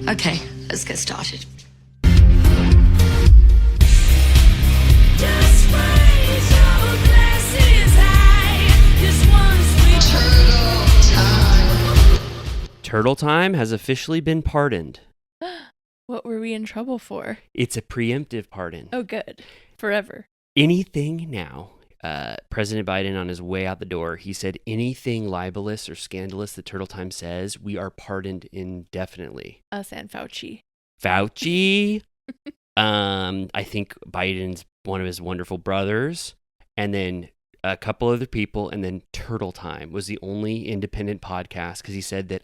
Okay, let's get started. Just raise your glasses high. This one's sweet. Turtle Time has officially been pardoned. What were we in trouble for? It's a preemptive pardon. Oh, good. Forever. Anything now. President Biden, on his way out the door, he said anything libelous or scandalous that Turtle Time says, we are pardoned indefinitely. Us and Fauci. Fauci. I think Biden's one of his wonderful brothers, and then a couple other people, and then Turtle Time was the only independent podcast because he said that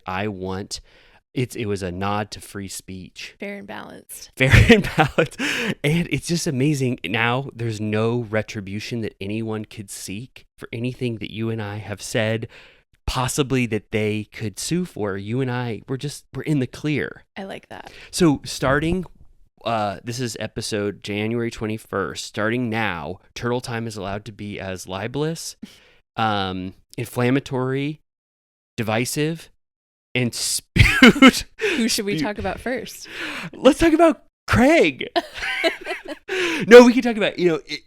it was a nod to free speech. Fair and balanced. Fair and balanced. And it's just amazing. Now there's no retribution that anyone could seek for anything that you and I have said, possibly that they could sue for. You and I, we're in the clear. I like that. So starting, this is episode January 21st. Starting now, Turtle Time is allowed to be as libelous, inflammatory, divisive, and spewed. Who should we talk about first? Let's talk about Craig. No, we can talk about,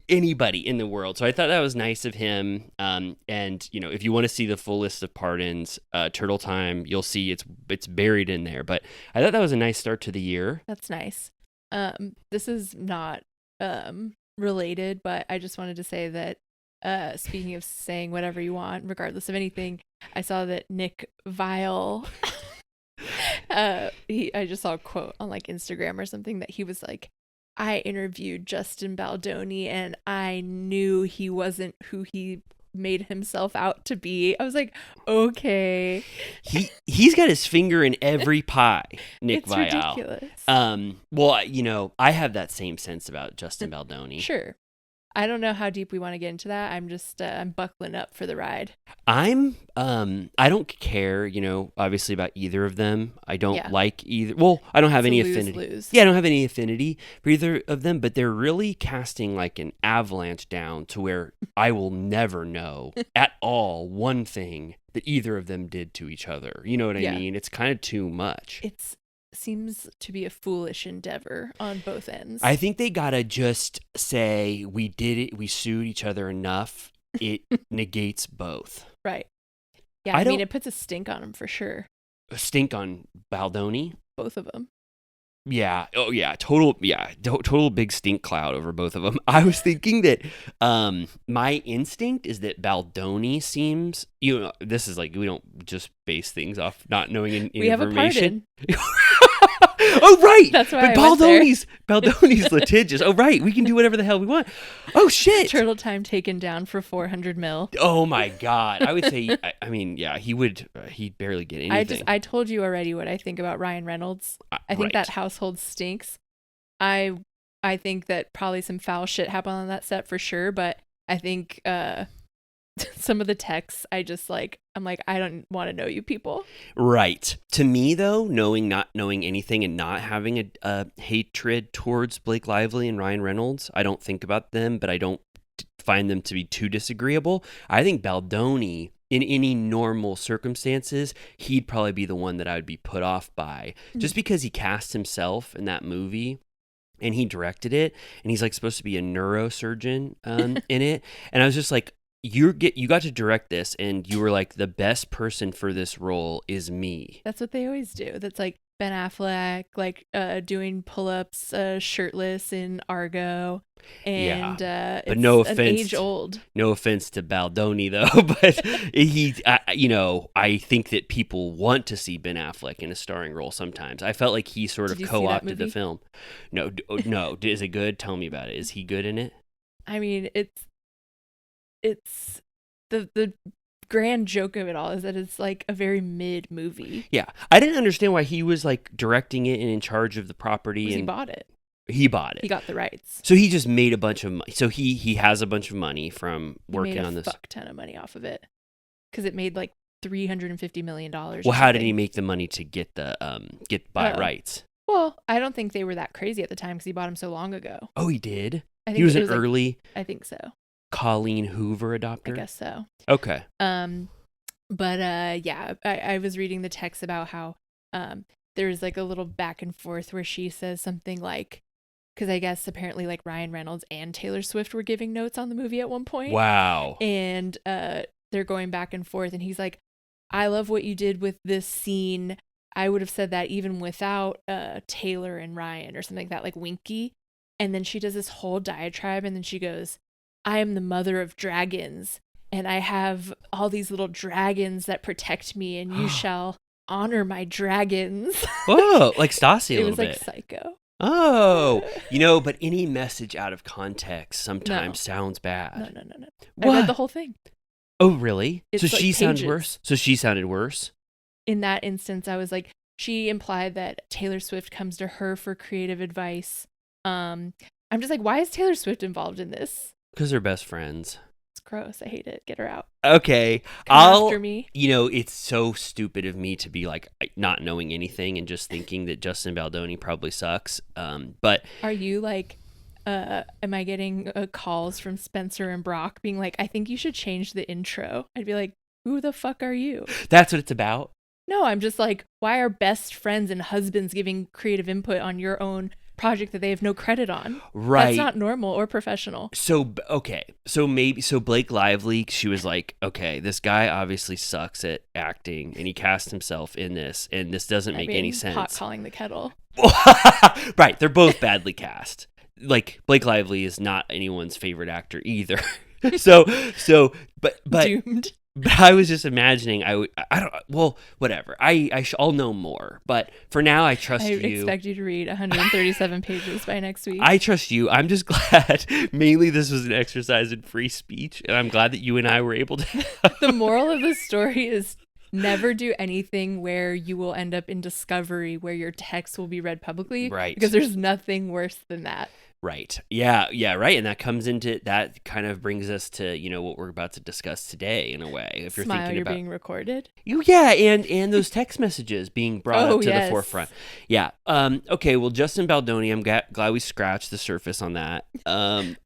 anybody in the world. So I thought that was nice of him. And, if you want to see the full list of pardons, Turtle Time, you'll see it's buried in there. But I thought that was a nice start to the year. That's nice. This is not related, but I just wanted to say that speaking of saying whatever you want, regardless of anything, I saw that Nick Viall, I just saw a quote on like Instagram or something that he was like, I interviewed Justin Baldoni and I knew he wasn't who he made himself out to be. I was like, okay. He's got his finger in every pie, Nick It's Viall. ridiculous. Well, I have that same sense about Justin Baldoni. Sure. I don't know how deep we want to get into that. I'm just I'm buckling up for the ride. I don't care, obviously about either of them. I don't like either. Well, I don't have any affinity. Lose. Yeah, I don't have any affinity for either of them, but they're really casting like an avalanche down to where I will never know at all one thing that either of them did to each other. You know what I mean? It's kind of too much. It seems to be a foolish endeavor on both ends. I think they gotta just say we did it. We sued each other enough. It negates both. Right. Yeah, I mean, it puts a stink on them for sure. A stink on Baldoni. Both of them. Yeah. Oh, yeah. Total big stink cloud over both of them. I was thinking that my instinct is that Baldoni seems, this is like, we don't just base things off not knowing information. We have a pardon. Oh, right. That's why but Baldoni's litigious. Oh, right. We can do whatever the hell we want. Oh, shit. Turtle Time taken down for $400 million. Oh, my God. I would say, he'd barely get anything. I told you already what I think about Ryan Reynolds. I think that household stinks. I think that probably some foul shit happened on that set for sure, but I think some of the texts, I'm like, I don't want to know you people. Right. To me, though, not knowing anything and not having a hatred towards Blake Lively and Ryan Reynolds, I don't think about them, but I don't find them to be too disagreeable. I think Baldoni, in any normal circumstances, he'd probably be the one that I would be put off by, just because he cast himself in that movie. And he directed it, and he's like supposed to be a neurosurgeon in it. And I was just like, you got to direct this, and you were like, the best person for this role is me. That's what they always do. That's like Ben Affleck, like doing pull-ups shirtless in Argo. And but it's no an offense, age old. No offense to Baldoni though, but I think that people want to see Ben Affleck in a starring role sometimes. I felt like he sort of co-opted the film. No, is it good? Tell me about it. Is he good in it? I mean, it's the grand joke of it all is that it's like a very mid movie. Yeah, I didn't understand why he was like directing it and in charge of the property. And he bought it. He bought it. He got the rights. So he just made a bunch of money. So he has a bunch of money from working on this. He made a fuck ton of money off of it because it made like $350 million. Well, how did he make the money to get the buy rights? Well, I don't think they were that crazy at the time because he bought them so long ago. Oh, he did? I think he was an early. I think so. Colleen Hoover adopter? I guess so. Okay. But yeah, I was reading the text about how there's like a little back and forth where she says something like, because I guess apparently like Ryan Reynolds and Taylor Swift were giving notes on the movie at one point. Wow. And they're going back and forth, and he's like, I love what you did with this scene. I would have said that even without Taylor and Ryan or something like that, like winky. And then she does this whole diatribe, and then she goes, I am the mother of dragons, and I have all these little dragons that protect me, and you shall honor my dragons. Oh, like Stassi a It little was like bit. Psycho. Oh, but any message out of context sometimes sounds bad. No. What? I read the whole thing. Oh, really? It's So like she sounded pages. worse? So she sounded worse? In that instance, I was like, she implied that Taylor Swift comes to her for creative advice. I'm just like, why is Taylor Swift involved in this? Because they're best friends. It's gross. I hate it. Get her out. Okay. Come after me. It's so stupid of me to be like not knowing anything and just thinking that Justin Baldoni probably sucks. But Are you like, am I getting calls from Spencer and Brock being like, I think you should change the intro? I'd be like, who the fuck are you? that's what it's about. No, I'm just like, why are best friends and husbands giving creative input on your own project that they have no credit on? Right. That's not normal or professional. So, okay. So Blake Lively, she was like, okay, this guy obviously sucks at acting and he cast himself in this and this doesn't make any sense. Pot calling the kettle. Right. They're both badly cast. Like Blake Lively is not anyone's favorite actor either. But Doomed. But I was just imagining whatever. I'll know more. But for now, I trust you. I expect you to read 137 pages by next week. I trust you. I'm just glad. Mainly, this was an exercise in free speech, and I'm glad that you and I were able to. The moral of the story is never do anything where you will end up in discovery where your text will be read publicly. Right. Because there's nothing worse than that. Right. Yeah, right. And that kind of brings us to, what we're about to discuss today in a way. If you're Smile, thinking you're about being recorded. and those text messages being brought up to yes. the forefront. Yeah. Okay, well, Justin Baldoni, I'm glad we scratched the surface on that.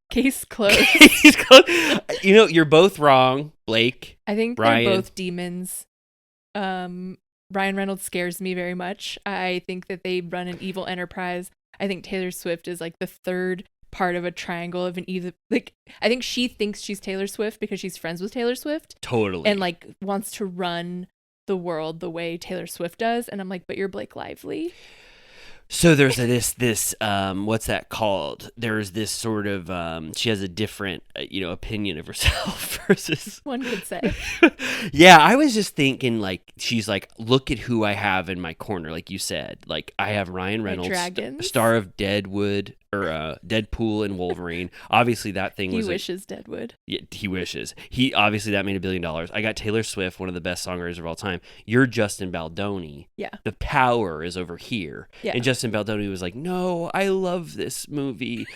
Case closed. You're both wrong, Blake. I think Ryan. they're both demons. Ryan Reynolds scares me very much. I think that they run an evil enterprise. I think Taylor Swift is like the third part of a triangle of an evil. Like, I think she thinks she's Taylor Swift because she's friends with Taylor Swift. Totally. And like wants to run the world the way Taylor Swift does. And I'm like, but you're Blake Lively. So there's this what's that called? There's this sort of she has a different opinion of herself versus One could say. Yeah, I was just thinking like she's like, look at who I have in my corner, like you said. Like I have Ryan Reynolds, star of Deadwood or Deadpool and Wolverine. Obviously that thing was He wishes Deadwood. Yeah, he wishes. He obviously that made $1 billion. I got Taylor Swift, one of the best songwriters of all time. You're Justin Baldoni. Yeah. The power is over here. Yeah. And Justin Baldoni was like, no, I love this movie.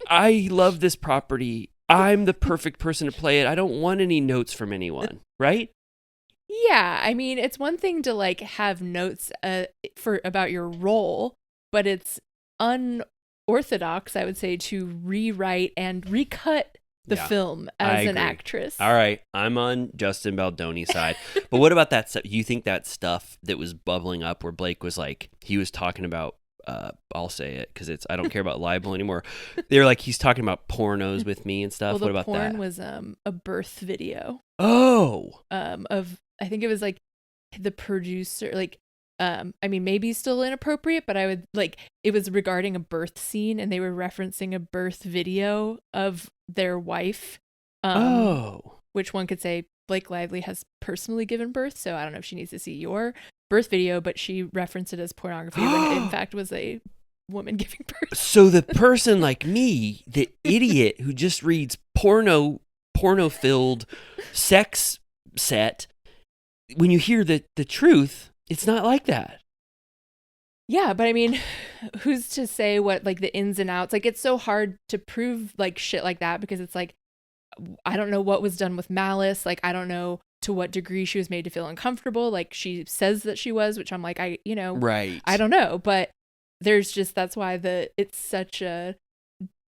I love this property. I'm the perfect person to play it. I don't want any notes from anyone. Right? Yeah. I mean, it's one thing to like have notes about your role, but it's unorthodox, I would say, to rewrite and recut the film as an actress. All right, I'm on Justin Baldoni's side. But what about that stuff? You think that stuff that was bubbling up where Blake was like, he was talking about, I'll say it because I don't care about libel anymore. They're like, he's talking about pornos with me and stuff. Well, what about that? The porn was a birth video. Oh. I think it was like the producer, like, I mean, maybe still inappropriate, but I would like, it was regarding a birth scene and they were referencing a birth video of their wife. Which one could say Blake Lively has personally given birth. So I don't know if she needs to see your birth video, but she referenced it as pornography when it in fact was a woman giving birth. So the person like me, the idiot who just reads porno-filled sex set, when you hear the truth, it's not like that. Yeah, but I mean, who's to say what like the ins and outs? Like, it's so hard to prove like shit like that because it's like, I don't know what was done with malice. Like, I don't know to what degree she was made to feel uncomfortable. Like, she says that she was, which I'm like, right. I don't know. But there's just, that's why it's such a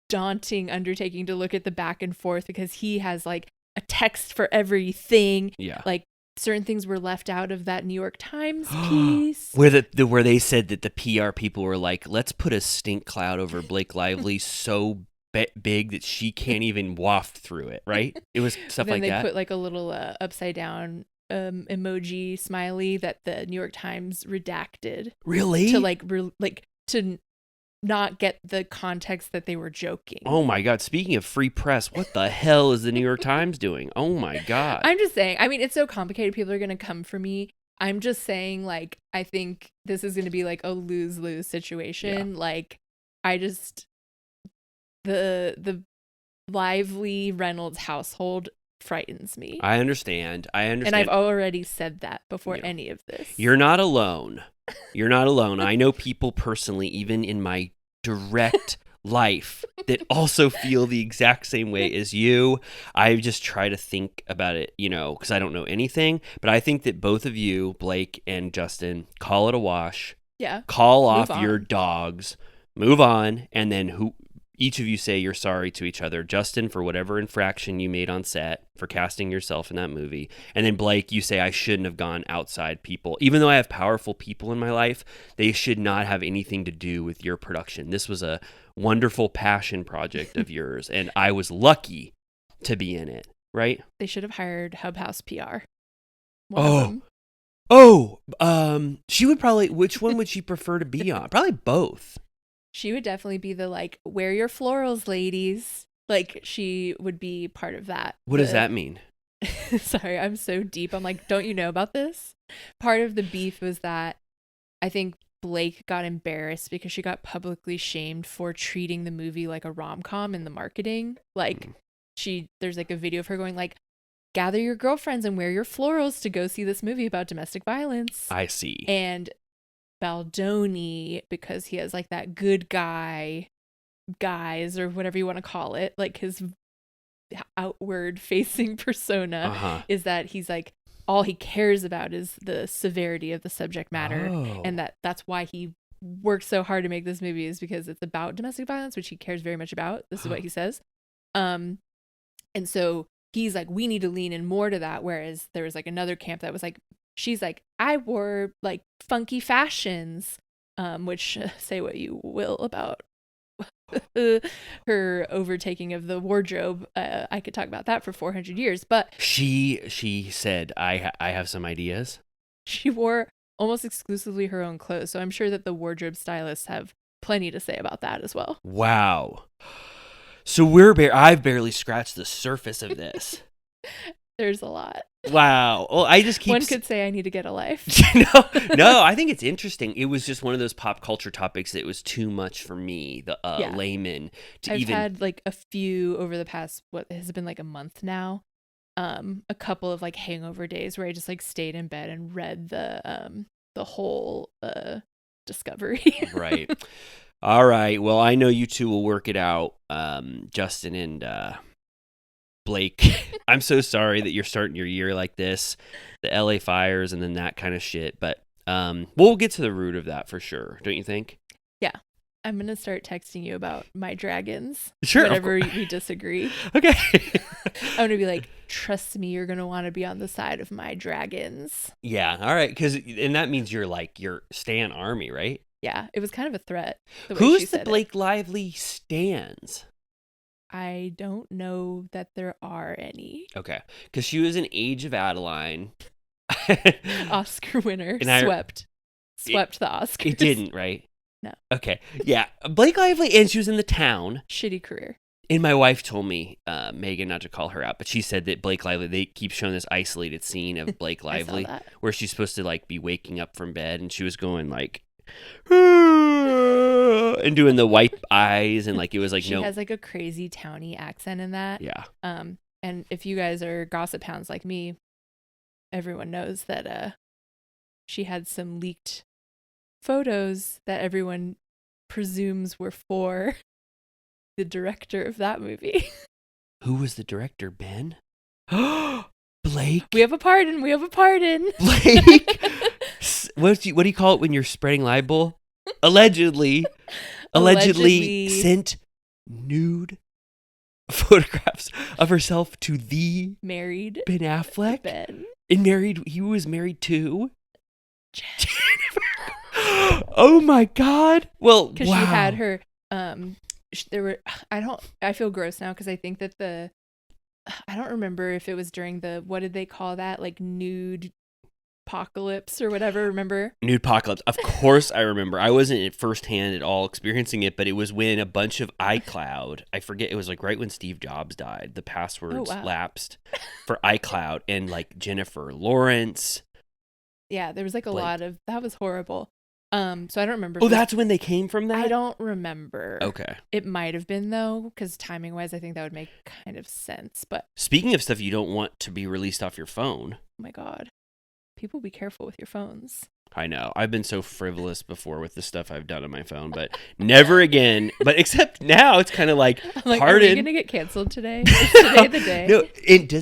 daunting undertaking to look at the back and forth because he has like a text for everything. Yeah. Like, certain things were left out of that New York Times piece. Where they said that the PR people were like, let's put a stink cloud over Blake Lively so big that she can't even waft through it, right? It was stuff like that. Then they put like a little upside down emoji smiley that the New York Times redacted. Really? To to not get the context that they were joking. Oh my God. Speaking of free press, what the hell is the New York Times doing? Oh my God. I'm just saying, I mean, it's so complicated. People are going to come for me. I'm just saying, like, I think this is going to be like a lose-lose situation. Yeah. Like, the Lively Reynolds household frightens me. I understand. And I've already said that before any of this. You're not alone. You're not alone. I know people personally, even in my direct life, that also feel the exact same way as you. I just try to think about it, because I don't know anything. But I think that both of you, Blake and Justin, call it a wash. Yeah. Call off your dogs. Move on. And then each of you say you're sorry to each other. Justin, for whatever infraction you made on set, for casting yourself in that movie. And then Blake, you say, I shouldn't have gone outside people. Even though I have powerful people in my life, they should not have anything to do with your production. This was a wonderful passion project of yours, and I was lucky to be in it, right? They should have hired Hub House PR. She would probably, which one would she prefer to be on? Probably both. She would definitely be the, like, wear your florals, ladies. Like, she would be part of that. What does that mean? Sorry, I'm so deep. I'm like, don't you know about this? Part of the beef was that I think Blake got embarrassed because she got publicly shamed for treating the movie like a rom-com in the marketing. Like, there's like a video of her going like, gather your girlfriends and wear your florals to go see this movie about domestic violence. I see. And Baldoni, because he has like that good guys or whatever you want to call it, like his outward facing persona is that he's like, all he cares about is the severity of the subject matter. And that's why he works so hard to make this movie, is because it's about domestic violence, which he cares very much about. This is what he says. And so he's like, we need to lean in more to that. Whereas there was like another camp that was like, she's like, I wore like funky fashions, which say what you will about her overtaking of the wardrobe. I could talk about that for 400 years, but she said, I have some ideas. She wore almost exclusively her own clothes. So I'm sure that the wardrobe stylists have plenty to say about that as well. Wow. So I've barely scratched the surface of this. There's a lot. Wow. Well, I just keep... One could say I need to get a life. No, I think it's interesting. It was just one of those pop culture topics that was too much for me, the layman, to I've had like a few over the past, what has it been, like a month now? A couple of like hangover days where I just like stayed in bed and read the whole discovery. Right. All right. Well, I know you two will work it out, Justin and Blake. I'm so sorry that you're starting your year like this, the LA fires and then that kind of shit. But we'll get to the root of that for sure. Don't you think? Yeah. I'm going to start texting you about my dragons. Sure. Whenever we disagree. Okay. I'm going to be like, trust me, you're going to want to be on the side of my dragons. Yeah. All right. And that means you're like your Stan army, right? Yeah. It was kind of a threat. Who's the Blake Lively stans? I don't know that there are any. Okay. Because she was an Age of Adeline. Oscar winner. And Swept the Oscars. It didn't, right? No. Okay. Yeah. Blake Lively, and she was in The Town. Shitty career. And my wife told me, Megan, not to call her out, but she said that Blake Lively, they keep showing this isolated scene of Blake Lively where she's supposed to like be waking up from bed and she was going like, and doing the white eyes, and like it was like she has like a crazy towny accent in that. Yeah. And if you guys are gossip hounds like me, everyone knows that she had some leaked photos that everyone presumes were for the director of that movie. Who was the director, Ben? Blake. We have a pardon. Blake. What do you call it when you're spreading libel? Allegedly sent nude photographs of herself to the married Ben Affleck. Ben. And he was married to Oh my God. Well, Because wow. she had her, I feel gross now because I think that I don't remember if it was during what did they call that? Like nude apocalypse or whatever, remember? Nude apocalypse. Of course I remember. I wasn't firsthand at all experiencing it, but it was when a bunch of iCloud, I forget, it was like right when Steve Jobs died, the passwords lapsed for iCloud, and like Jennifer Lawrence. Yeah, there was like a lot of, that was horrible. So I don't remember. Oh, that's when they came from that? I don't remember. Okay. It might have been though, because timing wise, I think that would make kind of sense. But speaking of stuff you don't want to be released off your phone. Oh my God. People be careful with your phones. I know. I've been so frivolous before with the stuff I've done on my phone, but never again. But except now it's kind of like, pardon. Are we going to get canceled today? Is today the day? No,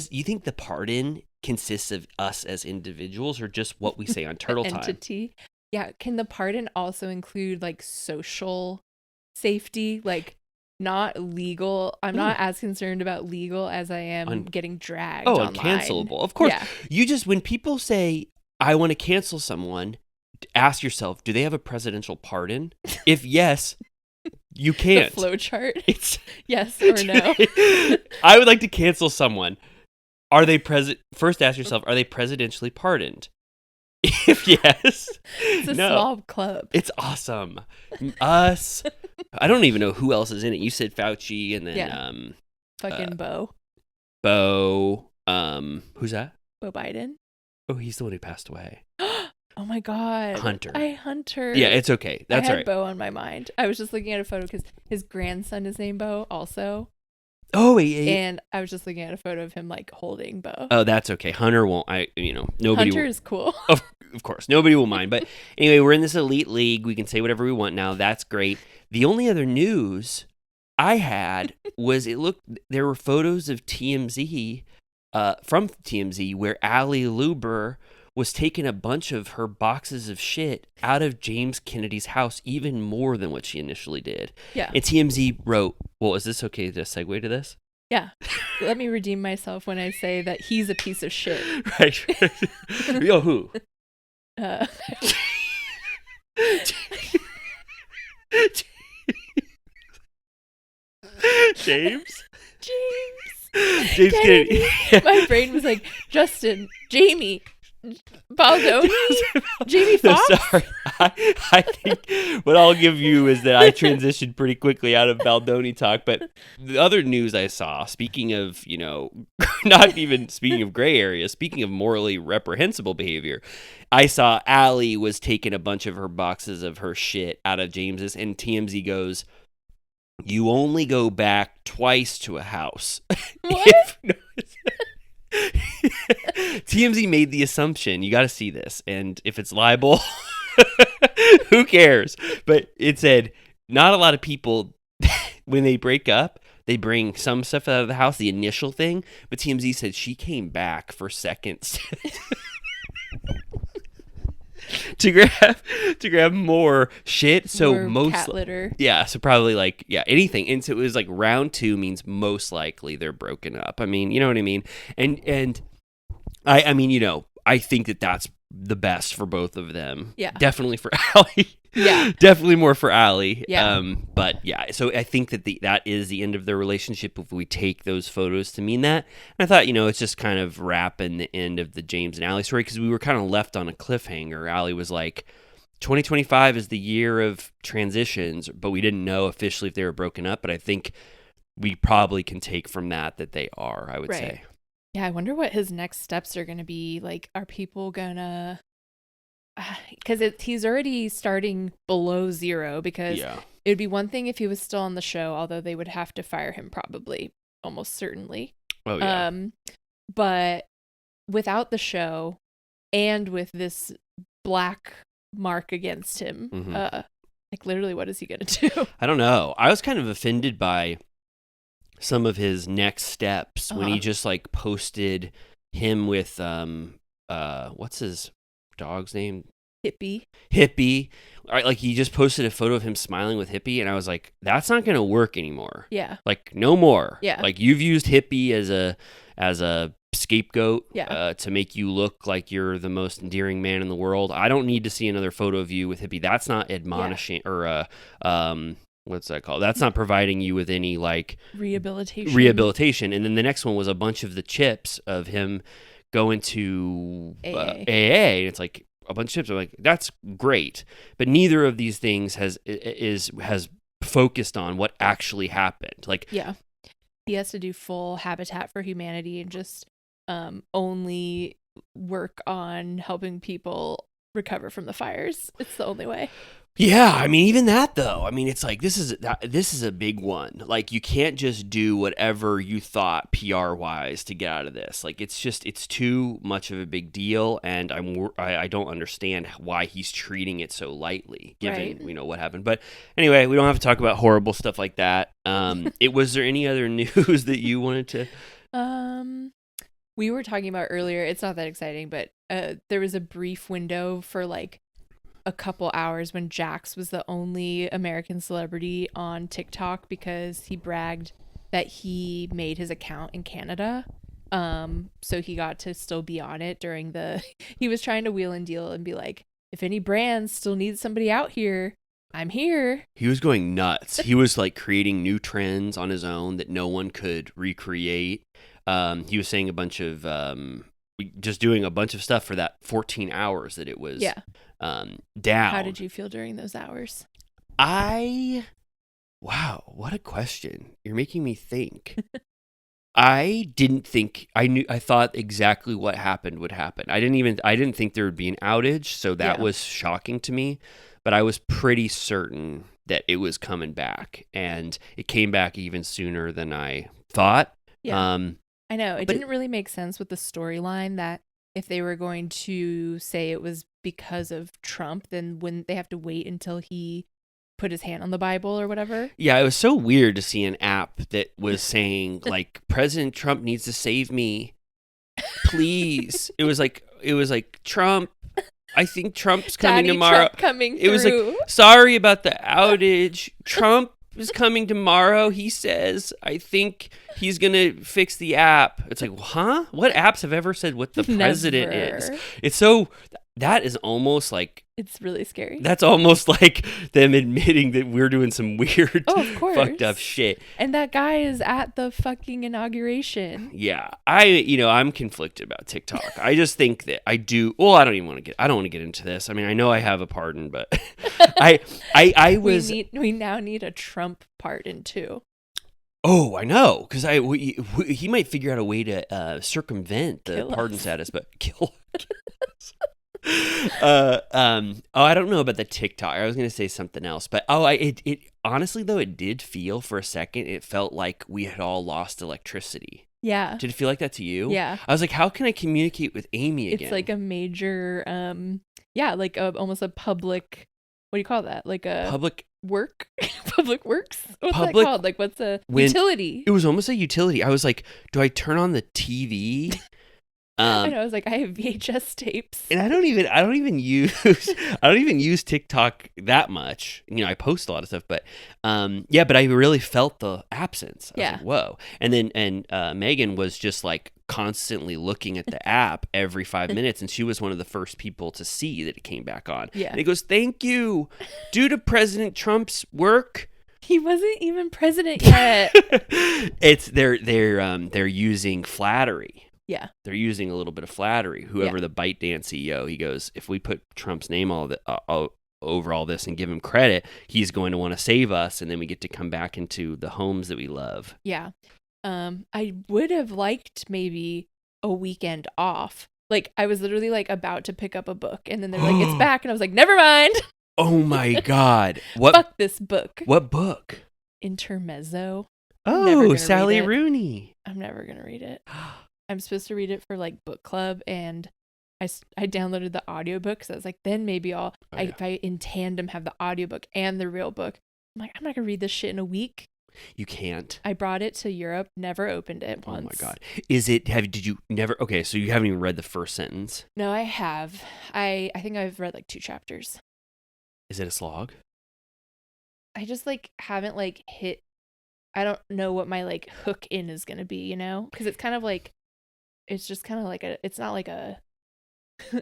you think the pardon consists of us as individuals or just what we say on Turtle Time? Entity. Yeah. Can the pardon also include like social safety? Like not legal. I'm not as concerned about legal as I am getting dragged online. Uncancelable. Of course. Yeah. When people say, I want to cancel someone, ask yourself, do they have a presidential pardon? If yes, you can't. The flow chart. It's yes or no. I would like to cancel someone. First ask yourself, are they presidentially pardoned? If yes, it's a small club. It's awesome. Us. I don't even know who else is in it. You said Fauci, and then fucking Bo. Who's that? Bo Biden. Oh, he's the one who passed away. Oh my God. Hunter. Hunter. Yeah, it's okay. That's all right. I had Bo on my mind. I was just looking at a photo because his grandson is named Bo also. Oh, yeah. And I was just looking at a photo of him like holding Bo. Oh, that's okay. Hunter won't. Nobody. Hunter is cool. Of course, nobody will mind. But anyway, we're in this elite league. We can say whatever we want now. That's great. The only other news I had was there were photos of TMZ, from TMZ, where Ally Lewber was taking a bunch of her boxes of shit out of James Kennedy's house, even more than what she initially did. Yeah. And TMZ wrote, well, is this okay to segue to this? Yeah. Let me redeem myself when I say that he's a piece of shit. Right. Yo, who? James Kennedy. My brain was like, Justin, Jamie, Baldoni, Jamie Foxx. Sorry, I think what I'll give you is that I transitioned pretty quickly out of Baldoni talk. But the other news I saw, speaking of, not even speaking of gray areas, speaking of morally reprehensible behavior, I saw Ally was taking a bunch of her boxes of her shit out of James's, and TMZ goes, you only go back twice to a house. What? TMZ made the assumption, you got to see this, and if it's libel, who cares? But it said, not a lot of people, when they break up, they bring some stuff out of the house, the initial thing, but TMZ said she came back for seconds to grab more shit. So more cat litter. Yeah, so probably anything. And so it was like round 2 means most likely they're broken up. I mean, you know what I mean? And I mean, I think that that's the best for both of them. Yeah. Definitely for Ally. Yeah. Definitely more for Ally. Yeah. But yeah, so I think that that is the end of their relationship if we take those photos to mean that. And I thought, it's just kind of wrapping the end of the James and Ally story, because we were kind of left on a cliffhanger. Ally was like, 2025 is the year of transitions, but we didn't know officially if they were broken up. But I think we probably can take from that they are, I would say. Yeah, I wonder what his next steps are going to be. Like, are people going to... Because he's already starting below zero, because it would be one thing if he was still on the show, although they would have to fire him probably, almost certainly. Oh, yeah. But without the show and with this black mark against him, like literally what is he going to do? I don't know. I was kind of offended by some of his next steps when he just like posted him with what's his dog's name? Hippie. All right, like he just posted a photo of him smiling with Hippie, and I was like, that's not gonna work anymore. Yeah. Like no more. Yeah. Like you've used Hippie as a scapegoat Yeah. to make you look like you're the most endearing man in the world. I don't need to see another photo of you with hippie. That's not admonishing or what's that called? That's not providing you with any like rehabilitation. And then the next one was a bunch of the chips of him going to AA. And it's like a bunch of chips. I'm like, that's great, but neither of these things has focused on what actually happened. Like, yeah, he has to do full Habitat for Humanity and just only work on helping people recover from the fires. It's the only way. Yeah, I mean, even that though. I mean, it's like this is a big one. Like, you can't just do whatever you thought PR wise to get out of this. Like, it's too much of a big deal, and I don't understand why he's treating it so lightly, given what happened. But anyway, we don't have to talk about horrible stuff like that. Was there any other news that you wanted to? We were talking about earlier. It's not that exciting, but there was a brief window for like a couple hours when Jax was the only American celebrity on TikTok because he bragged that he made his account in Canada. So he got to still be on it during he was trying to wheel and deal and be like, if any brands still need somebody out here, I'm here. He was going nuts. He was like creating new trends on his own that no one could recreate. He was saying a bunch of just doing a bunch of stuff for that 14 hours that it was down. How did you feel during those hours? Wow, what a question. You're making me think. I didn't think I thought exactly what happened would happen. I didn't think there would be an outage, so that was shocking to me, but I was pretty certain that it was coming back, and it came back even sooner than I thought. Yeah. I know. It didn't really make sense with the storyline that if they were going to say it was because of Trump, then wouldn't they have to wait until he put his hand on the Bible or whatever? Yeah, it was so weird to see an app that was saying like President Trump needs to save me, please. It was like Trump. I think Trump's coming Daddy tomorrow. Trump coming it was through. like, sorry about the outage. Trump is coming tomorrow. He says, I think he's going to fix the app. It's like, huh? What apps have ever said what the president is? It's so, that is almost like, it's really scary. That's almost like them admitting that we're doing some weird, of course, fucked up shit. And that guy is at the fucking inauguration. Yeah. I'm conflicted about TikTok. I just think that I do. Well, I don't want to get into this. I mean, I know I have a pardon, but I was. We now need a Trump pardon too. Oh, I know, because he might figure out a way to circumvent the pardon status, but kill. I don't know about the TikTok. I was gonna say something else, but it honestly though, it did feel for a second. It felt like we had all lost electricity. Yeah. Did it feel like that to you? Yeah. I was like, how can I communicate with Amy again? It's like a major, like almost a public. What do you call that? Like a public public works. What's that called? Like what's a utility? It was almost a utility. I was like, do I turn on the TV? And I was like, I have VHS tapes, and I don't even use TikTok that much. I post a lot of stuff, but but I really felt the absence. I was like, whoa. And then Megan was just like constantly looking at the app every 5 minutes, and she was one of the first people to see that it came back on. Yeah, and it goes, thank you, due to President Trump's work. He wasn't even president yet. They're using flattery. Yeah. They're using a little bit of flattery. Whoever the ByteDance CEO, he goes, if we put Trump's name over all this and give him credit, he's going to want to save us, and then we get to come back into the homes that we love. Yeah. I would have liked maybe a weekend off. Like, I was literally like about to pick up a book, and then they're like, it's back. And I was like, never mind. Oh my God. What? Fuck this book. What book? Intermezzo. Oh, Sally Rooney. I'm never going to read it. I'm supposed to read it for like book club, and I downloaded the audiobook, so I was like, then maybe if I in tandem have the audiobook and the real book. I'm like, I'm not gonna read this shit in a week. You can't. I brought it to Europe, never opened it once. Oh my God. Did you never, okay, so you haven't even read the first sentence? No, I have. I think I've read like 2 chapters. Is it a slog? I just like haven't like hit, I don't know what my like hook in is gonna be, because it's kind of like, it's just kind of like it's not like a,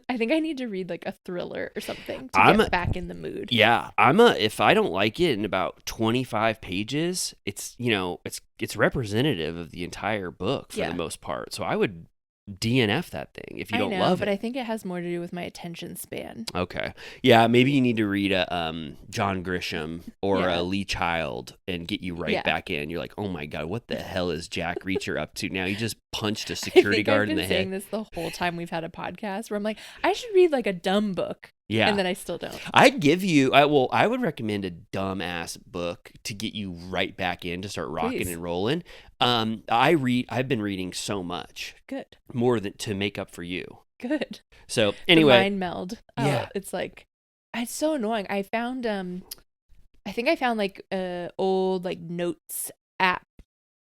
I think I need to read like a thriller or something to get back in the mood. Yeah, if I don't like it in about 25 pages, it's, it's representative of the entire book for the most part. So I would DNF that thing if you don't love it. But I think it has more to do with my attention span. Okay. Yeah, maybe you need to read a John Grisham or a Lee Child and get you right back in. You're like, oh my God, what the hell is Jack Reacher up to now? He just punched a security guard in the head. I've been saying this the whole time we've had a podcast where I'm like, I should read like a dumb book. Yeah. And then I still don't. I'd give you, I would recommend a dumbass book to get you right back in to start rocking and rolling. I've been reading so much. Good. More than to make up for you. Good. So anyway. The mind meld. Yeah. It's like, it's so annoying. I found, I think I found like a old like notes app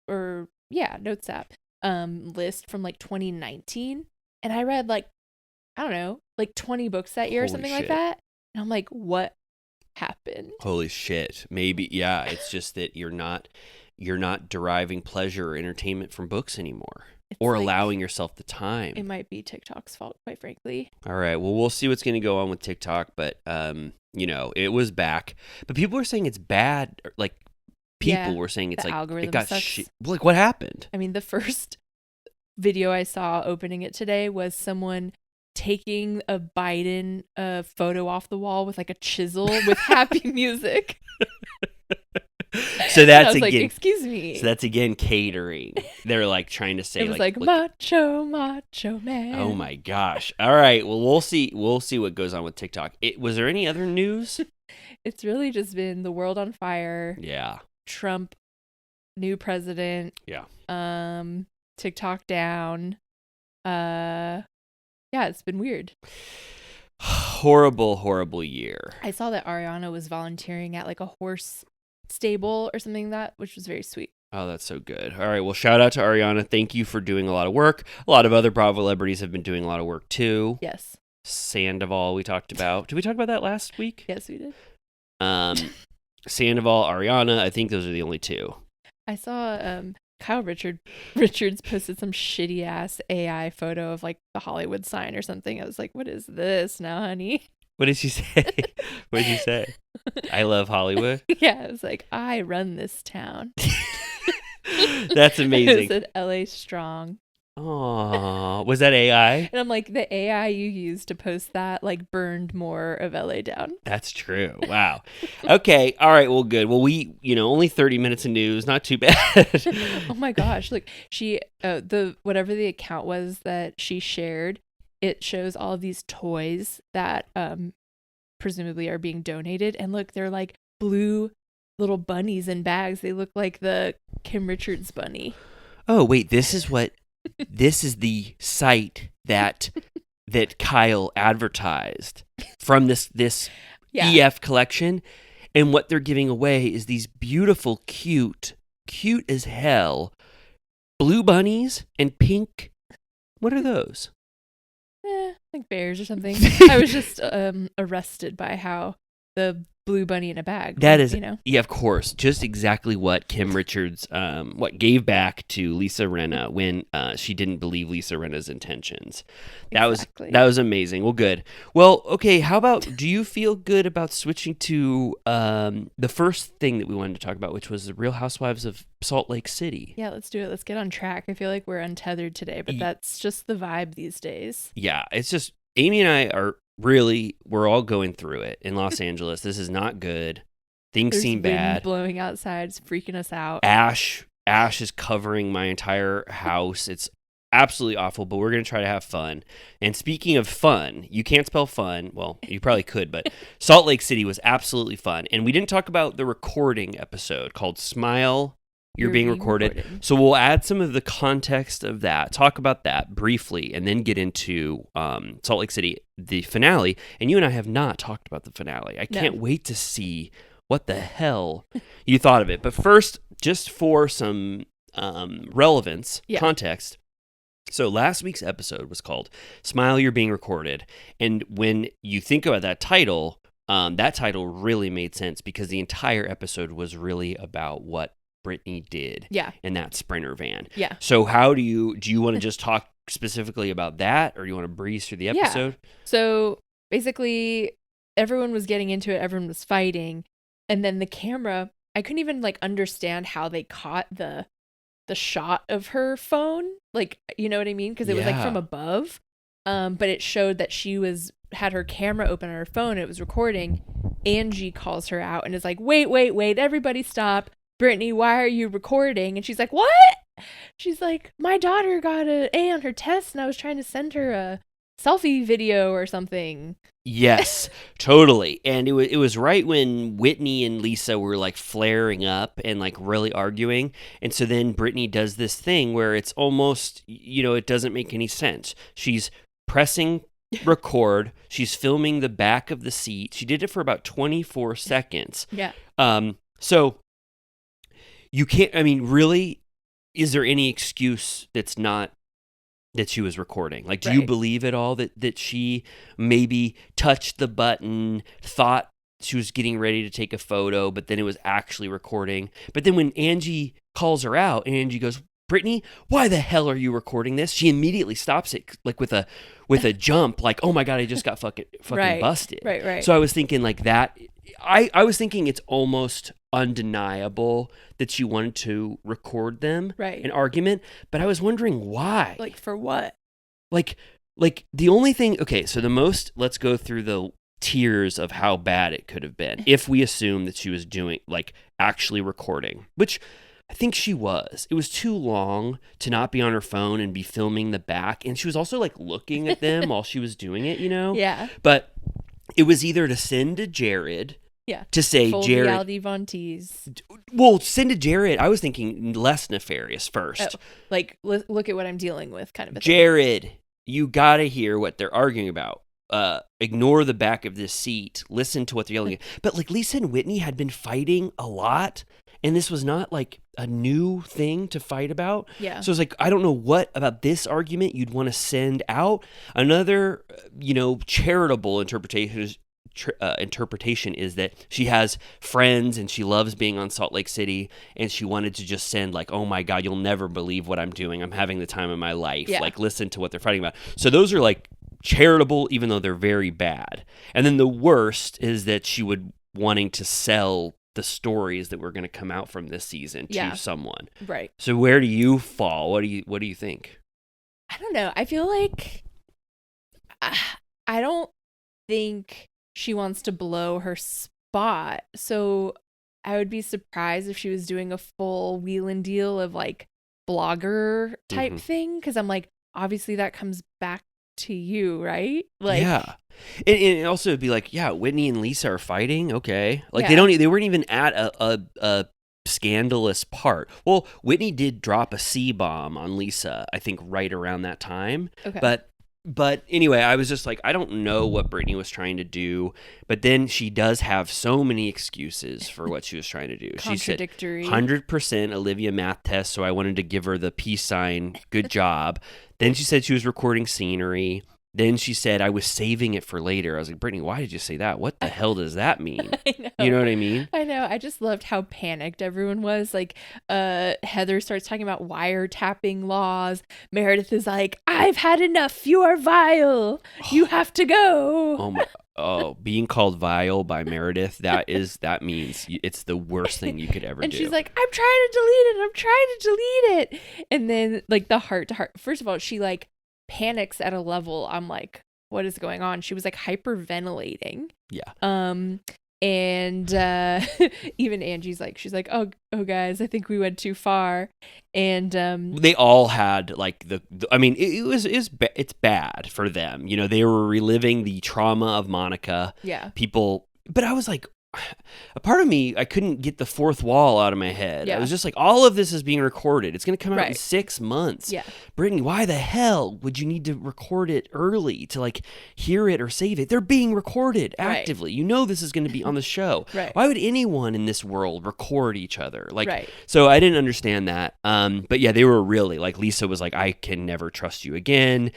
notes app list from like 2019. And I read like, I don't know, like 20 books that year or something like that. And I'm like, what happened? Holy shit. Maybe, yeah. It's just that you're not deriving pleasure or entertainment from books anymore. Or like, allowing yourself the time. It might be TikTok's fault, quite frankly. All right. Well, we'll see what's going to go on with TikTok. But, it was back. But people were saying it's bad. Like, people were saying it's like, it got shit. Like, what happened? I mean, the first video I saw opening it today was someone taking a Biden photo off the wall with like a chisel with happy music. So that's again, like, excuse me. So that's again catering. They're like trying to say it was like macho man. Oh my gosh! All right, well we'll see what goes on with TikTok. Was there any other news? It's really just been the world on fire. Yeah. Trump, new president. Yeah. TikTok down. Yeah, it's been weird. Horrible year. I saw that Ariana was volunteering at like a horse stable or something which was very sweet. Oh, that's so good. All right, well, shout out to Ariana. Thank you for doing a lot of work. A lot of other Bravo celebrities have been doing a lot of work too. Yes. Sandoval we talked about. Did we talk about that last week? Yes, we did. Sandoval, Ariana, I think those are the only two. I saw Kyle Richards posted some shitty ass AI photo of like the Hollywood sign or something. I was like, what is this now, honey? What did she say? What did you say? I love Hollywood? Yeah, it was like, I run this town. That's amazing. It said LA strong. Oh, was that AI? And I'm like, the AI you used to post that like burned more of LA down. That's true. Wow. Okay. All right. Well, good. Well, we, only 30 minutes of news. Not too bad. Oh my gosh. Like whatever the account was that she shared, it shows all of these toys that presumably are being donated. And look, they're like blue little bunnies in bags. They look like the Kim Richards bunny. Oh, wait, this is the site that Kyle advertised from this EF collection. And what they're giving away is these beautiful, cute as hell, blue bunnies and pink. What are those? Like bears or something. I was just arrested by how the blue bunny in a bag. That is, yeah, of course, just exactly what Kim Richards, what gave back to Lisa Rinna when she didn't believe Lisa Rinna's intentions. That was amazing. Well, good. Well, okay. How about? Do you feel good about switching to the first thing that we wanted to talk about, which was the Real Housewives of Salt Lake City? Yeah, let's do it. Let's get on track. I feel like we're untethered today, but that's just the vibe these days. Yeah, it's just Amy and I are. Really, we're all going through it in Los Angeles. This is not good. Things seem bad. Wind blowing outside. It's freaking us out. Ash is covering my entire house. It's absolutely awful, but we're going to try to have fun. And speaking of fun, you can't spell fun. Well, you probably could, but Salt Lake City was absolutely fun. And we didn't talk about the recording episode called Smile, You're being recorded. So we'll add some of the context of that, talk about that briefly, and then get into Salt Lake City, the finale. And you and I have not talked about the finale. I can't wait to see what the hell you thought of it. But first, just for some relevance, context. So last week's episode was called Smile, You're Being Recorded. And when you think about that title really made sense because the entire episode was really about what Brittany did in that Sprinter van. Yeah. So how do you want to just talk specifically about that, or do you want to breeze through the episode? Yeah. So basically, everyone was getting into it. Everyone was fighting. And then the camera, I couldn't even like understand how they caught the shot of her phone. Like, you know what I mean? Because it was like from above. But it showed that she had her camera open on her phone and it was recording. Angie calls her out and is like, wait, everybody stop. Brittany, why are you recording? And she's like, what? She's like, my daughter got an A on her test and I was trying to send her a selfie video or something. Yes, totally. And it was right when Whitney and Lisa were like flaring up and like really arguing. And so then Brittany does this thing where it's almost, it doesn't make any sense. She's pressing record. She's filming the back of the seat. She did it for about 24 seconds. Yeah. So you can't, really, is there any excuse that's not that she was recording? Like, do you believe at all that she maybe touched the button, thought she was getting ready to take a photo, but then it was actually recording? But then when Angie calls her out and Angie goes, Brittany, why the hell are you recording this? She immediately stops it like with a jump, like, oh my God, I just got fucking busted. Right. So I was thinking like that. I was thinking it's almost undeniable that she wanted to record them, an argument, but I was wondering why. Like for what? Like the only thing, okay, so let's go through the tiers of how bad it could have been if we assume that she was doing, like, actually recording, which I think she was. It was too long to not be on her phone and be filming the back, and she was also like looking at them while she was doing it, Yeah. But it was either to send to Jared, to say, full Jared, reality Von Tease. Well, send to Jared. I was thinking less nefarious first. Like, look at what I'm dealing with, kind of a Jared, thing. You gotta hear what they're arguing about. Ignore the back of this seat. Listen to what they're yelling at. But like Lisa and Whitney had been fighting a lot, and this was not like a new thing to fight about. Yeah. So it's like, I don't know what about this argument you'd want to send out. Another, charitable interpretation is that she has friends and she loves being on Salt Lake City, and she wanted to just send like, oh my God, you'll never believe what I'm doing. I'm having the time of my life. Yeah. Like, listen to what they're fighting about. So those are like charitable, even though they're very bad. And then the worst is that she would wanting to sell the stories that were going to come out from this season to someone. Right. So where do you fall? What do you think? I don't know. I feel like I don't think she wants to blow her spot. So I would be surprised if she was doing a full wheel and deal of like blogger type thing. Cause I'm like, obviously that comes back to you, right? Like, yeah. And also it'd be like, yeah, Whitney and Lisa are fighting. Okay. Like they weren't even at a scandalous part. Well, Whitney did drop a C-bomb on Lisa, I think right around that time. Okay. But anyway, I was just like, I don't know what Brittany was trying to do, but then she does have so many excuses for what she was trying to do. Contradictory. She said 100% Olivia math test, so I wanted to give her the peace sign. Good job. Then she said she was recording scenery. Then she said, I was saving it for later. I was like, Brittany, why did you say that? What the hell does that mean? I know. You know what I mean? I know. I just loved how panicked everyone was. Like, Heather starts talking about wiretapping laws. Meredith is like, I've had enough. You are vile. You have to go. Being called vile by Meredith, that means it's the worst thing you could ever do. And she's like, I'm trying to delete it. And then, like, the heart to heart. First of all, she, like, panics at a level I'm like, what is going on? She was like hyperventilating. Yeah. And even Angie's like, she's like, oh guys, I think we went too far. And they all had like it's bad for them. They were reliving the trauma of Monica. Yeah. But I was like, a part of me, I couldn't get the fourth wall out of my head. Yeah. I was just like, all of this is being recorded. It's going to come out in Right. 6 months. Yeah. Brittany, why the hell would you need to record it early to like hear it or save it? They're being recorded actively. Right. You know this is going to be on the show. Right. Why would anyone in this world record each other? Like, Right. So I didn't understand that. But yeah, they were really like, Lisa was like, I can never trust you again.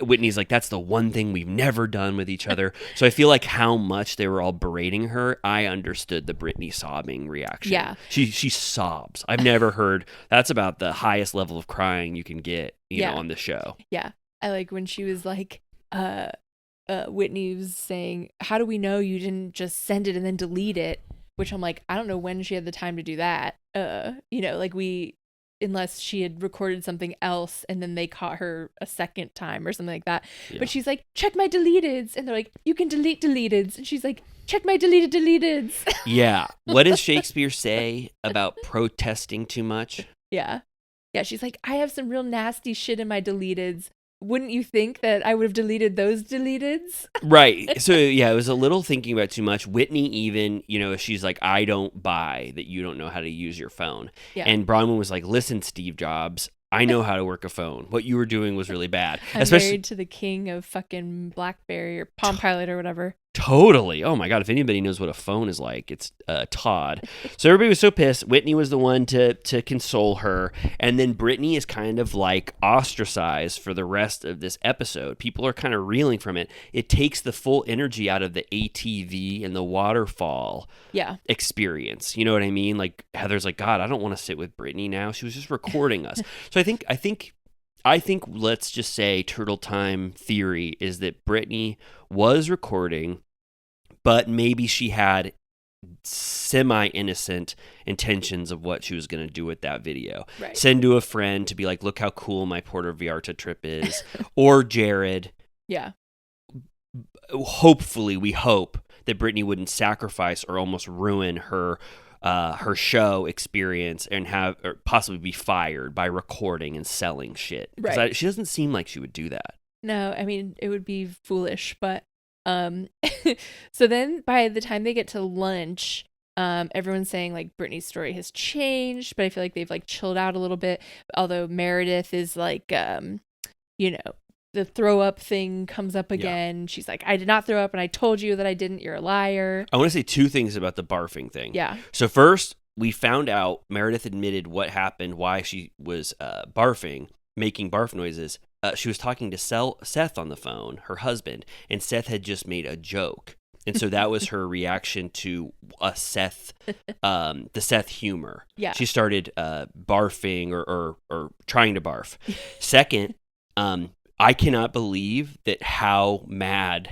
Whitney's like, that's the one thing we've never done with each other. So I feel like how much they were all berating her. I understood the Britney sobbing reaction. Yeah. She sobs. I've never heard, that's about the highest level of crying you can get, you know, on the show. Yeah. I like when she was like, Whitney was saying, how do we know you didn't just send it and then delete it? Which I'm like, I don't know when she had the time to do that. You know, like unless she had recorded something else and then they caught her a second time or something like that. Yeah. But she's like, check my deleteds. And they're like, you can delete deleteds. And she's like, check my deleted deleteds. Yeah. What does Shakespeare say about protesting too much? Yeah. Yeah. She's like, I have some real nasty shit in my deleteds. Wouldn't you think that I would have deleted those deleteds? Right. So, yeah, it was a little thinking about too much. Whitney even, you know, she's like, I don't buy that you don't know how to use your phone. Yeah. And Bronwyn was like, listen, Steve Jobs, I know how to work a phone. What you were doing was really bad. I'm married to the king of fucking BlackBerry or Palm Pilot or whatever. Totally. Oh my God. If anybody knows what a phone is like, it's Todd. So everybody was so pissed. Whitney was the one to console her. And then Britney is kind of like ostracized for the rest of this episode. People are kind of reeling from it. It takes the full energy out of the ATV and the waterfall experience. You know what I mean? Like Heather's like, God, I don't want to sit with Britney now. She was just recording us. So I think let's just say Turtle Time theory is that Britney was recording, but maybe she had semi-innocent intentions of what she was going to do with that video. Right. Send to a friend to be like, look how cool my Puerto Vallarta trip is. Or Jared. Yeah. Hopefully, we hope that Britney wouldn't sacrifice or almost ruin her show experience and or possibly be fired by recording and selling shit. Right. She doesn't seem like she would do that. No, I mean, it would be foolish, but so then by the time they get to lunch, everyone's saying like Britney's story has changed, but I feel like they've like chilled out a little bit. Although Meredith is like, you know, the throw up thing comes up again. Yeah. She's like, I did not throw up and I told you that I didn't. You're a liar. I want to say two things about the barfing thing. Yeah. So first, we found out Meredith admitted what happened, why she was barfing, making barf noises. She was talking to Seth on the phone, her husband, and Seth had just made a joke. And so that was her reaction to the Seth humor. Yeah. She started barfing or trying to barf. Second, I cannot believe that how mad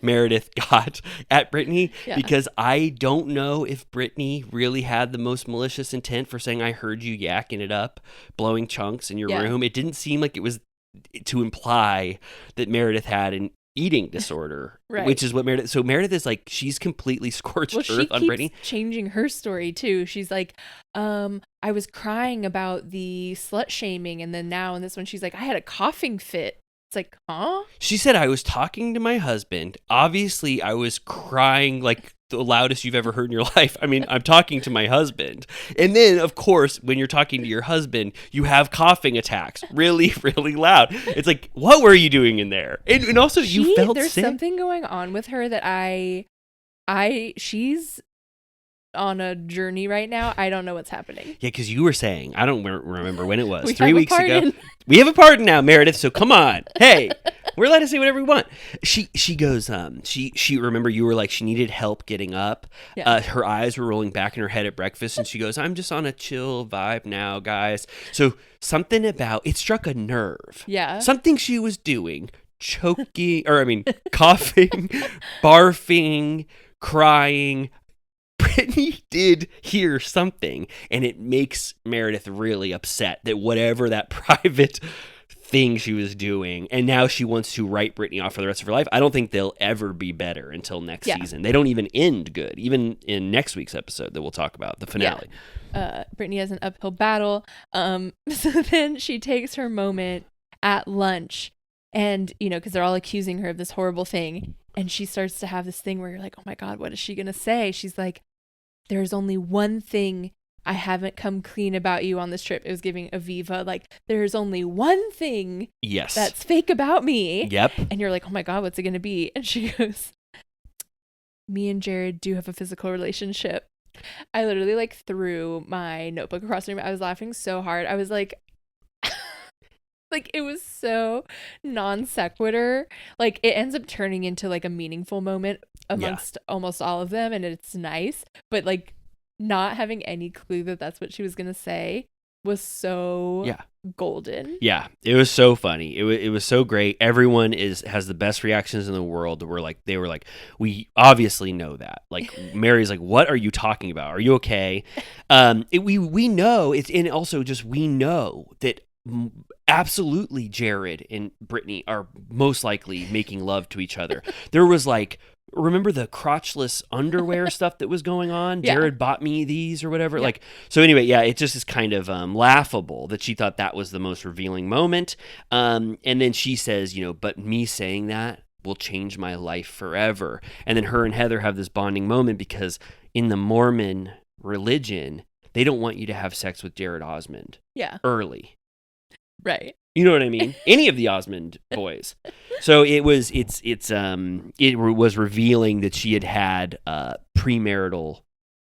Meredith got at Britney, because I don't know if Britney really had the most malicious intent for saying, I heard you yakking it up, blowing chunks in your room. It didn't seem like it was to imply that Meredith had an eating disorder, right. Which is what Meredith. So Meredith is like, she's completely scorched earth on Britney. Changing her story too. She's like, I was crying about the slut shaming, and then now in this one, she's like, I had a coughing fit. It's like, huh? She said, I was talking to my husband. Obviously, I was crying like the loudest you've ever heard in your life. I mean, I'm talking to my husband. And then, of course, when you're talking to your husband, you have coughing attacks really, really loud. It's like, what were you doing in there? And also, you felt there's sick. There's something going on with her that she's on a journey right now. I don't know what's happening. Yeah, because you were saying, I don't remember when it was, 3 weeks ago. We have a pardon now, Meredith, so come on. Hey, we're allowed to say whatever we want. She goes, she remember you were like, she needed help getting up. Yeah. Her eyes were rolling back in her head at breakfast, and she goes, I'm just on a chill vibe now, guys. So something about, it struck a nerve. Yeah. Something she was doing, coughing, barfing, crying. Britney did hear something, and it makes Meredith really upset that whatever that private thing she was doing, and now she wants to write Britney off for the rest of her life. I don't think they'll ever be better until next season. They don't even end good, even in next week's episode that we'll talk about, the finale. Yeah. Britney has an uphill battle. So then she takes her moment at lunch, and, you know, because they're all accusing her of this horrible thing, and she starts to have this thing where you're like, oh my God, what is she going to say? She's like, there's only one thing I haven't come clean about you on this trip. It was giving Aviva, like, there's only one thing that's fake about me. Yep. And you're like, oh my God, what's it going to be? And she goes, me and Jared do have a physical relationship. I literally like threw my notebook across the room. I was laughing so hard. I was like, like, it was so non sequitur. Like, it ends up turning into like a meaningful moment amongst almost all of them, and it's nice. But like not having any clue that that's what she was gonna say was so golden. Yeah, it was so funny. It was so great. Everyone has the best reactions in the world. They were like, we obviously know that. Like Mary's like, what are you talking about? Are you okay? We know it's, and also just we know that absolutely Jared and Brittany are most likely making love to each other. There was like, remember the crotchless underwear stuff that was going on? Yeah. Jared bought me these or whatever. Yeah. Like, so anyway, yeah, it just is kind of laughable that she thought that was the most revealing moment. And then she says, but me saying that will change my life forever. And then her and Heather have this bonding moment because in the Mormon religion, they don't want you to have sex with Jared Osmond early. Right. You know what I mean? Any of the Osmond boys. So it was revealing that she had premarital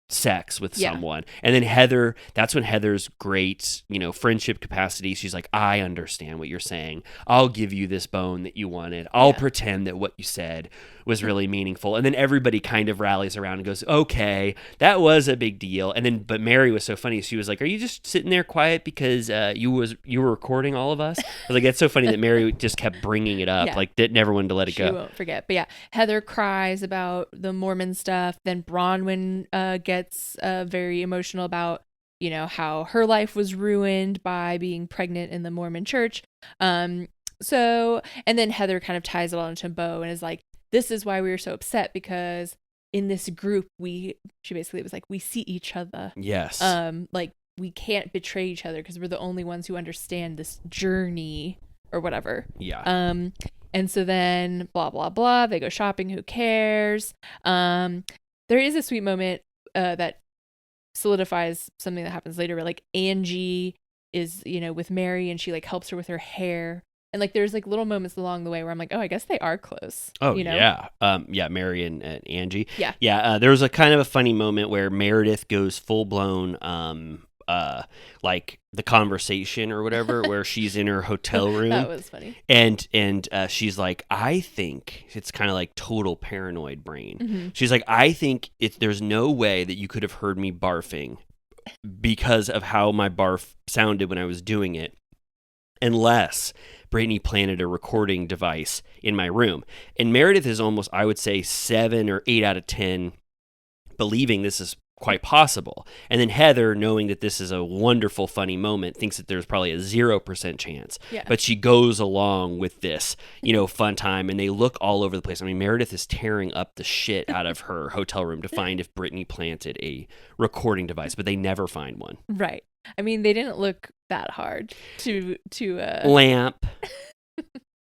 sex with someone. And then Heather, that's when Heather's great, friendship capacity. She's like, I understand what you're saying. I'll give you this bone that you wanted. I'll pretend that what you said was really meaningful. And then everybody kind of rallies around and goes, okay, that was a big deal. And then, but Mary was so funny. She was like, are you just sitting there quiet because you were recording all of us? I was like, that's so funny that Mary just kept bringing it up. Like never wanted to let it go. She won't forget. But yeah, Heather cries about the Mormon stuff. Then Bronwyn gets very emotional about, how her life was ruined by being pregnant in the Mormon church. And then Heather kind of ties it all into a bow and is like, this is why we were so upset, because in this group, she basically was like, we see each other. Yes. Like we can't betray each other because we're the only ones who understand this journey or whatever. Yeah. And so then blah, blah, blah, they go shopping. Who cares? There is a sweet moment that solidifies something that happens later where like Angie is, with Mary and she like helps her with her hair. And like there's like little moments along the way where I'm like, oh, I guess they are close. Oh, yeah. Mary and Angie. Yeah. Yeah. There was a kind of a funny moment where Meredith goes full blown, like the conversation or whatever, where she's in her hotel room. That was funny. And she's like, I think it's kind of like total paranoid brain. Mm-hmm. She's like, I think there's no way that you could have heard me barfing because of how my barf sounded when I was doing it, unless Brittany planted a recording device in my room. And Meredith is almost, I would say, 7 or 8 out of 10 believing this is quite possible. And then Heather, knowing that this is a wonderful, funny moment, thinks that there's probably a 0% chance. Yeah. But she goes along with this, fun time, and they look all over the place. I mean, Meredith is tearing up the shit out of her hotel room to find if Brittany planted a recording device, but they never find one. Right. I mean, they didn't look that hard to lamp.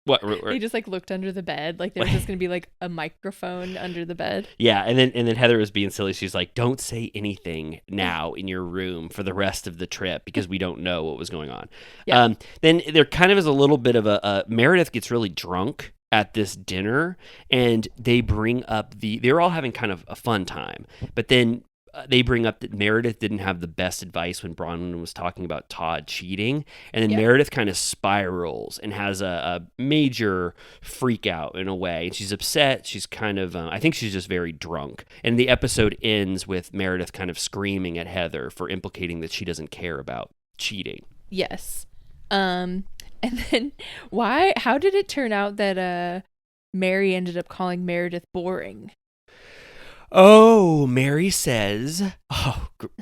What? They just like looked under the bed, like there was just gonna be like a microphone under the bed. Yeah, and then Heather was being silly. She's like, "Don't say anything now in your room for the rest of the trip because we don't know what was going on." Yeah. Then there kind of is a little bit of a Meredith gets really drunk at this dinner, and they bring up they're all having kind of a fun time, but then they bring up that Meredith didn't have the best advice when Bronwyn was talking about Todd cheating. And then Meredith kind of spirals and has a major freak out in a way. And she's upset. She's kind of, I think she's just very drunk. And the episode ends with Meredith kind of screaming at Heather for implicating that she doesn't care about cheating. Yes. And then how did it turn out that Mary ended up calling Meredith boring? Oh, Mary says,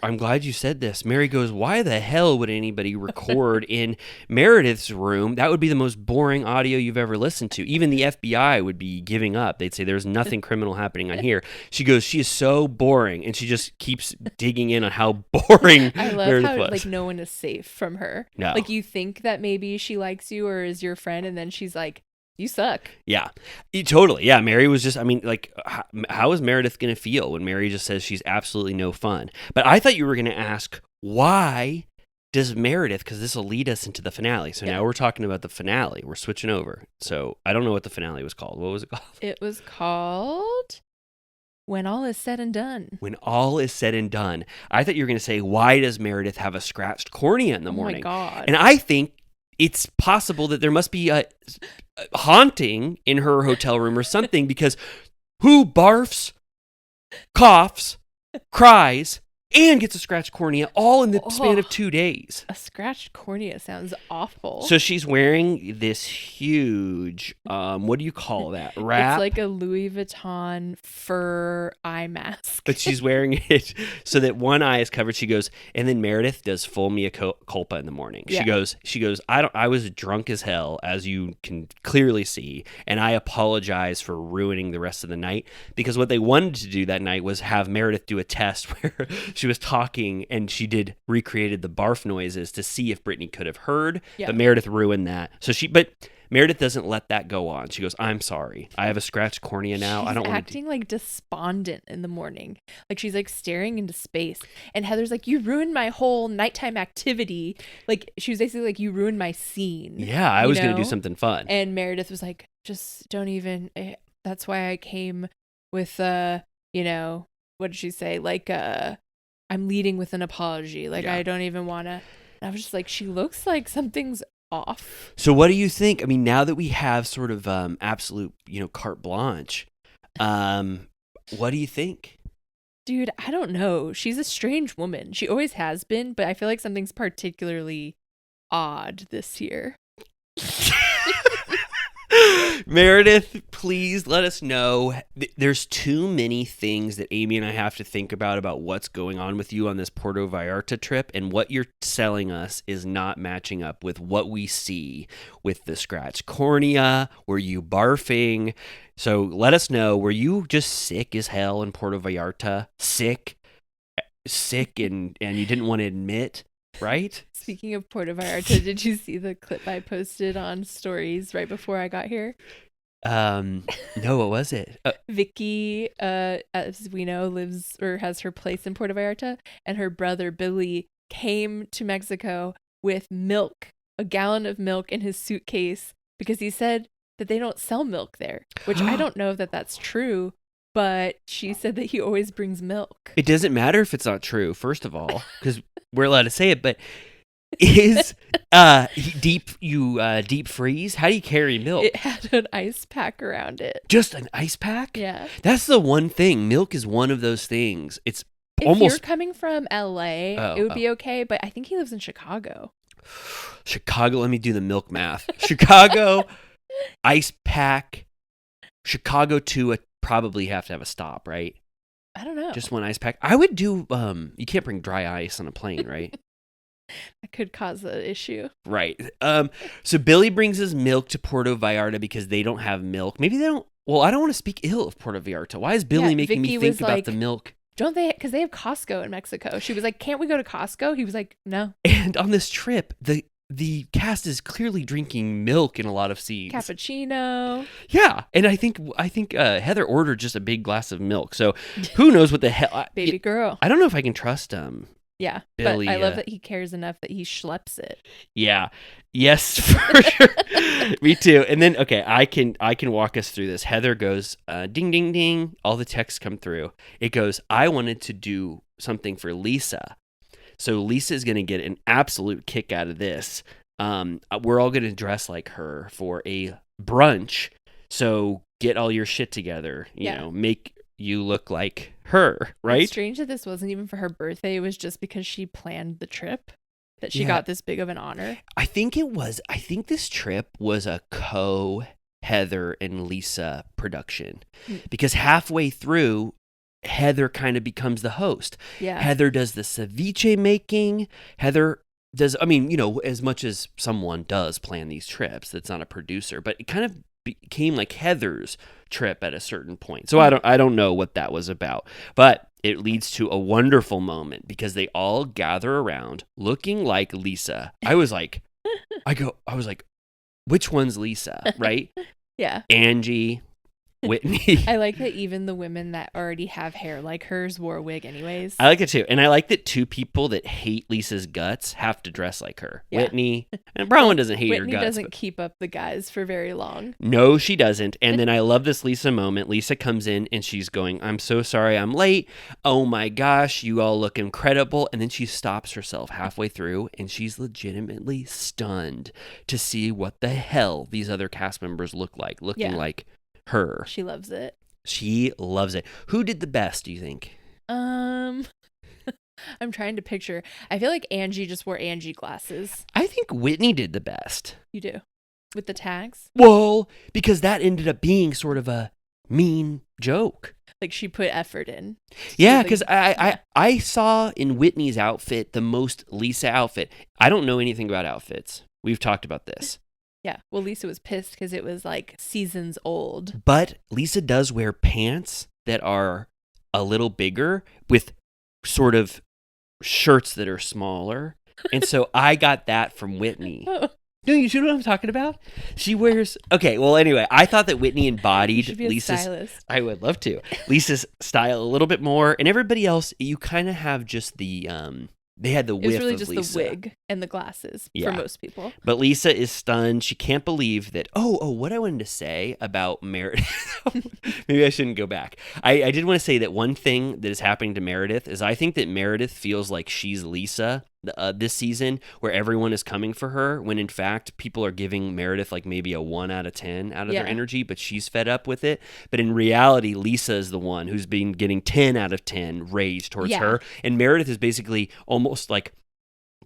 I'm glad you said this. Mary goes, why the hell would anybody record in Meredith's room? That would be the most boring audio you've ever listened to. Even the FBI would be giving up. They'd say there's nothing criminal happening on here. She goes, she is so boring. And she just keeps digging in on how boring I love Meredith how was. like no one is safe from her. No. Like you think that maybe she likes you or is your friend, and then she's like, you suck. Yeah, totally. Yeah, Mary was just, I mean, like, how is Meredith going to feel when Mary just says she's absolutely no fun? But I thought you were going to ask, why does Meredith, because this will lead us into the finale. So now we're talking about the finale. We're switching over. So I don't know what the finale was called. What was it called? It was called When All Is Said and Done. When All Is Said and Done. I thought you were going to say, why does Meredith have a scratched cornea in the morning? Oh my God. And I think it's possible that there must be a haunting in her hotel room or something, because who barfs, coughs, cries, and gets a scratched cornea all in the span of 2 days. A scratched cornea sounds awful. So she's wearing this huge, what do you call that? Wrap? It's like a Louis Vuitton fur eye mask. But she's wearing it so that one eye is covered. She goes, and then Meredith does full mea culpa in the morning. She goes, I was drunk as hell, as you can clearly see, and I apologize for ruining the rest of the night, because what they wanted to do that night was have Meredith do a test where she was talking and she recreated the barf noises to see if Brittany could have heard, but Meredith ruined that. But Meredith doesn't let that go on. She goes, I'm sorry. I have a scratched cornea now. I don't want to acting like despondent in the morning. Like she's like staring into space. And Heather's like, you ruined my whole nighttime activity. Like she was basically like, you ruined my scene. Yeah, I was going to do something fun. And Meredith was like, just don't even. That's why I came with, what did she say? Like, I'm leading with an apology. Like, I don't even want to. I was just like, she looks like something's off. So what do you think? I mean, now that we have sort of absolute, carte blanche, what do you think? Dude, I don't know. She's a strange woman. She always has been, but I feel like something's particularly odd this year. Meredith, please let us know. There's too many things that Amy and I have to think about what's going on with you on this Puerto Vallarta trip, and what you're selling us is not matching up with what we see with the scratch cornea. Were you barfing? So let us know. Were you just sick as hell in Puerto Vallarta? Sick and you didn't want to admit? Right? Speaking of Puerto Vallarta, did you see the clip I posted on stories right before I got here? No, what was it? Vicky, as we know, lives or has her place in Puerto Vallarta, and her brother Billy came to Mexico with milk, a gallon of milk in his suitcase, because he said that they don't sell milk there, which I don't know if that's true. But she said that he always brings milk. It doesn't matter if it's not true, first of all, because we're allowed to say it. But is deep freeze? How do you carry milk? It had an ice pack around it. Just an ice pack? Yeah. That's the one thing. Milk is one of those things. It's if almost. If you're coming from LA, it would be okay. But I think he lives in Chicago. Chicago. Let me do the milk math. Chicago, ice pack. Chicago to probably have to have a stop, right? I don't know. Just one ice pack. I would do, you can't bring dry ice on a plane, right? That could cause an issue. Right. So Billy brings his milk to Puerto Vallarta because they don't have milk. Maybe they don't, well, I don't want to speak ill of Puerto Vallarta. Why is Billy making Vicky me think about the milk? Don't they, because they have Costco in Mexico. She was like, can't we go to Costco? He was like, no. And on this trip, the cast is clearly drinking milk in a lot of scenes. Cappuccino. Yeah, and I think Heather ordered just a big glass of milk. So who knows what the hell? Baby girl. I don't know if I can trust Yeah, Billy, but I love that he cares enough that he schleps it. Yeah. Yes, for sure. Me too. And then I can walk us through this. Heather goes, ding ding ding. All the texts come through. It goes, I wanted to do something for Lisa. So Lisa's going to get an absolute kick out of this. We're all going to dress like her for a brunch. So get all your shit together, you know, make you look like her, right? It's strange that this wasn't even for her birthday. It was just because she planned the trip that she got this big of an honor. I think this trip was a Heather and Lisa production because halfway through, Heather kind of becomes the host. Yeah. Heather does the ceviche making. Heather does, as much as someone does plan these trips, that's not a producer, but it kind of became like Heather's trip at a certain point. So I don't know what that was about, but it leads to a wonderful moment because they all gather around looking like Lisa. I was like, which one's Lisa? Right? Yeah. Angie, Whitney. I like that even the women that already have hair like hers wore a wig anyways. I like it too. And I like that two people that hate Lisa's guts have to dress like her. Yeah. Whitney. And Bronwyn doesn't hate her guts. Whitney doesn't keep up the guys for very long. No, she doesn't. And then I love this Lisa moment. Lisa comes in and she's going, I'm so sorry I'm late. Oh my gosh, you all look incredible. And then she stops herself halfway through and she's legitimately stunned to see what the hell these other cast members look like, looking like her. She loves it. She loves it. Who did the best, do you think? I'm trying to picture. I feel like Angie just wore Angie glasses. I think Whitney did the best. You do. With the tags? Well, because that ended up being sort of a mean joke. Like she put effort in. Yeah, because I saw in Whitney's outfit the most Lisa outfit. I don't know anything about outfits. We've talked about this. Yeah. Well, Lisa was pissed because it was like seasons old. But Lisa does wear pants that are a little bigger with sort of shirts that are smaller. And so I got that from Whitney. No, you know what I'm talking about? She wears... Okay, well, anyway, I thought that Whitney embodied Lisa's... Stylist. I would love to. Lisa's style a little bit more. And everybody else, you kind of have just the... They had the whiff of Lisa. It was really just the wig and the glasses for most people. But Lisa is stunned. She can't believe that... Oh, what I wanted to say about Meredith... Maybe I shouldn't go back. I did want to say that one thing that is happening to Meredith is I think that Meredith feels like she's Lisa this season, where everyone is coming for her, when in fact people are giving Meredith like maybe a 1 out of 10 out of their energy, but she's fed up with it. But in reality, Lisa is the one who's been getting 10 out of 10 raised towards her. And Meredith is basically almost like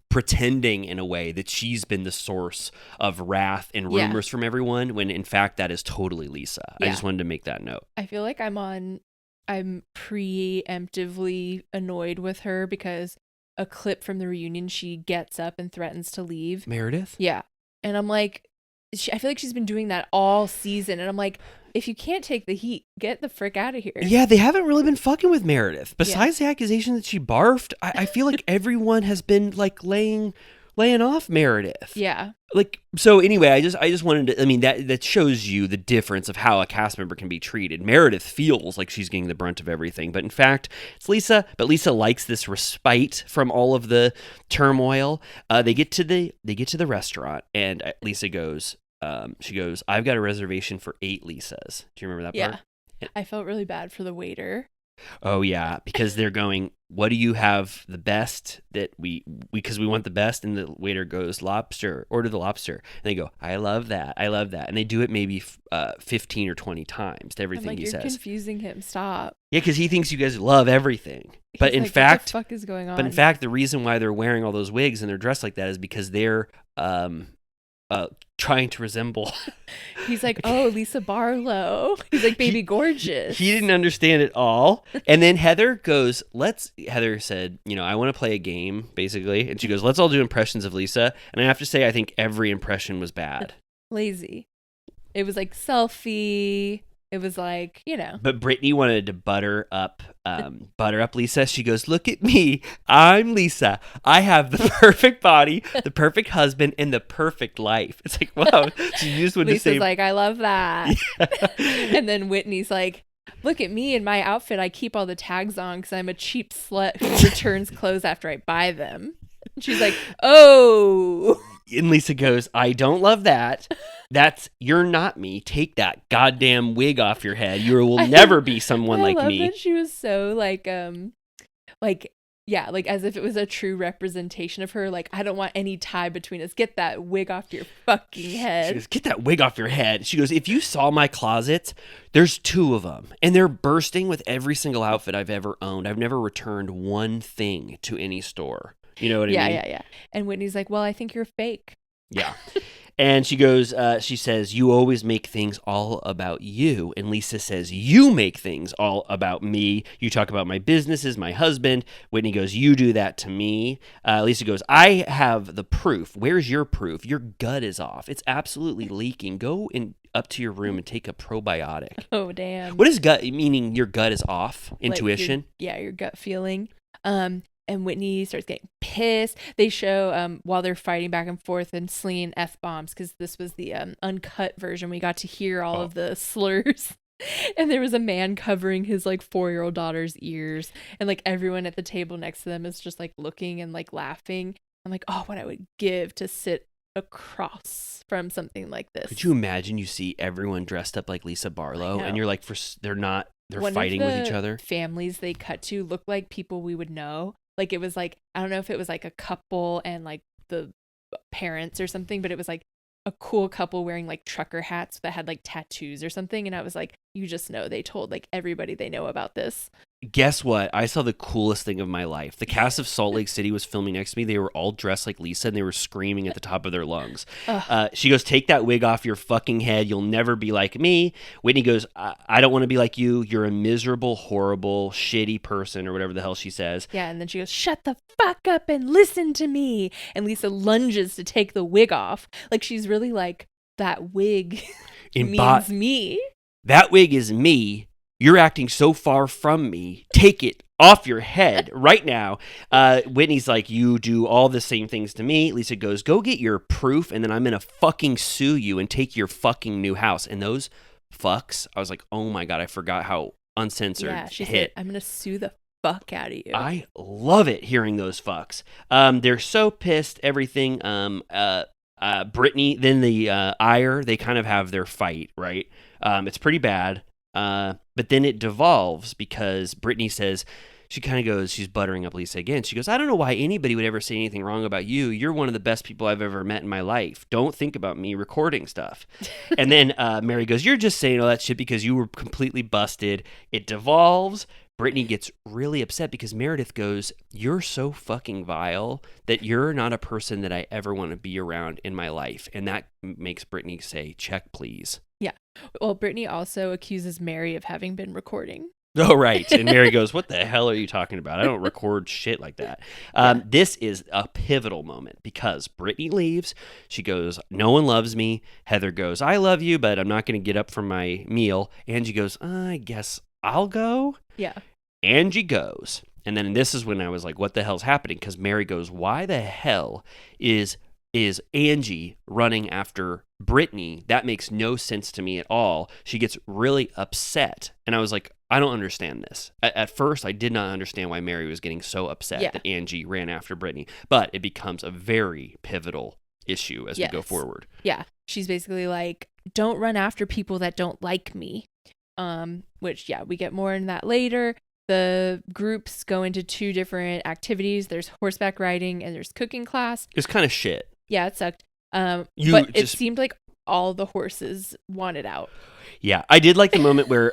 pretending in a way that she's been the source of wrath and rumors from everyone, when in fact that is totally Lisa. I just wanted to make that note. I feel like I'm preemptively annoyed with her because a clip from the reunion, she gets up and threatens to leave. Meredith? Yeah. And I'm like, I feel like she's been doing that all season. And I'm like, if you can't take the heat, get the frick out of here. Yeah, they haven't really been fucking with Meredith. Besides the accusation that she barfed, I feel like everyone has been like laying off Meredith. Yeah. Like, so anyway, I just wanted to, I mean, that shows you the difference of how a cast member can be treated. Meredith feels like she's getting the brunt of everything, but in fact, it's Lisa. But Lisa likes this respite from all of the turmoil. They get to the restaurant, and Lisa goes, she goes, "I've got a reservation for 8 Lisas." Do you remember that part? Yeah. I felt really bad for the waiter. Oh yeah, because they're going, "What do you have the best that because we want the best?" And the waiter goes, "Lobster, order the lobster." And they go, "I love that. And they do it maybe 15 or 20 times to everything he says. You're confusing him. Stop. Yeah, because he thinks you guys love everything. But in fact, what the fuck is going on? But in fact, the reason why they're wearing all those wigs and they're dressed like that is because they're trying to resemble. He's like, "Oh, Lisa Barlow." He's like, "Baby gorgeous." He didn't understand it all. And then Heather goes, Heather said, "I want to play a game," basically. And she goes, "Let's all do impressions of Lisa." And I have to say, I think every impression was bad. Lazy. It was like selfie. It was like, But Brittany wanted to butter up Lisa. She goes, "Look at me. I'm Lisa. I have the perfect body, the perfect husband, and the perfect life." It's like, wow. She just wanted to say, Lisa's like, "I love that." Yeah. And then Whitney's like, "Look at me in my outfit. I keep all the tags on because I'm a cheap slut who returns clothes after I buy them." And she's like, "Oh." And Lisa goes, "I don't love that. You're not me. Take that goddamn wig off your head. You will never be someone like me." That she was so like as if it was a true representation of her. Like, "I don't want any tie between us. Get that wig off your fucking head." She goes, "Get that wig off your head." She goes, "If you saw my closet, there's 2 of them, and they're bursting with every single outfit I've ever owned. I've never returned one thing to any store." You know what I mean? Yeah. And Whitney's like, "Well, I think you're fake." Yeah. And she goes, she says, "You always make things all about you." And Lisa says, "You make things all about me. You talk about my businesses, my husband." Whitney goes, "You do that to me." Lisa goes, "I have the proof. Where's your proof? Your gut is off. It's absolutely leaking. Go up to your room and take a probiotic." Oh, damn. What is gut? Meaning your gut is off? Intuition? Your gut feeling. And Whitney starts getting pissed. They show while they're fighting back and forth and slinging F-bombs, because this was the uncut version. We got to hear all of the slurs. And there was a man covering his 4-year-old daughter's ears. And everyone at the table next to them is just looking and laughing. I'm like, oh, what I would give to sit across from something like this. Could you imagine you see everyone dressed up like Lisa Barlow and you're like, they're fighting with each other? Families they cut to look like people we would know. It was I don't know if it was a couple and the parents or something, but it was a cool couple wearing trucker hats that had tattoos or something. And I was like, you just know they told like everybody they know about this. Guess what? I saw the coolest thing of my life. The cast of Salt Lake City was filming next to me. They were all dressed like Lisa, and they were screaming at the top of their lungs. She goes, take that wig off your fucking head. You'll never be like me. Whitney goes, I don't want to be like you. You're a miserable, horrible, shitty person, or whatever the hell she says. Yeah, and then she goes, shut the fuck up and listen to me. And Lisa lunges to take the wig off. Like, she's really like, that wig means me. That wig is me. You're acting so far from me. Take it off your head right now. Whitney's like, you do all the same things to me. Lisa goes, go get your proof, and then I'm going to fucking sue you and take your fucking new house. And those fucks, I was like, oh my God, I forgot how uncensored she hit. said, I'm going to sue the fuck out of you. I love it hearing those fucks. They're so pissed, everything. Brittany, then the ire, they kind of have their fight, right? It's pretty bad. But then it devolves because Brittany says, she kind of goes, she's buttering up Lisa again. She goes, I don't know why anybody would ever say anything wrong about you. You're one of the best people I've ever met in my life. Don't think about me recording stuff. And then Mary goes, you're just saying all that shit because you were completely busted. It devolves. Brittany gets really upset because Meredith goes, you're so fucking vile that you're not a person that I ever want to be around in my life. And that makes Brittany say, check, please. Yeah. Well, Brittany also accuses Mary of having been recording. Oh, right. And Mary goes, what the hell are you talking about? I don't record shit like that. This is a pivotal moment because Brittany leaves. She goes, no one loves me. Heather goes, I love you, but I'm not going to get up from my meal. Angie goes, I guess I'll go. Yeah. Angie goes. And then this is when I was like, what the hell's happening? Because Mary goes, why the hell is Angie running after Brittany? That makes no sense to me at all. She gets really upset. And I was like, I don't understand this. At first, I did not understand why Mary was getting so upset that Angie ran after Brittany. But it becomes a very pivotal issue as we go forward. Yeah. She's basically like, don't run after people that don't like me. Which, we get more in that later. The groups go into two different activities. There's horseback riding and there's cooking class. It's kind of shit. Yeah, it sucked. But it seemed like all the horses wanted out. Yeah, I did like the moment where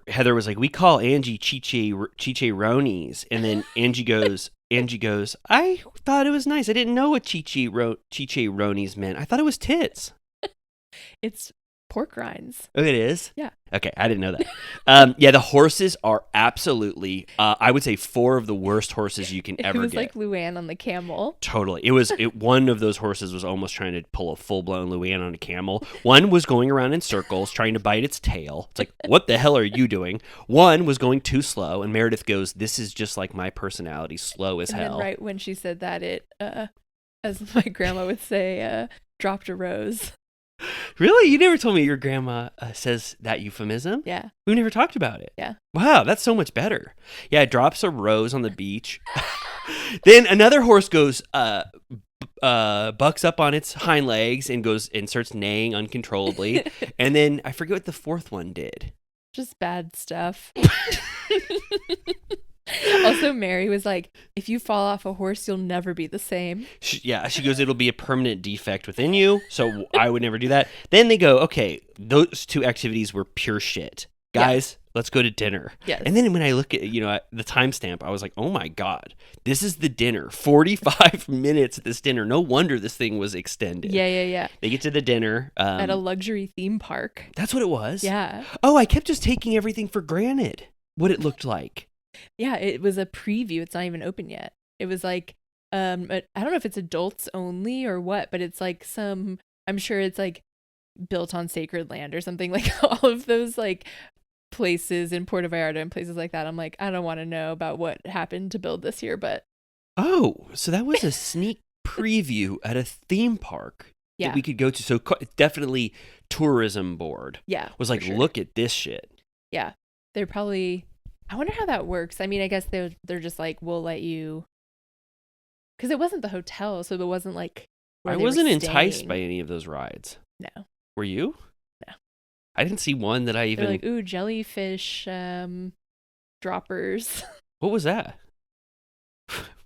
Heather was like, "We call Angie Chiche Ronies," and then Angie goes, "I thought it was nice. I didn't know what Chiche Ronies meant. I thought it was tits." It's pork rinds. Oh, it is? Yeah. Okay, I didn't know that. The horses are absolutely, I would say 4 of the worst horses you can ever get. It was like Luann on the camel. Totally. One of those horses was almost trying to pull a full-blown Luann on a camel. One was going around in circles trying to bite its tail. It's like, what the hell are you doing? One was going too slow, and Meredith goes, this is just like my personality, slow as hell. And then right when she said that, it, as my grandma would say, dropped a rose. Really? You never told me your grandma says that euphemism? Yeah. We never talked about it. Yeah. Wow, that's so much better. Yeah, it drops a rose on the beach. Then another horse goes, bucks up on its hind legs and goes and starts neighing uncontrollably. And then I forget what the 4th one did. Just bad stuff. Also, Mary was like, if you fall off a horse, you'll never be the same. She goes, it'll be a permanent defect within you, so I would never do that. Then they go, okay, those 2 activities were pure shit. Guys, let's go to dinner. Yes. And then when I look at, the timestamp, I was like, oh my God, this is the dinner. 45 minutes at this dinner. No wonder this thing was extended. Yeah. They get to the dinner. At a luxury theme park. That's what it was? Yeah. Oh, I kept just taking everything for granted, what it looked like. Yeah, it was a preview. It's not even open yet. It was like, I don't know if it's adults only or what, but it's like I'm sure it's like built on sacred land or something, like all of those like places in Puerto Vallarta and places like that. I'm like, I don't want to know about what happened to build this here, but. Oh, so that was a sneak preview at a theme park that we could go to. So definitely tourism board. Yeah. Was like, look at this shit. Yeah. They're probably, I wonder how that works. I mean, I guess they're just like, we'll let you, because it wasn't the hotel, so it wasn't like I wasn't enticed by any of those rides. No. Were you? No. I didn't see one that I even. They're like, ooh, jellyfish droppers. What was that?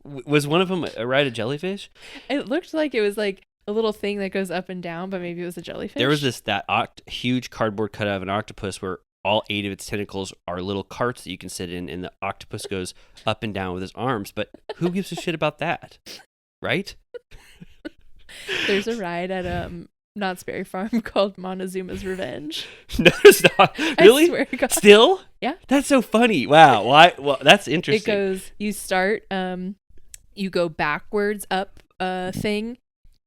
Was one of them a ride of jellyfish? It looked like it was like a little thing that goes up and down, but maybe it was a jellyfish. There was huge cardboard cutout of an octopus where all 8 of its tentacles are little carts that you can sit in, and the octopus goes up and down with his arms. But who gives a shit about that, right? There's a ride at Knott's Berry Farm called Montezuma's Revenge. No, it's not. Really? I swear to God. Still? Yeah. That's so funny. Wow. Why? Well, that's interesting. It goes. You start. You go backwards up a thing,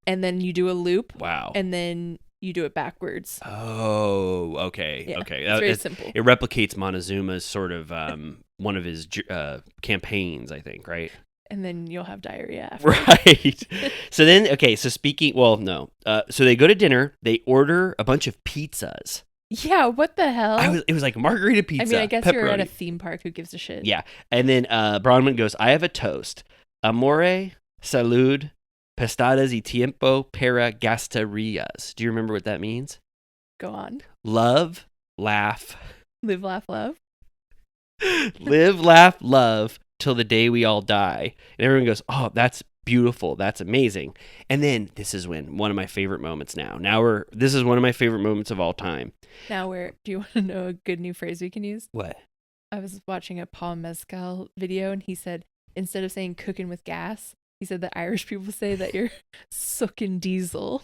and then you do a loop. Wow. And then you do it backwards. Oh, okay. Yeah, Okay. it's very simple. It replicates Montezuma's sort of one of his campaigns, I think, right? And then you'll have diarrhea after. Right. So then, okay, so so they go to dinner, they order a bunch of pizzas. Yeah, what the hell? It was like margarita pizza. I mean, I guess pepperoni. you're at a theme park. Who gives a shit? Yeah. And then Bronwyn goes, I have a toast. Amore, salud, pestadas y tiempo para gasterias. Do you remember what that means? Go on. Love, laugh. Live, laugh, love. Live, laugh, love till the day we all die. And everyone goes, oh, that's beautiful. That's amazing. And then this is one of my favorite moments now. This is one of my favorite moments of all time. Now do you want to know a good new phrase we can use? What? I was watching a Paul Mescal video, and he said, instead of saying cooking with gas, he said that Irish people say that you're sucking diesel.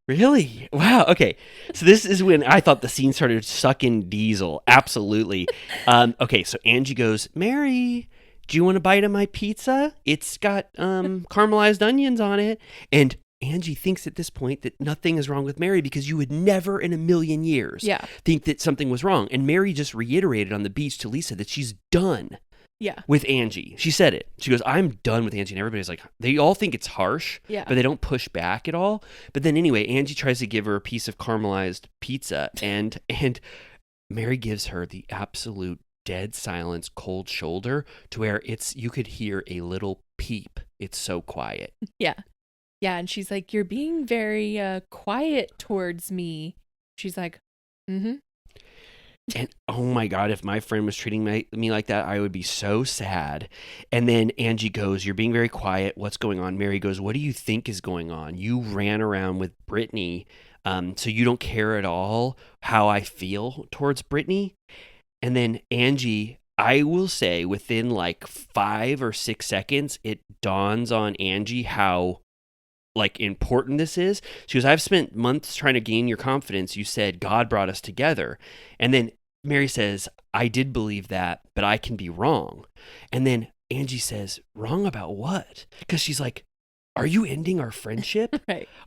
Really? Wow. Okay. So this is when I thought the scene started sucking diesel. Absolutely. Okay. So Angie goes, Mary, do you want a bite of my pizza? It's got caramelized onions on it. And Angie thinks at this point that nothing is wrong with Mary because you would never in a million years think that something was wrong. And Mary just reiterated on the beach to Lisa that she's done with Angie. She said it. She goes, I'm done with Angie. And everybody's like, they all think it's harsh, but they don't push back at all. But then anyway, Angie tries to give her a piece of caramelized pizza and Mary gives her the absolute dead silence, cold shoulder to where you could hear a little peep. It's so quiet. Yeah. Yeah. And she's like, you're being very quiet towards me. She's like, mm-hmm. And oh my God, if my friend was treating me like that, I would be so sad. And then Angie goes, you're being very quiet. What's going on? Mary goes, what do you think is going on? You ran around with Brittany, so you don't care at all how I feel towards Brittany. And then Angie, I will say within like 5 or 6 seconds, it dawns on Angie how important this is. She goes, I've spent months trying to gain your confidence. You said God brought us together. And then Mary says, I did believe that, but I can be wrong. And then Angie says, wrong about what? Because she's like, are you ending our friendship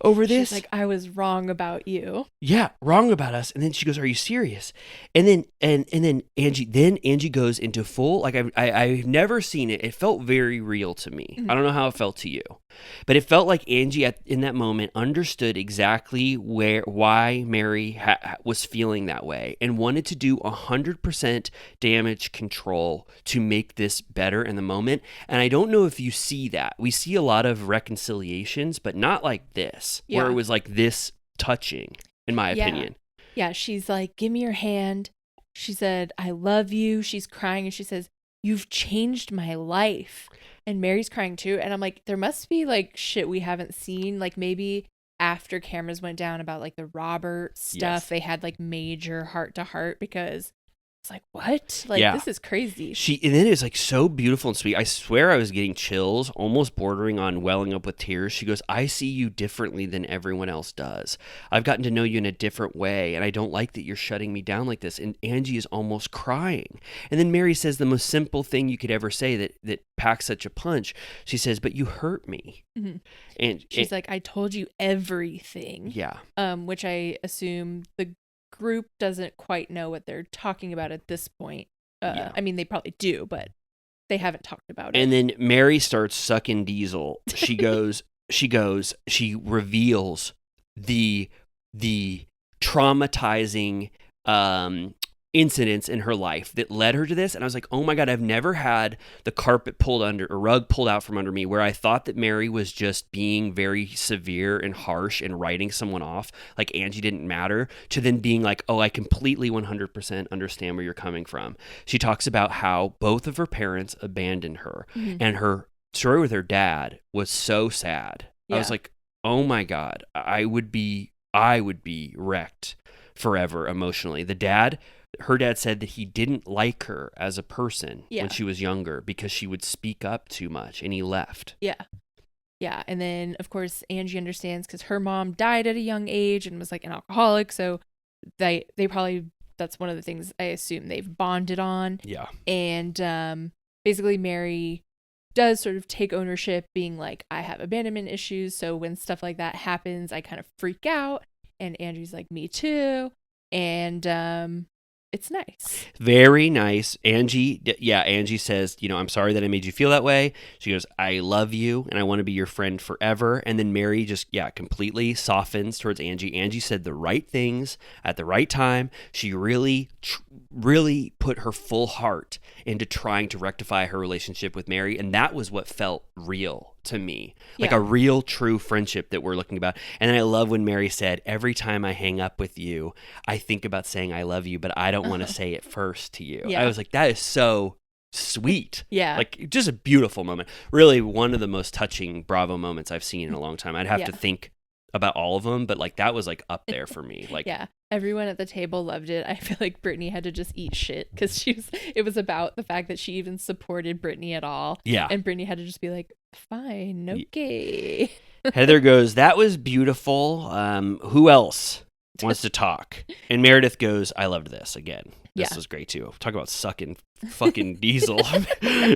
over this? She's like, I was wrong about you. Yeah, wrong about us. And then she goes, are you serious? And then Angie goes into full, I've never seen it. It felt very real to me. Mm-hmm. I don't know how it felt to you, but it felt like Angie in that moment understood exactly why Mary was feeling that way and wanted to do 100% damage control to make this better in the moment. And I don't know if you see that. We see a lot of reconciliations, but not like this, where it was like this touching, in my opinion. Yeah, she's like, give me your hand. She said, I love you. She's crying and she says, you've changed my life. And Mary's crying too. And I'm like, there must be like shit we haven't seen. Like maybe after cameras went down about like the Robert stuff, they had like major heart to heart because it's like, what? Like, this is crazy. And then it was like so beautiful and sweet. I swear I was getting chills, almost bordering on welling up with tears. She goes, I see you differently than everyone else does. I've gotten to know you in a different way, and I don't like that you're shutting me down like this. And Angie is almost crying. And then Mary says the most simple thing you could ever say that packs such a punch. She says, but you hurt me. Mm-hmm. And she's like, I told you everything. Yeah. Which I assume the group doesn't quite know what they're talking about at this point. I mean, they probably do, but they haven't talked about it. And then Mary starts sucking diesel. She reveals the traumatizing incidents in her life that led her to this. And I was like, oh my God, I've never had the carpet pulled under, a rug pulled out from under me, where I thought that Mary was just being very severe and harsh and writing someone off, like Angie didn't matter, to then being like, oh, I completely 100% understand where you're coming from. She talks about how both of her parents abandoned her, and her story with her dad was so sad. I was like, oh my God, I would be wrecked forever emotionally. Her dad said that he didn't like her as a person Yeah. when she was younger because she would speak up too much, and he left. Yeah. Yeah. And then, of course, Angie understands because her mom died at a young age and was like an alcoholic. So they probably, that's one of the things I assume they've bonded on. Yeah. And basically, Mary does sort of take ownership, being like, I have abandonment issues. So when stuff like that happens, I kind of freak out. And Angie's like, me too. And it's nice. Very nice. Angie says, I'm sorry that I made you feel that way. She goes, I love you and I want to be your friend forever. And then Mary just, completely softens towards Angie. Angie said the right things at the right time. She really, really put her full heart into trying to rectify her relationship with Mary. And that was what felt real to me, like a real true friendship that we're looking about. And then I love when Mary said, every time I hang up with you, I think about saying I love you, but I don't want to say it first to you. I was like, that is so sweet. Yeah. Like just a beautiful moment. Really one of the most touching Bravo moments I've seen in a long time. I'd have to think about all of them, but like that was like up there for me. Like, yeah, everyone at the table loved it. I feel like Brittany had to just eat shit because it was about the fact that she even supported Brittany at all. Yeah. And Brittany had to just be like, fine, okay. Heather goes, that was beautiful. Who else wants to talk? And Meredith goes, I loved this again. This was great too. Talk about sucking fucking diesel.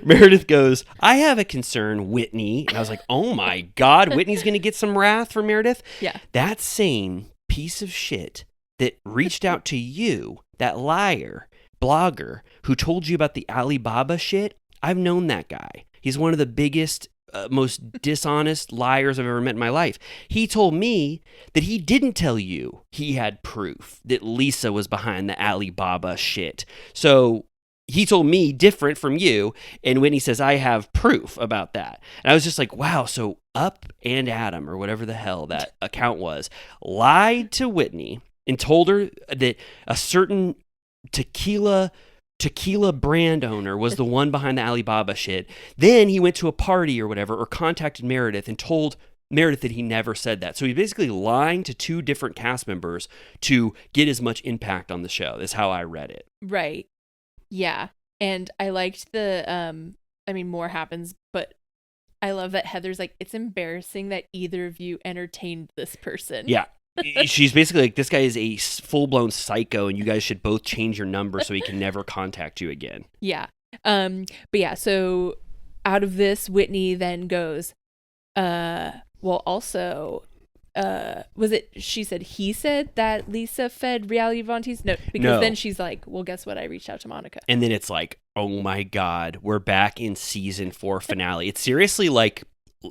Meredith goes, I have a concern, Whitney. And I was like, oh my God, Whitney's going to get some wrath from Meredith. Yeah. That same piece of shit that reached out to you, that liar, blogger who told you about the Alibaba shit. I've known that guy. He's one of the biggest, most dishonest liars I've ever met in my life. He told me that he didn't tell you he had proof that Lisa was behind the Alibaba shit. So he told me different from you. And Whitney says, I have proof about that. And I was just like, wow. So Up and Adam, or whatever the hell that account was, lied to Whitney and told her that a certain tequila brand owner was the one behind the Alibaba shit. Then he went to a party or whatever, or contacted Meredith and told Meredith that he never said that. So he's basically lying to two different cast members to get as much impact on the show. That's how I read it. Right. Yeah. And I liked more happens, but I love that Heather's like, it's embarrassing that either of you entertained this person. Yeah. She's basically like, this guy is a full-blown psycho and you guys should both change your number so he can never contact you again. Yeah. But yeah, so out of this, Whitney then goes, she said he said that Lisa fed reality Vontae's? No, because then she's like, well, guess what? I reached out to Monica. And then it's like, oh my God, we're back in season 4 finale. It's seriously like,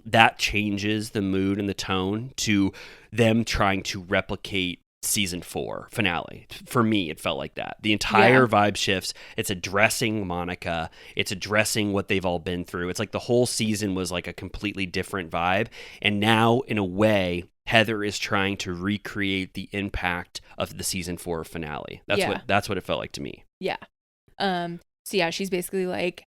that changes the mood and the tone to them trying to replicate season 4 finale. For me, it felt like that. The entire vibe shifts. It's addressing Monica. It's addressing what they've all been through. It's like the whole season was like a completely different vibe. And now, in a way, Heather is trying to recreate the impact of the season 4 finale. That's what it felt like to me. Yeah. So yeah, she's basically like,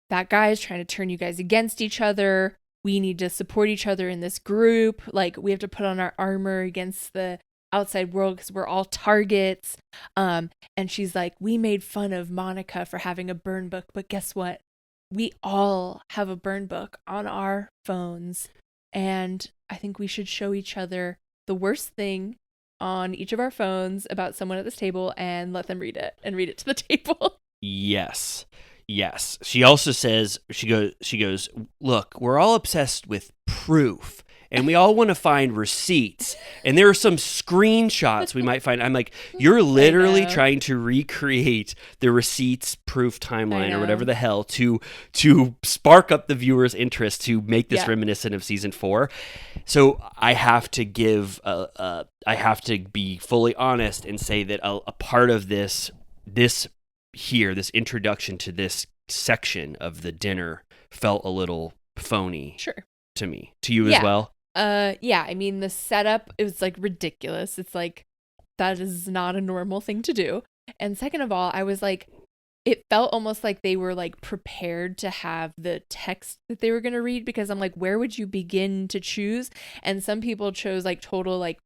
that guy is trying to turn you guys against each other. We need to support each other in this group. Like, we have to put on our armor against the outside world because we're all targets. And she's like, we made fun of Monica for having a burn book, but guess what? We all have a burn book on our phones. And I think we should show each other the worst thing on each of our phones about someone at this table and let them read it to the table. Yes. She also says, she goes, look, we're all obsessed with proof and we all want to find receipts. And there are some screenshots we might find. I'm like, you're literally trying to recreate the receipts proof timeline or whatever the hell to spark up the viewer's interest to make this reminiscent of season 4. So I have to be fully honest and say that a part of this introduction to this section of the dinner felt a little phony. Sure. To me. To you as well? Yeah, I mean, the setup, it was like ridiculous. It's like, that is not a normal thing to do. And second of all, I was like, it felt almost like they were like prepared to have the text that they were going to read, because I'm like, where would you begin to choose? And some people chose like total like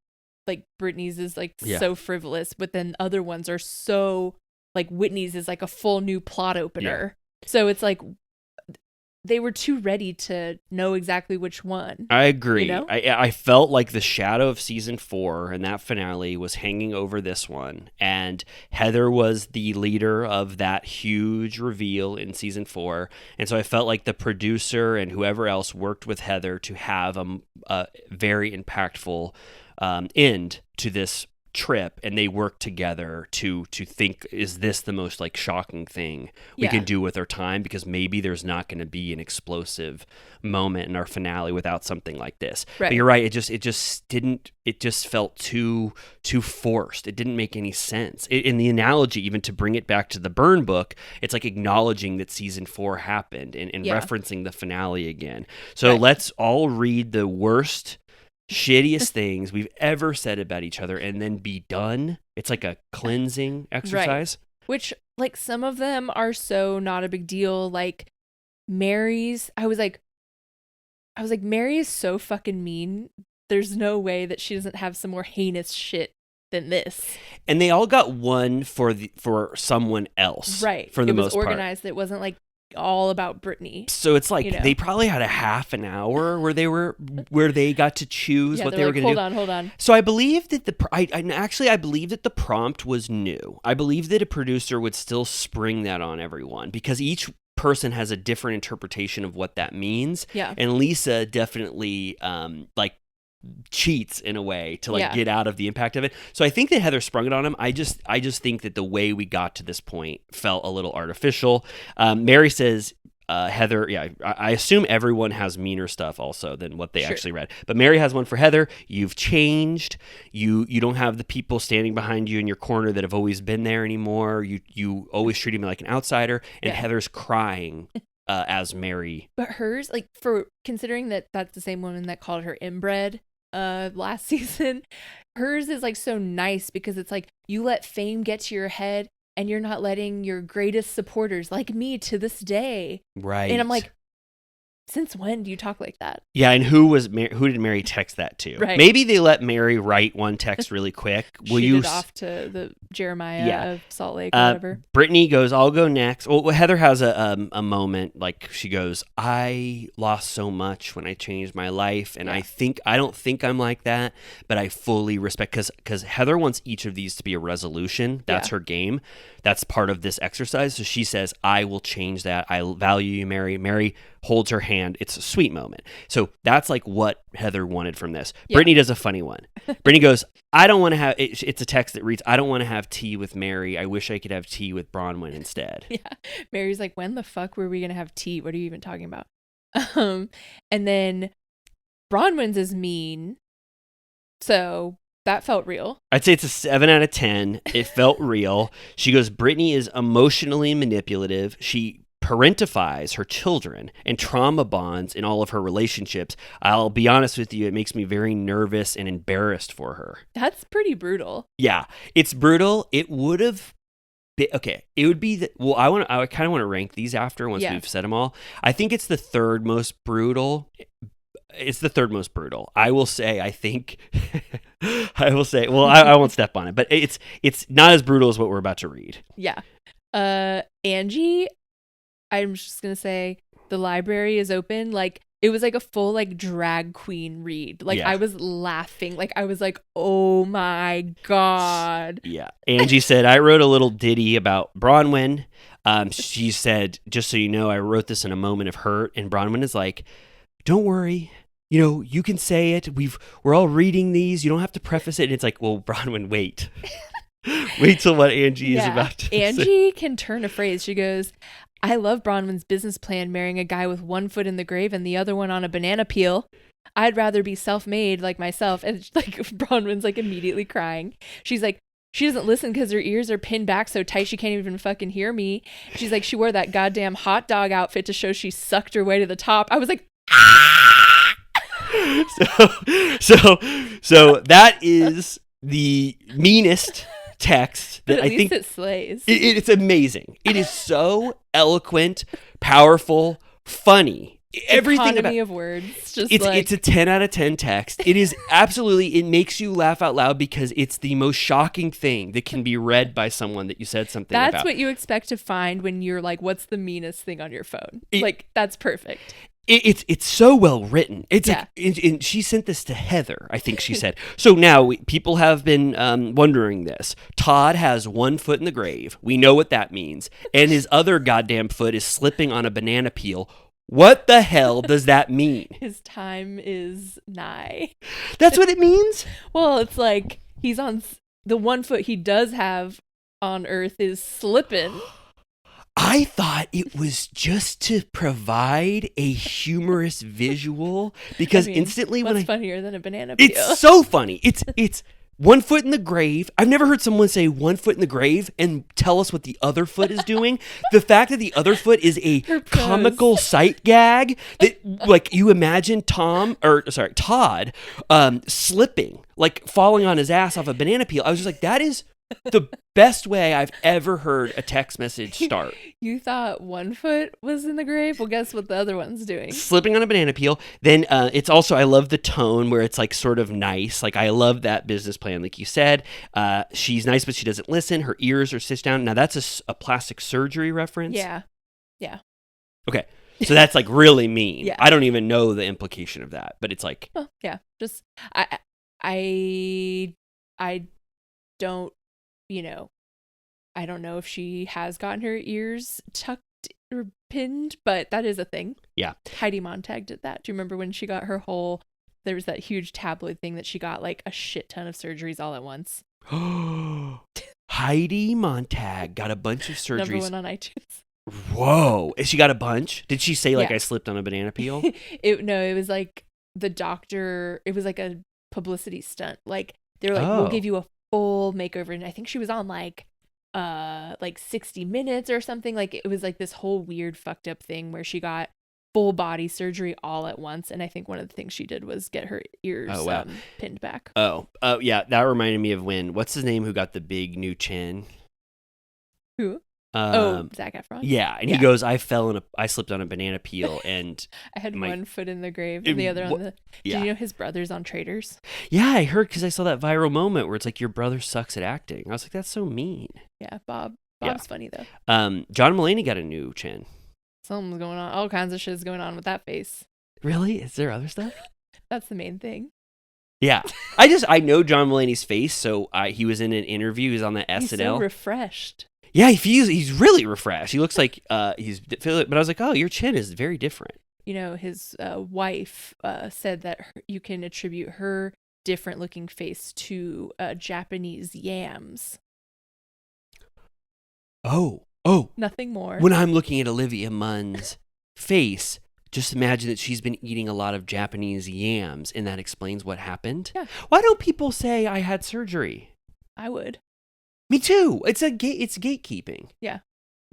Britney's is like so frivolous, but then other ones are so like Whitney's is like a full new plot opener. So it's like they were too ready to know exactly which one. I agree. You know? I felt like the shadow of season 4 and that finale was hanging over this one. And Heather was the leader of that huge reveal in season 4. And so I felt like the producer and whoever else worked with Heather to have a very impactful end to this trip, and they work together to think, is this the most like shocking thing we can do with our time, because maybe there's not going to be an explosive moment in our finale without something like this. But you're right, it just felt too forced. It didn't make any sense. In the analogy, even to bring it back to the Burn book, it's like acknowledging that season 4 happened and referencing the finale again. So let's all read the worst, shittiest things we've ever said about each other and then be done. It's like a cleansing exercise. Which, like, some of them are so not a big deal. Like Mary's, I was like, Mary is so fucking mean. There's no way that she doesn't have some more heinous shit than this. And they all got one for someone else, right? For the most part, it was organized. It wasn't like all about Britney. So it's like they probably had a half an hour where they got to choose what they were going to do. Hold on. So I believe that I believe that the prompt was new. I believe that a producer would still spring that on everyone, because each person has a different interpretation of what that means. Yeah. And Lisa definitely cheats in a way to get out of the impact of it. So I think that Heather sprung it on him. I just think that the way we got to this point felt a little artificial. Mary says, Heather, I assume everyone has meaner stuff also than what they actually read. But Mary has one for Heather. You've changed. You don't have the people standing behind you in your corner that have always been there anymore. You always treated me like an outsider. And Heather's crying as Mary. But hers, like, for considering that that's the same woman that called her inbred last season, hers is like so nice, because it's like, you let fame get to your head and you're not letting your greatest supporters, like me to this day. Right. And I'm like, since when do you talk like that? Yeah, and who did Mary text that to? Right. Maybe they let Mary write one text really quick. Shoot it off to the Jeremiah of Salt Lake or whatever. Brittany goes, I'll go next. Well, Heather has a moment, like, she goes, I lost so much when I changed my life, and I don't think I'm like that, but I fully respect, because Heather wants each of these to be a resolution. That's her game. That's part of this exercise. So she says, I will change that. I value you, Mary. Mary holds her hand. It's a sweet moment. So that's like what Heather wanted from this. Yeah. Brittany does a funny one. Brittany goes, I don't want to have, it's a text that reads, I don't want to have tea with Mary. I wish I could have tea with Bronwyn instead. Yeah. Mary's like, when the fuck were we going to have tea? What are you even talking about? And then Bronwyn's is mean. So that felt real. I'd say it's a 7 out of 10. It felt real. She goes, Brittany is emotionally manipulative. She parentifies her children and trauma bonds in all of her relationships. I'll be honest with you, it makes me very nervous and embarrassed for her. That's pretty brutal. Yeah, it's brutal. It would have been, okay, it would be, I kind of want to rank these after once we've said them all. I think it's the third most brutal. It's the third most brutal. I will say, I won't step on it, but it's not as brutal as what we're about to read. Yeah. Angie, I'm just going to say the library is open. Like, it was like a full like drag queen read. Like I was laughing. Like I was like, oh my God. Yeah. Angie said, I wrote a little ditty about Bronwyn. She said, just so you know, I wrote this in a moment of hurt. And Bronwyn is like, don't worry. You know, you can say it. We're all reading these. You don't have to preface it. And it's like, well, Bronwyn, wait. Wait till what Angie is about to say. Angie can turn a phrase. She goes, I love Bronwyn's business plan, marrying a guy with one foot in the grave and the other one on a banana peel. I'd rather be self-made like myself. And like Bronwyn's like immediately crying. She's like, she doesn't listen because her ears are pinned back so tight she can't even fucking hear me. She's like, she wore that goddamn hot dog outfit to show she sucked her way to the top. I was like, So that is the meanest text But that at I least think it slays. it's amazing. It is so eloquent, powerful, funny. Everything Economy about of words. Just it's a 10 out of 10 text. It is absolutely, it makes you laugh out loud because it's the most shocking thing that can be read by someone that you said something that's about. what you expect to find when you're like, what's the meanest thing on your phone? That's perfect. It's so well written. It's Yeah. and she sent this to Heather, I think she said. So now people have been wondering this. Todd has one foot in the grave. We know what that means. And his other goddamn foot is slipping on a banana peel. What the hell does that mean? His time is nigh. That's what it means? Well, it's like he's on the one foot he does have on Earth is slipping. I thought it was just to provide a humorous visual because instantly when what's funnier than a banana peel? It's so funny. It's one foot in the grave. I've never heard someone say one foot in the grave and tell us what the other foot is doing. The fact that the other foot is a comical sight gag that, like, you imagine Todd, slipping, like falling on his ass off a banana peel. I was just like, that is the best way I've ever heard a text message start. You thought one foot was in the grave? Well, guess what the other one's doing? Slipping on a banana peel. Then it's also, I love the tone where it's like sort of nice. Like, I love that business plan. Like you said, she's nice, but she doesn't listen. Her ears are stitched down. Now that's a plastic surgery reference. Yeah. Okay. So that's like really mean. Yeah. I don't even know the implication of that, but it's like, Well, yeah. Just I don't, I don't know if she has gotten her ears tucked or pinned, but that is a thing. Yeah. Heidi Montag did that. Do you remember when she got there was that huge tabloid thing that she got like a shit ton of surgeries all at once? Heidi Montag got a bunch of surgeries. Number one on iTunes. Whoa. She got a bunch? Did she say like Yeah. I slipped on a banana peel? It was like the doctor, it was like a publicity stunt. Like they were like, we'll give you a full makeover. And I think she was on like 60 Minutes or something. Like it was like this whole weird fucked up thing where she got full body surgery all at once. And I think one of the things she did was get her ears pinned back. Oh, yeah. That reminded me of what's his name who got the big new chin? Who? Zac Efron. Yeah, and he goes, I slipped on a banana peel, and I had one foot in the grave and the other on the. Yeah. Did you know his brother's on Traitors? Yeah, I heard because I saw that viral moment where it's like your brother sucks at acting. I was like, that's so mean. Yeah, Bob's funny though. John Mulaney got a new chin. Something's going on. All kinds of shit's going on with that face. Really? Is there other stuff? That's the main thing. Yeah, I know John Mulaney's face, so he was in an interview. He was on the SNL. He's so refreshed. Yeah, he's really refreshed. He looks like but I was like, oh, your chin is very different. His wife said that you can attribute her different looking face to Japanese yams. Oh. Nothing more. When I'm looking at Olivia Munn's face, just imagine that she's been eating a lot of Japanese yams, and that explains what happened. Yeah. Why don't people say I had surgery? I would. Me too. It's gatekeeping. Yeah.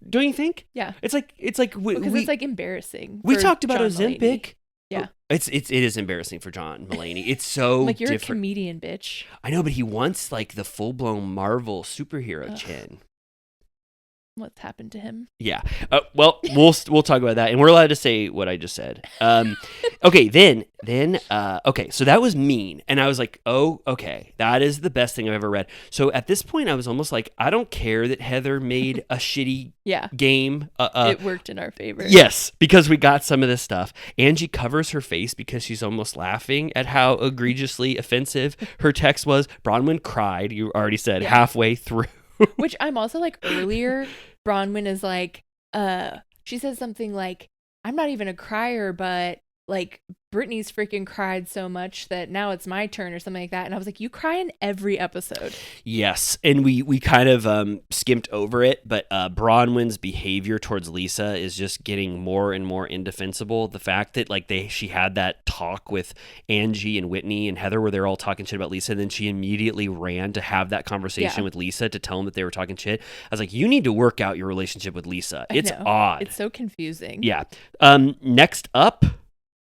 Don't you think? Yeah. It's like because it's like embarrassing. We for talked about John Ozempic. Mulaney. Yeah. It is embarrassing for John Mulaney. It's so like you're different. a comedian, bitch. I know, but he wants like the full blown Marvel superhero chin. What's happened to him? Yeah. Well, we'll talk about that, and we're allowed to say what I just said. Okay. Then. Okay. So that was mean, and I was like, oh, okay, that is the best thing I've ever read. So at this point, I was almost like, I don't care that Heather made a shitty game. It worked in our favor. Yes, because we got some of this stuff. Angie covers her face because she's almost laughing at how egregiously offensive her text was. Bronwyn cried. You already said halfway through. Which I'm also like earlier, Bronwyn is like, she says something like, I'm not even a crier, but like Brittany's freaking cried so much that now it's my turn or something like that. And I was like, you cry in every episode. Yes. And we kind of skimped over it, but Bronwyn's behavior towards Lisa is just getting more and more indefensible. The fact that like she had that talk with Angie and Whitney and Heather where they're all talking shit about Lisa, and then she immediately ran to have that conversation with Lisa to tell them that they were talking shit. I was like, you need to work out your relationship with Lisa. It's odd. It's so confusing. Yeah. Next up,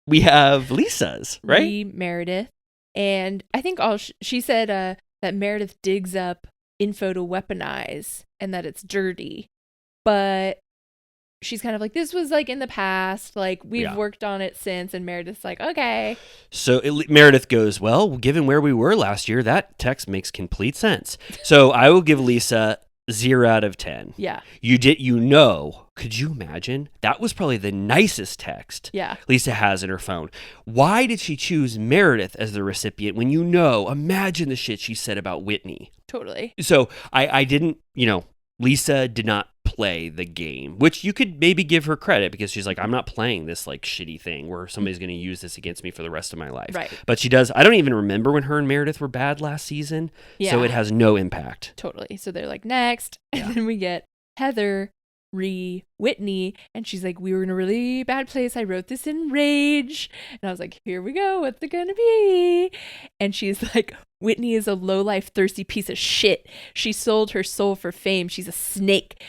we have Lisa's, right? Meredith. And I think she said that Meredith digs up info to weaponize and that it's dirty. But she's kind of like, this was like in the past, like we've worked on it since. And Meredith's like, okay. So Meredith goes, well, given where we were last year, that text makes complete sense. So I will give Lisa 0 out of 10. Yeah. Could you imagine? That was probably the nicest text Lisa has in her phone. Why did she choose Meredith as the recipient when imagine the shit she said about Whitney? Totally. So I didn't, Lisa did not play the game, which you could maybe give her credit because she's like, I'm not playing this like shitty thing where somebody's going to use this against me for the rest of my life. Right. But she does. I don't even remember when her and Meredith were bad last season. Yeah. So it has no impact. Totally. So they're like, next. And then we get Heather Whitney, and she's like, we were in a really bad place. I wrote this in rage. And I was like, here we go. What's it gonna be? And she's like, Whitney is a low-life, thirsty piece of shit. She sold her soul for fame. She's a snake.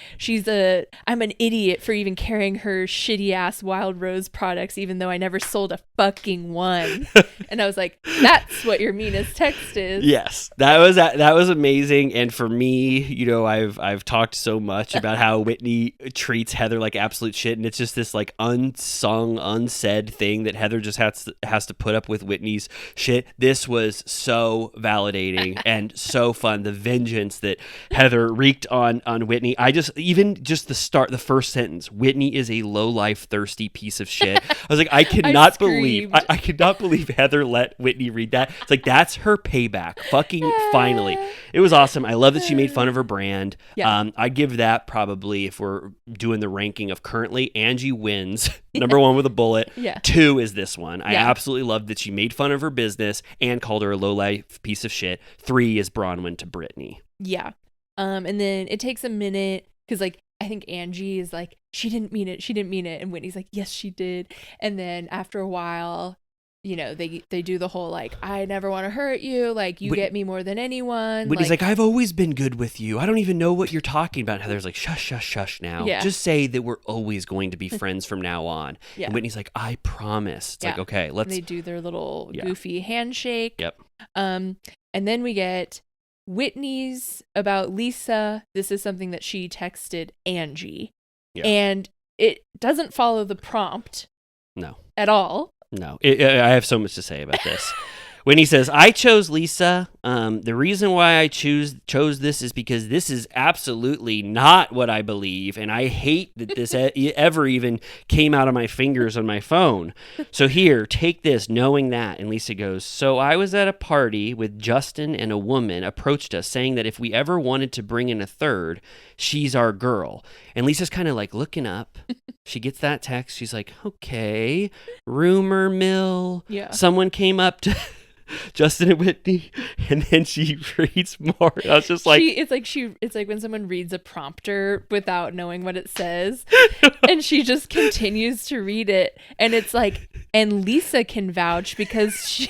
I'm an idiot for even carrying her shitty-ass Wild Rose products, even though I never sold a fucking one. And I was like, that's what your meanest text is. Yes, that was amazing. And for me, I've talked so much about how Whitney treats Heather like absolute shit, and it's just this like unsung, unsaid thing that Heather just has to put up with Whitney's shit. This was so validating and so fun. The vengeance that Heather wreaked on Whitney. The first sentence, Whitney is a low-life, thirsty piece of shit. I was like, I could not believe Heather let Whitney read that. It's like, that's her payback. Fucking finally. It was awesome. I love that she made fun of her brand. Yeah. I give that probably, if we're doing the ranking of currently, Angie wins. Number 1 with a bullet. Yeah. 2 is this one. I absolutely loved that she made fun of her business and called her a low-life piece of shit. 3 is Bronwyn to Brittany. Yeah. And then it takes a minute because like I think Angie is like, she didn't mean it. And Whitney's like, yes, she did. And then after a while, they do the whole like, I never want to hurt you. Like, you get me more than anyone. Whitney's like, I've always been good with you. I don't even know what you're talking about. Heather's like, shush now. Yeah. Just say that we're always going to be friends from now on. Yeah. And Whitney's like, I promise. It's like, okay, let's. And they do their little goofy handshake. Yep. And then we get Whitney's about Lisa. This is something that she texted Angie. Yeah. And it doesn't follow the prompt. No. At all. No, I have so much to say about this. When he says, I chose Lisa, the reason why I chose this is because this is absolutely not what I believe, and I hate that this ever even came out of my fingers on my phone. So here, take this, knowing that. And Lisa goes, so I was at a party with Justin, and a woman approached us saying that if we ever wanted to bring in a third, she's our girl. And Lisa's kind of like looking up. She gets that text. She's like, okay, rumor mill. Yeah. Someone came up to Justin and Whitney, and then she reads more. I was just like, it's like when someone reads a prompter without knowing what it says, and she just continues to read it, and it's like, and Lisa can vouch because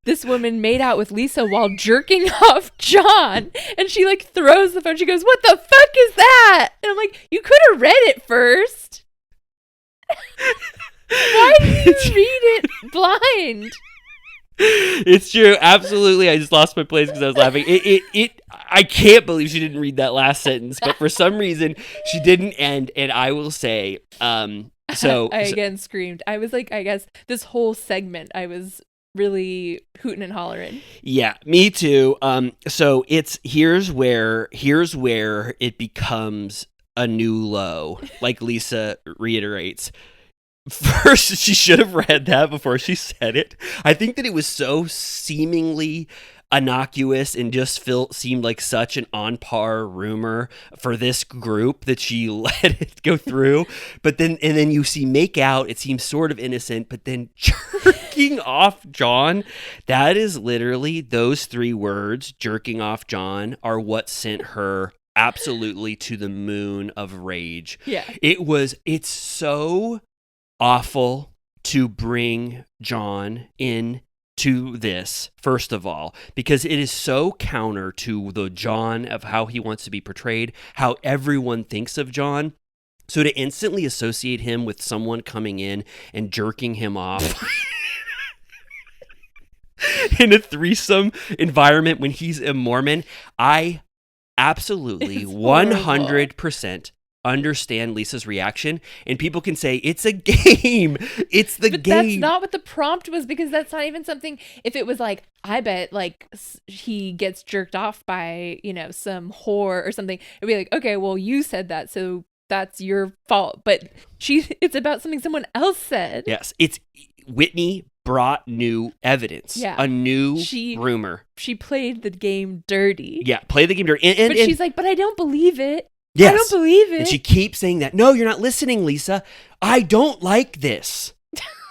this woman made out with Lisa while jerking off John, and she like throws the phone. She goes, "What the fuck is that?" And I'm like, you could have read it first. Why did you read it blind? It's true, absolutely. I just lost my place because I was laughing. I can't believe she didn't read that last sentence, but for some reason she didn't. And I will say, I again screamed. I was like, I guess this whole segment, I was really hooting and hollering. Yeah, me too. So here's where it becomes a new low, like Lisa reiterates. First, she should have read that before she said it. I think that it was so seemingly innocuous and just seemed like such an on-par rumor for this group that she let it go through. But then you see make out, it seems sort of innocent, but then jerking off John, that is literally those 3 words, jerking off John, are what sent her absolutely to the moon of rage. Yeah. It's so awful to bring John in to this, first of all, because it is so counter to the John of how he wants to be portrayed, how everyone thinks of John. So to instantly associate him with someone coming in and jerking him off in a threesome environment when he's a Mormon, I absolutely It's horrible. 100% understand Lisa's reaction, and people can say it's a game. It's the But game. that's not what the prompt was, because that's not even something. If it was like, I bet like he gets jerked off by, some whore or something, it'd be like, okay, well, you said that, so that's your fault. But it's about something someone else said. Yes, it's Whitney brought new evidence. Yeah. A new rumor. She played the game dirty. Yeah, play the game dirty. But she's like, but I don't believe it. Yes. I don't believe it. And she keeps saying that. No, you're not listening, Lisa. I don't like this.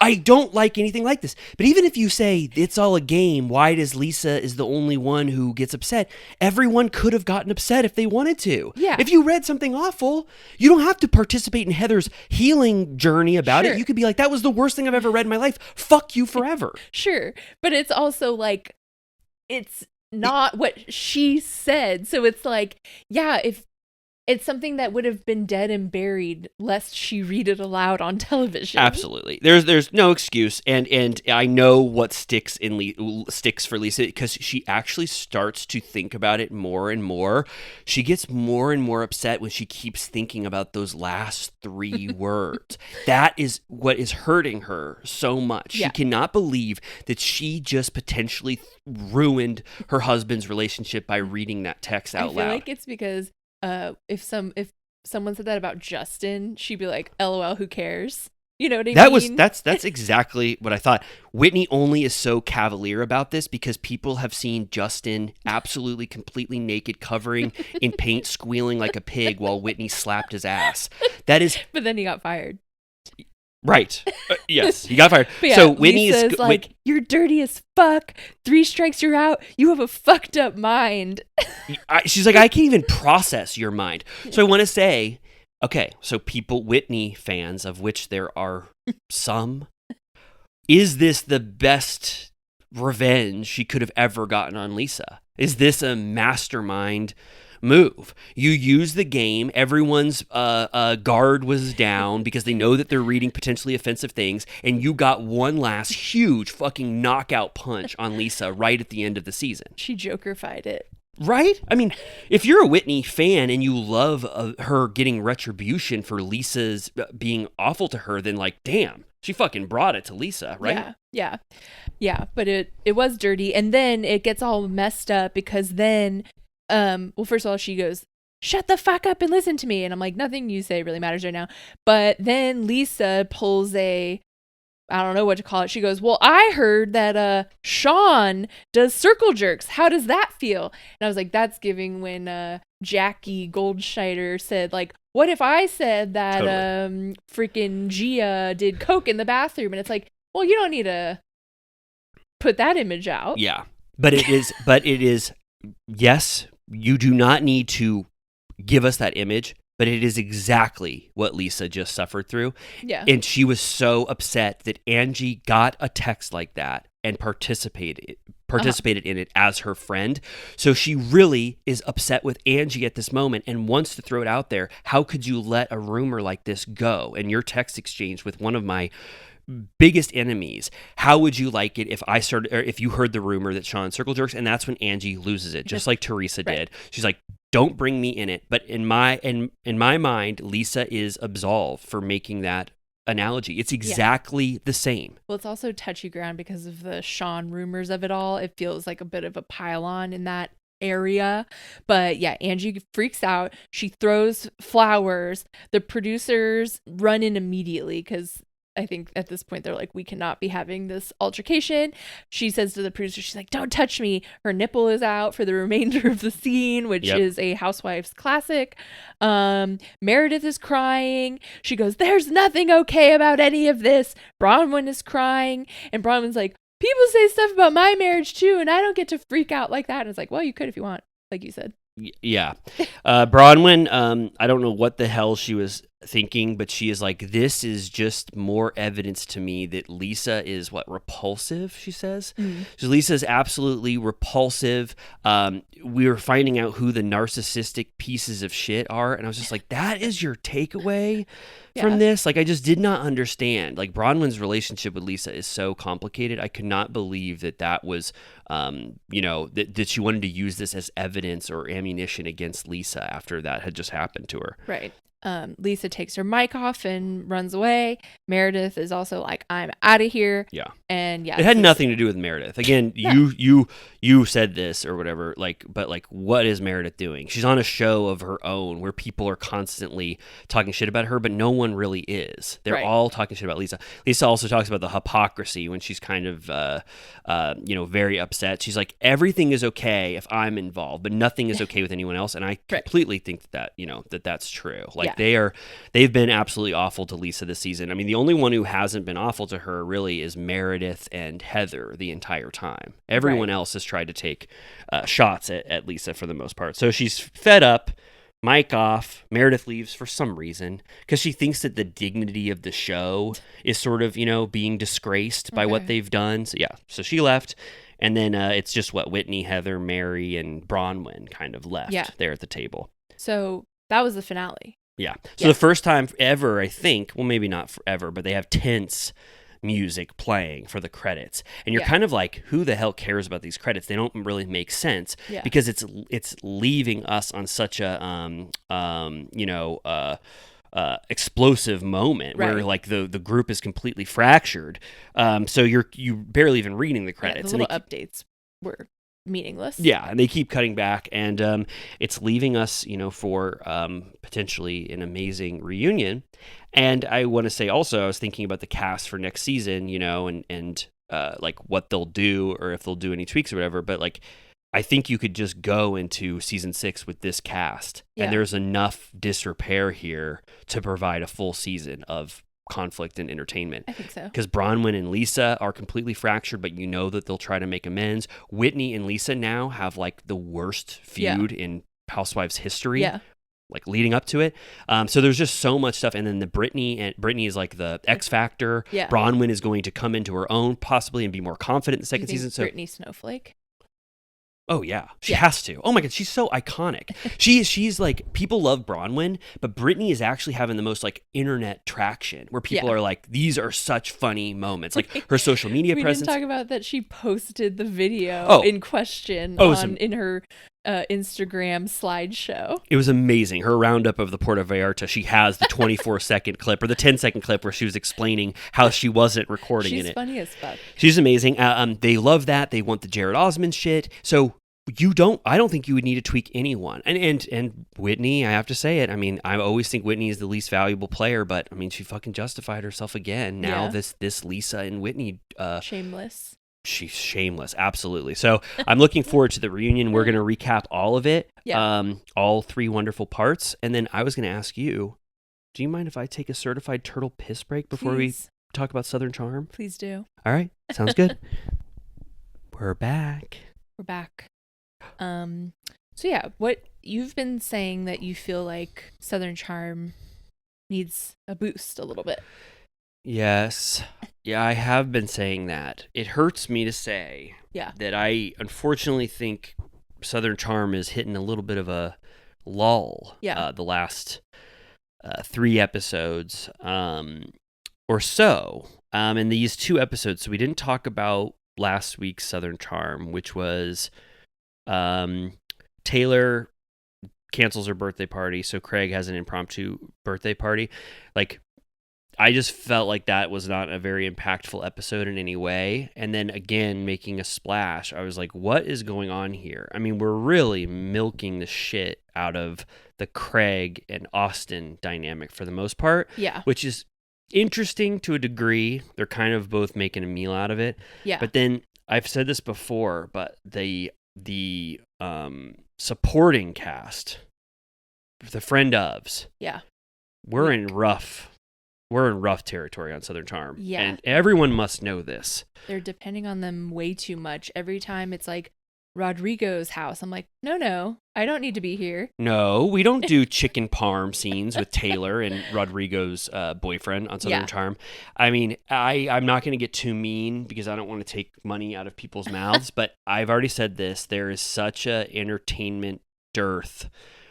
I don't like anything like this. But even if you say it's all a game, why does Lisa is the only one who gets upset? Everyone could have gotten upset if they wanted to. Yeah. If you read something awful, you don't have to participate in Heather's healing journey about it. You could be like, that was the worst thing I've ever read in my life. Fuck you forever. Sure. But it's also like, it's not what she said. So it's like, yeah, if it's something that would have been dead and buried lest she read it aloud on television. Absolutely. There's no excuse, and I know what sticks for Lisa, because she actually starts to think about it more and more. She gets more and more upset when she keeps thinking about those last 3 words. That is what is hurting her so much. Yeah. She cannot believe that she just potentially ruined her husband's relationship by reading that text out loud. I feel like it's because if someone said that about Justin, she'd be like, LOL, who cares? You know what I mean? That's exactly what I thought. Whitney only is so cavalier about this because people have seen Justin absolutely completely naked, covering in paint, squealing like a pig while Whitney slapped his ass. That is But then he got fired. right. Yes, he got fired. But yeah, So Whitney Lisa's is like, you're dirty as fuck. 3 strikes, you're out. You have a fucked up mind. she's like, I can't even process your mind. So I want to say, okay, so Whitney fans, of which there are some, is this the best revenge she could have ever gotten on Lisa? Is this a mastermind move? You use the game, everyone's guard was down because they know that they're reading potentially offensive things, and you got one last huge fucking knockout punch on Lisa right at the end of the season. She Joker-fied it. Right? I mean, if you're a Whitney fan and you love her getting retribution for Lisa's being awful to her, then like, damn, she fucking brought it to Lisa, right? Yeah. But it was dirty, and then it gets all messed up because then, well, first of all, she goes, shut the fuck up and listen to me. And I'm like, nothing you say really matters right now. But then Lisa pulls I don't know what to call it. She goes, well, I heard that Sean does circle jerks. How does that feel? And I was like, that's giving when Jackie Goldschneider said, like, what if I said that freaking Gia did coke in the bathroom? And it's like, well, you don't need to put that image out. Yeah. But it is, yes, you do not need to give us that image, but it is exactly what Lisa just suffered through. Yeah. And she was so upset that Angie got a text like that and participated in it as her friend. So she really is upset with Angie at this moment and wants to throw it out there. How could you let a rumor like this go? And your text exchange with one of my biggest enemies. How would you like it if you heard the rumor that Sean circle jerks? And that's when Angie loses it, just like Teresa did. She's like, don't bring me in it. But in my mind, Lisa is absolved for making that analogy. It's exactly the same. Well, it's also touchy ground because of the Sean rumors of it all. It feels like a bit of a pile-on in that area. But yeah, Angie freaks out. She throws flowers. The producers run in immediately because I think at this point they're like, we cannot be having this altercation. She says to the producer, she's like, don't touch me. Her nipple is out for the remainder of the scene, which is a Housewives classic. Meredith is crying. She goes, there's nothing okay about any of this. Bronwyn is crying, and Bronwyn's like, people say stuff about my marriage too, and I don't get to freak out like that. And it's like, well, you could if you want, like you said. Yeah. Bronwyn, I don't know what the hell she was thinking, but she is like, this is just more evidence to me that Lisa is repulsive, she says. So Lisa is absolutely repulsive. We were finding out who the narcissistic pieces of shit are, and I was just like, that is your takeaway from this. Like, I just did not understand. Like, Bronwyn's relationship with Lisa is so complicated. I could not believe that was, that she wanted to use this as evidence or ammunition against Lisa after that had just happened to her. Right. Lisa takes her mic off and runs away. Meredith is also like, I'm out of here. Yeah. And it had nothing to do with Meredith. Again, you said this or whatever, but what is Meredith doing? She's on a show of her own where people are constantly talking shit about her, but no one really is. They're all talking shit about Lisa. Lisa also talks about the hypocrisy when she's kind of, very upset. She's like, everything is okay if I'm involved, but nothing is okay with anyone else. And I completely think that's true. Like, they've been absolutely awful to Lisa this season. I mean, the only one who hasn't been awful to her really is Meredith and Heather the entire time. Everyone else has tried to take shots at Lisa for the most part. So she's fed up, mic off. Meredith leaves for some reason because she thinks that the dignity of the show is sort of, being disgraced by what they've done. So she left. And then it's just Whitney, Heather, Mary, and Bronwyn kind of left there at the table. So that was the finale. Yeah. So the first time ever, I think, well, maybe not forever, but they have tense music playing for the credits. And you're kind of like, who the hell cares about these credits? They don't really make sense because it's leaving us on such a, explosive moment where like the group is completely fractured. So you barely even reading the credits. The little updates were meaningless. Yeah, and they keep cutting back, and it's leaving us, for potentially an amazing reunion. And I want to say also, I was thinking about the cast for next season, and like what they'll do or if they'll do any tweaks or whatever. But like, I think you could just go into season 6 with this cast, and there's enough disrepair here to provide a full season of conflict and entertainment. I think so. Because Bronwyn and Lisa are completely fractured, but that they'll try to make amends. Whitney and Lisa now have like the worst feud in Housewives history. Yeah. Like leading up to it. So there's just so much stuff. And then Brittany is like the X factor. Yeah. Bronwyn is going to come into her own possibly and be more confident in the second season. So Brittany Snowflake. Oh, yeah. She has to. Oh, my God. She's so iconic. She's like, people love Bronwyn, but Brittany is actually having the most like internet traction where people are like, these are such funny moments. Like her social media presence. We didn't talk about that she posted the video in question in her Instagram slideshow. It was amazing. Her roundup of the Puerto Vallarta, she has the 24-second clip or the 10-second clip where she was explaining how she wasn't recording in it. She's funny as fuck. She's amazing. They love that. They want the Jared Osmond shit. So I don't think you would need to tweak anyone. And Whitney, I have to say it. I mean, I always think Whitney is the least valuable player, but I mean, she fucking justified herself again. Now this Lisa and Whitney shameless. She's shameless, absolutely. So I'm looking forward to the reunion. We're going to recap all of it, all 3 wonderful parts. And then I was going to ask you, do you mind if I take a certified turtle piss break before we talk about Southern Charm? Please do. All right, sounds good. We're back. So yeah, what you've been saying that you feel like Southern Charm needs a boost a little bit. Yes. Yeah, I have been saying that. It hurts me to say that I unfortunately think Southern Charm is hitting a little bit of a lull the last 3 episodes or so. In these 2 episodes, so we didn't talk about last week's Southern Charm, which was Taylor cancels her birthday party, so Craig has an impromptu birthday party. Like, I just felt like that was not a very impactful episode in any way. And then again, making a splash, I was like, what is going on here? I mean, we're really milking the shit out of the Craig and Austin dynamic for the most part. Yeah. Which is interesting to a degree. They're kind of both making a meal out of it. Yeah. But then I've said this before, but the supporting cast, the friend ofs, we're in rough territory on Southern Charm. Yeah. And everyone must know this. They're depending on them way too much. Every time it's like Rodrigo's house, I'm like, no, I don't need to be here. No, we don't do chicken parm scenes with Taylor and Rodrigo's boyfriend on Southern Charm. I mean, I'm not going to get too mean because I don't want to take money out of people's mouths, but I've already said this. There is such a entertainment dearth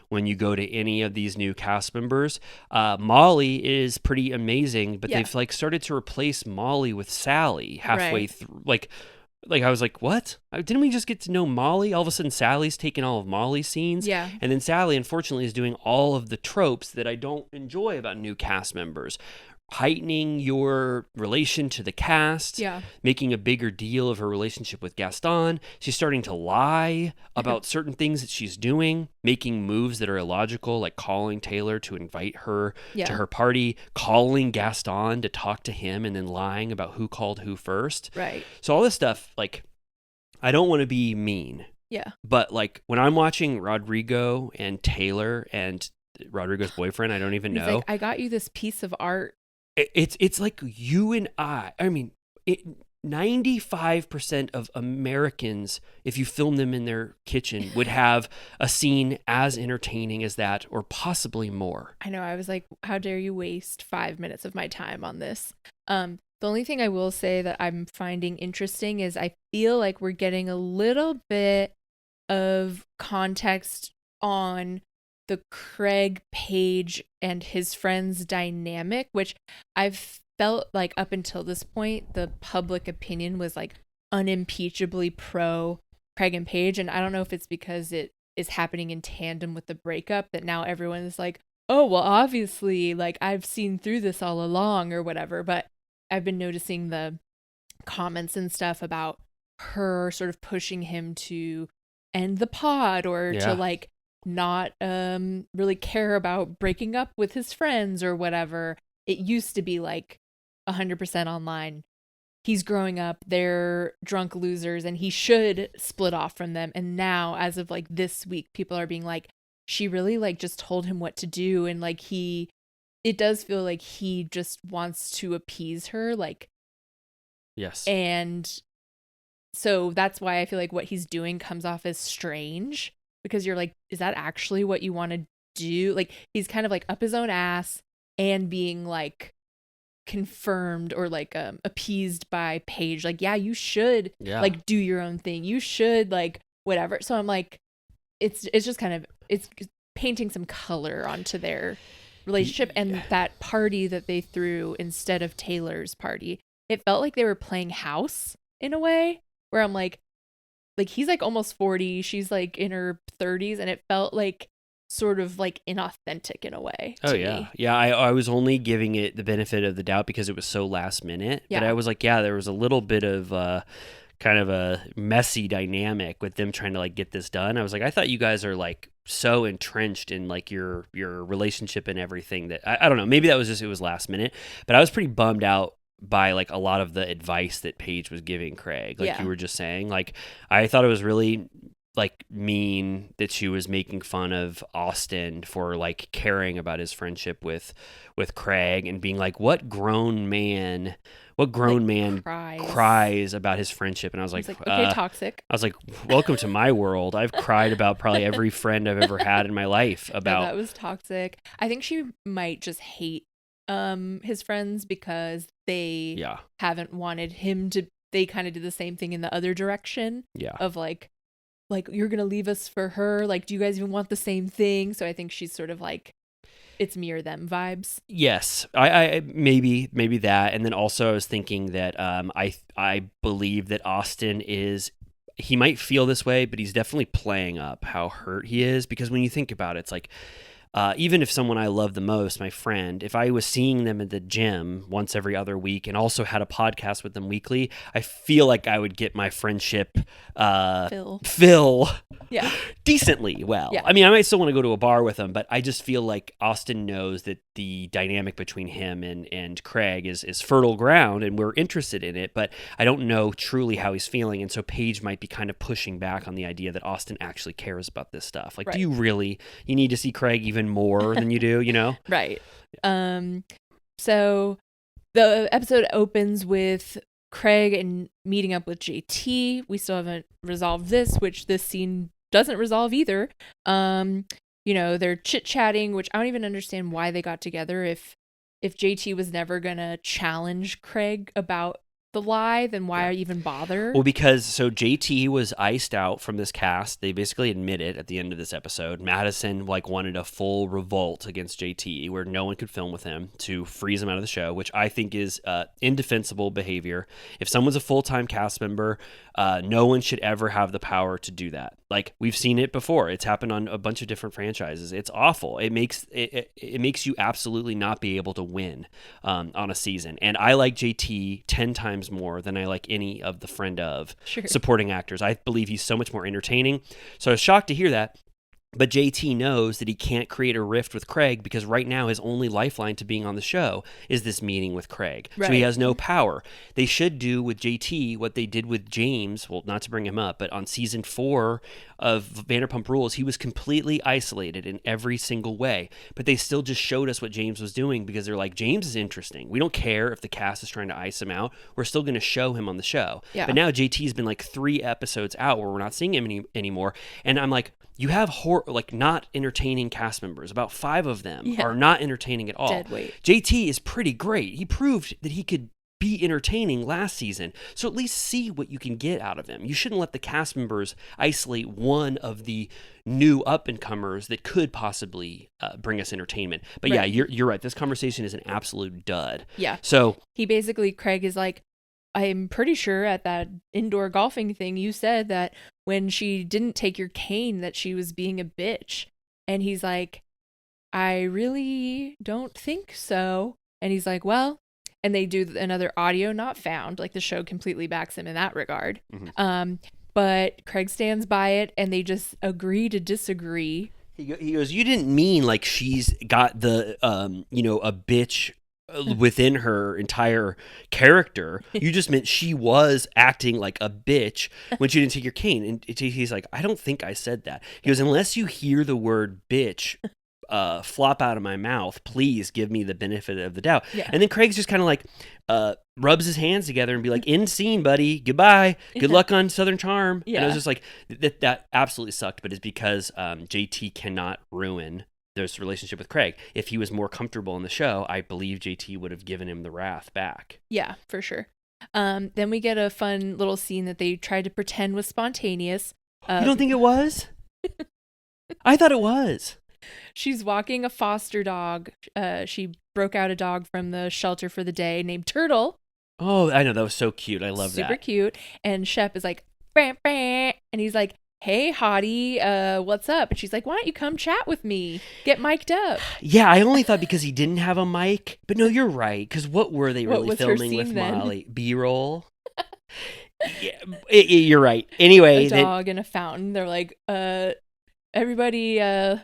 when you go to any of these new cast members. Molly is pretty amazing, but they've like started to replace Molly with Sally halfway through. Like I was like, what? Didn't we just get to know Molly? All of a sudden, Sally's taking all of Molly's scenes. Yeah. And then Sally, unfortunately, is doing all of the tropes that I don't enjoy about new cast members. Heightening your relation to the cast, making a bigger deal of her relationship with Gaston. She's starting to lie about certain things that she's doing, making moves that are illogical, like calling Taylor to invite her to her party, calling Gaston to talk to him, and then lying about who called who first. Right. So all this stuff, like, I don't want to be mean. Yeah. But like when I'm watching Rodrigo and Taylor and Rodrigo's boyfriend, I don't even know. Like, I got you this piece of art. It's like you and I mean, 95% of Americans, if you film them in their kitchen, would have a scene as entertaining as that, or possibly more. I know. I was like, how dare you waste 5 minutes of my time on this? The only thing I will say that I'm finding interesting is I feel like we're getting a little bit of context on the Craig, Paige, and his friends dynamic, which I've felt like up until this point, the public opinion was like unimpeachably pro Craig and Paige. And I don't know if it's because it is happening in tandem with the breakup that now everyone is like, oh, well, obviously, like I've seen through this all along or whatever. But I've been noticing the comments and stuff about her sort of pushing him to end the pod or to like not really care about breaking up with his friends or whatever. It used to be like 100% online. He's growing up, they're drunk losers, and he should split off from them. And now, as of like this week, people are being like, she really like just told him what to do. And like it does feel like he just wants to appease her. Like, yes. And so that's why I feel like what he's doing comes off as strange, because you're like, is that actually what you want to do? Like, he's kind of like up his own ass and being like confirmed or like appeased by Paige. Like, yeah, you should like do your own thing. You should like whatever. So I'm like, it's just kind of, it's painting some color onto their relationship. And that party that they threw instead of Taylor's party, it felt like they were playing house in a way where I'm like he's like almost 40, she's like in her 30s, and it felt like sort of like inauthentic in a way to me. I was only giving it the benefit of the doubt because it was so last minute, but I was like, there was a little bit of kind of a messy dynamic with them trying to like get this done. I was like, I thought you guys are like so entrenched in like your relationship and everything that I don't know, maybe that was just, it was last minute, but I was pretty bummed out by like a lot of the advice that Paige was giving Craig, like you were just saying. Like, I thought it was really like mean that she was making fun of Austin for like caring about his friendship with Craig and being like, what grown man cries about his friendship? And I was like, okay, toxic. I was like, welcome to my world. I've cried about probably every friend I've ever had in my life about. That was toxic. I think she might just hate his friends because they haven't wanted him to. They kind of did the same thing in the other direction of like you're gonna leave us for her, like, do you guys even want the same thing? So I think she's sort of like, it's me or them vibes. Yes, I maybe that. And then also I was thinking that I believe that Austin he might feel this way, but he's definitely playing up how hurt he is, because when you think about it, it's like, even if someone I love the most, my friend, if I was seeing them at the gym once every other week and also had a podcast with them weekly, I feel like I would get my friendship fill decently well. I mean, I might still want to go to a bar with him, but I just feel like Austin knows that the dynamic between him and Craig is fertile ground, and we're interested in it, but I don't know truly how he's feeling. And so Paige might be kind of pushing back on the idea that Austin actually cares about this stuff. Like, do you really, you need to see Craig even more than you do, you know? Right. So the episode opens with Craig and meeting up with JT. We still haven't resolved this, which this scene doesn't resolve either. You know, they're chit-chatting, which I don't even understand why they got together if JT was never gonna challenge Craig about the lie, then why even bother? Well, because so JT was iced out from this cast. They basically admit it at the end of this episode. Madison wanted a full revolt against JT where no one could film with him to freeze him out of the show, which I think is indefensible behavior. If someone's a full-time cast member, no one should ever have the power to do that. Like, we've seen it before. It's happened on a bunch of different franchises. It's awful. It makes you absolutely not be able to win on a season. And I like JT 10 times more than I like any of the friend of supporting actors. I believe he's so much more entertaining. So I was shocked to hear that. But JT knows that he can't create a rift with Craig because right now his only lifeline to being on the show is this meeting with Craig. Right. So he has no power. They should do with JT what they did with James. Well, not to bring him up, but on season 4 of Vanderpump Rules, he was completely isolated in every single way. But they still just showed us what James was doing because they're like, James is interesting. We don't care if the cast is trying to ice him out. We're still going to show him on the show. Yeah. But now JT's been 3 episodes out where we're not seeing him anymore. And I'm like, you have not entertaining cast members. About 5 of them are not entertaining at all. Dead weight. JT is pretty great. He proved that he could be entertaining last season. So at least see what you can get out of him. You shouldn't let the cast members isolate one of the new up-and-comers that could possibly bring us entertainment. But yeah, you're right. This conversation is an absolute dud. Yeah. So Craig is like, I'm pretty sure at that indoor golfing thing you said that when she didn't take your cane that she was being a bitch. And he's like, I really don't think so. And he's like, well, and they do another audio not found. Like, the show completely backs him in that regard. Mm-hmm. But Craig stands by it and they just agree to disagree. He goes, you didn't mean like she's got the, a bitch within her entire character. You just meant she was acting like a bitch when she didn't take your cane. And he's like, I don't think I said that. He goes, unless you hear the word bitch flop out of my mouth, please give me the benefit of the doubt. Yeah. And then Craig's just kind of like rubs his hands together and be like, end scene, buddy, goodbye, good luck on Southern Charm. And I was just like, that absolutely sucked. But it's because JT cannot ruin this relationship with Craig. If he was more comfortable in the show, I believe JT would have given him the wrath back. Yeah, for sure. Then we get a fun little scene that they tried to pretend was spontaneous. You don't think it was? I thought it was. She's walking a foster dog. She broke out a dog from the shelter for the day named Turtle. Oh, I know. That was so cute. I love that. Super cute. And Shep is like, bah, bah, and he's like, hey, hottie, what's up? And she's like, why don't you come chat with me? Get mic'd up. Yeah, I only thought because he didn't have a mic. But no, you're right. Because what were they really filming with Molly? B-roll? Yeah, you're right. Anyway. A dog and a fountain. They're like, everybody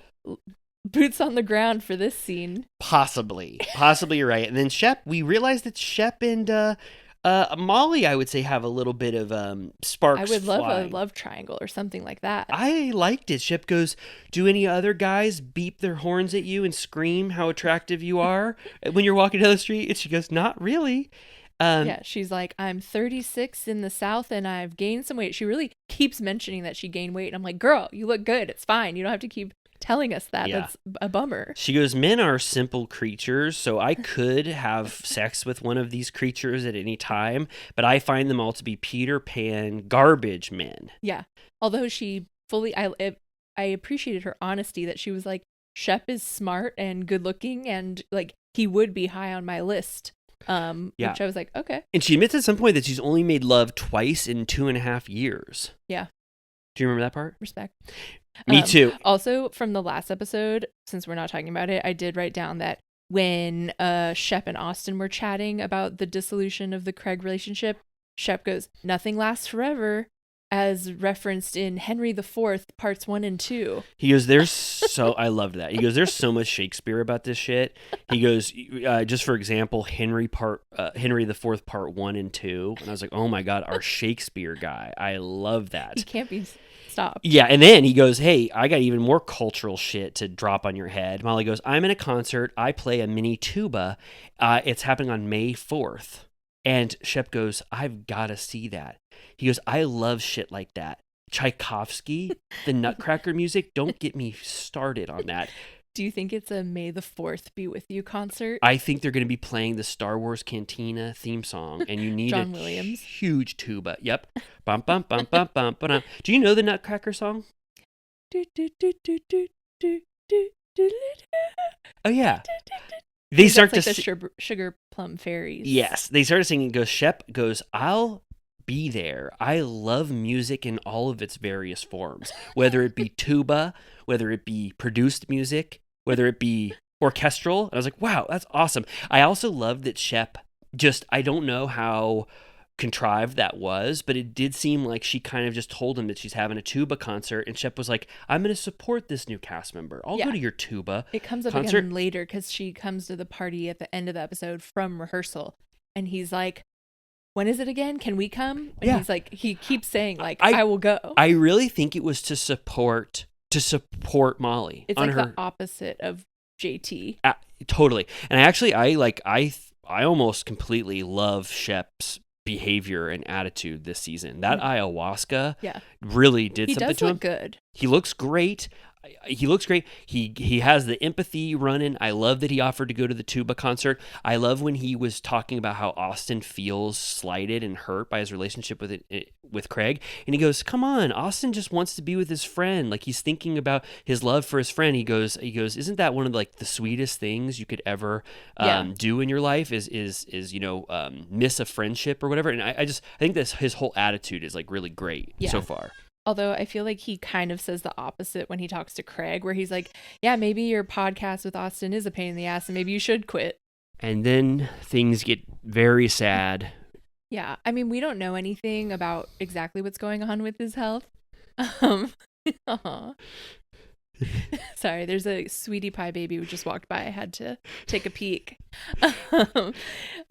boots on the ground for this scene. Possibly you're right. And then Shep, we realized that Shep and Molly, I would say, have a little bit of sparks. I would love flying. a love triangle or something like that. I liked it. Shep goes, do any other guys beep their horns at you and scream how attractive you are when you're walking down the street? And she goes, not really. Yeah, she's like, I'm 36 in the South and I've gained some weight. She really keeps mentioning that she gained weight. And I'm like, girl, you look good. It's fine. You don't have to keep telling us that. Yeah. That's a bummer. She goes, men are simple creatures, so I could have sex with one of these creatures at any time, but I find them all to be Peter Pan garbage men. Yeah. Although she fully, I appreciated her honesty that she was like, Shep is smart and good looking and like he would be high on my list. Which I was like, okay. And she admits at some point that she's only made love twice in 2.5 years. Yeah. Do you remember that part? Respect. Me too. Also, from the last episode, since we're not talking about it, I did write down that when Shep and Austin were chatting about the dissolution of the Craig relationship, Shep goes, nothing lasts forever, as referenced in Henry IV, parts 1 and 2. He goes, I loved that. He goes, there's so much Shakespeare about this shit. He goes, just for example, Henry IV, part 1 and 2. And I was like, oh my God, our Shakespeare guy. I love that. He can't be stopped. Yeah. And then he goes, hey, I got even more cultural shit to drop on your head. Molly goes, I'm in a concert. I play a mini tuba. It's happening on May 4th. And Shep goes, I've got to see that. He goes, I love shit like that. Tchaikovsky, the Nutcracker music, don't get me started on that. Do you think it's a May the 4th be with you concert? I think they're going to be playing the Star Wars Cantina theme song, and you need John a Williams. huge tuba. Yep. Bum, bum, bum, bum, bum, bum. Do you know the Nutcracker song? Oh, yeah. They start That's to like the sugar plum fairies. Yes, they started singing. Goes Shep goes, I'll be there. I love music in all of its various forms, whether it be tuba, whether it be produced music, whether it be orchestral. And I was like, wow, that's awesome. I also love that Shep I don't know how contrived that was, but it did seem like she kind of just told him that she's having a tuba concert, and Shep was like, I'm going to support this new cast member. I'll go to your tuba It comes up concert. again later because she comes to the party at the end of the episode from rehearsal, and he's like, when is it again? Can we come? And he's like, he keeps saying like, I will go. I really think it was to support Molly. It's on like her, the opposite of JT. Totally. And I almost completely love Shep's behavior and attitude this season. That ayahuasca really did something to him. He does look good. He looks great. He has the empathy running. I love that he offered to go to the tuba concert. I love when he was talking about how Austin feels slighted and hurt by his relationship with Craig, and he goes, "Come on, Austin just wants to be with his friend. Like he's thinking about his love for his friend." He goes, "Isn't that one of like the sweetest things you could ever do in your life? Is miss a friendship or whatever?" And I think this his whole attitude is like really great so far. Although I feel like he kind of says the opposite when he talks to Craig, where he's like, yeah, maybe your podcast with Austin is a pain in the ass and maybe you should quit. And then things get very sad. Yeah. I mean, we don't know anything about exactly what's going on with his health. Sorry, there's a sweetie pie baby who just walked by. I had to take a peek.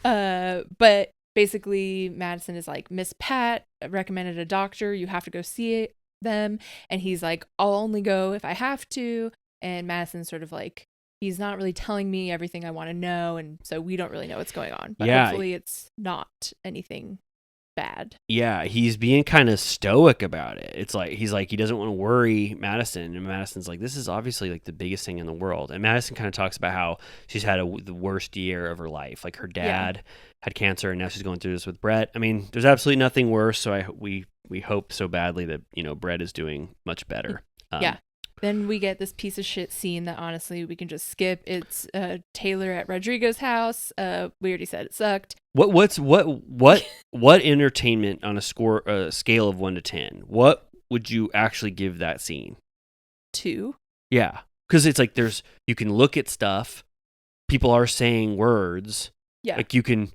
But basically, Madison is like, Miss Pat recommended a doctor. You have to go see them. And he's like, I'll only go if I have to. And Madison's sort of like, he's not really telling me everything I want to know. And so we don't really know what's going on. But hopefully it's not anything bad. Yeah, he's being kind of stoic about it. It's like he doesn't want to worry Madison, and Madison's like, this is obviously like the biggest thing in the world. And Madison kind of talks about how she's had the worst year of her life. Like her dad had cancer, and now she's going through this with Brett. I mean, there's absolutely nothing worse. So we hope so badly that Brett is doing much better. Then we get this piece of shit scene that honestly we can just skip. It's Taylor at Rodrigo's house. We already said it sucked. What entertainment on a scale of 1 to 10? What would you actually give that scene? 2. Yeah, because it's like you can look at stuff. People are saying words. Yeah, like you can,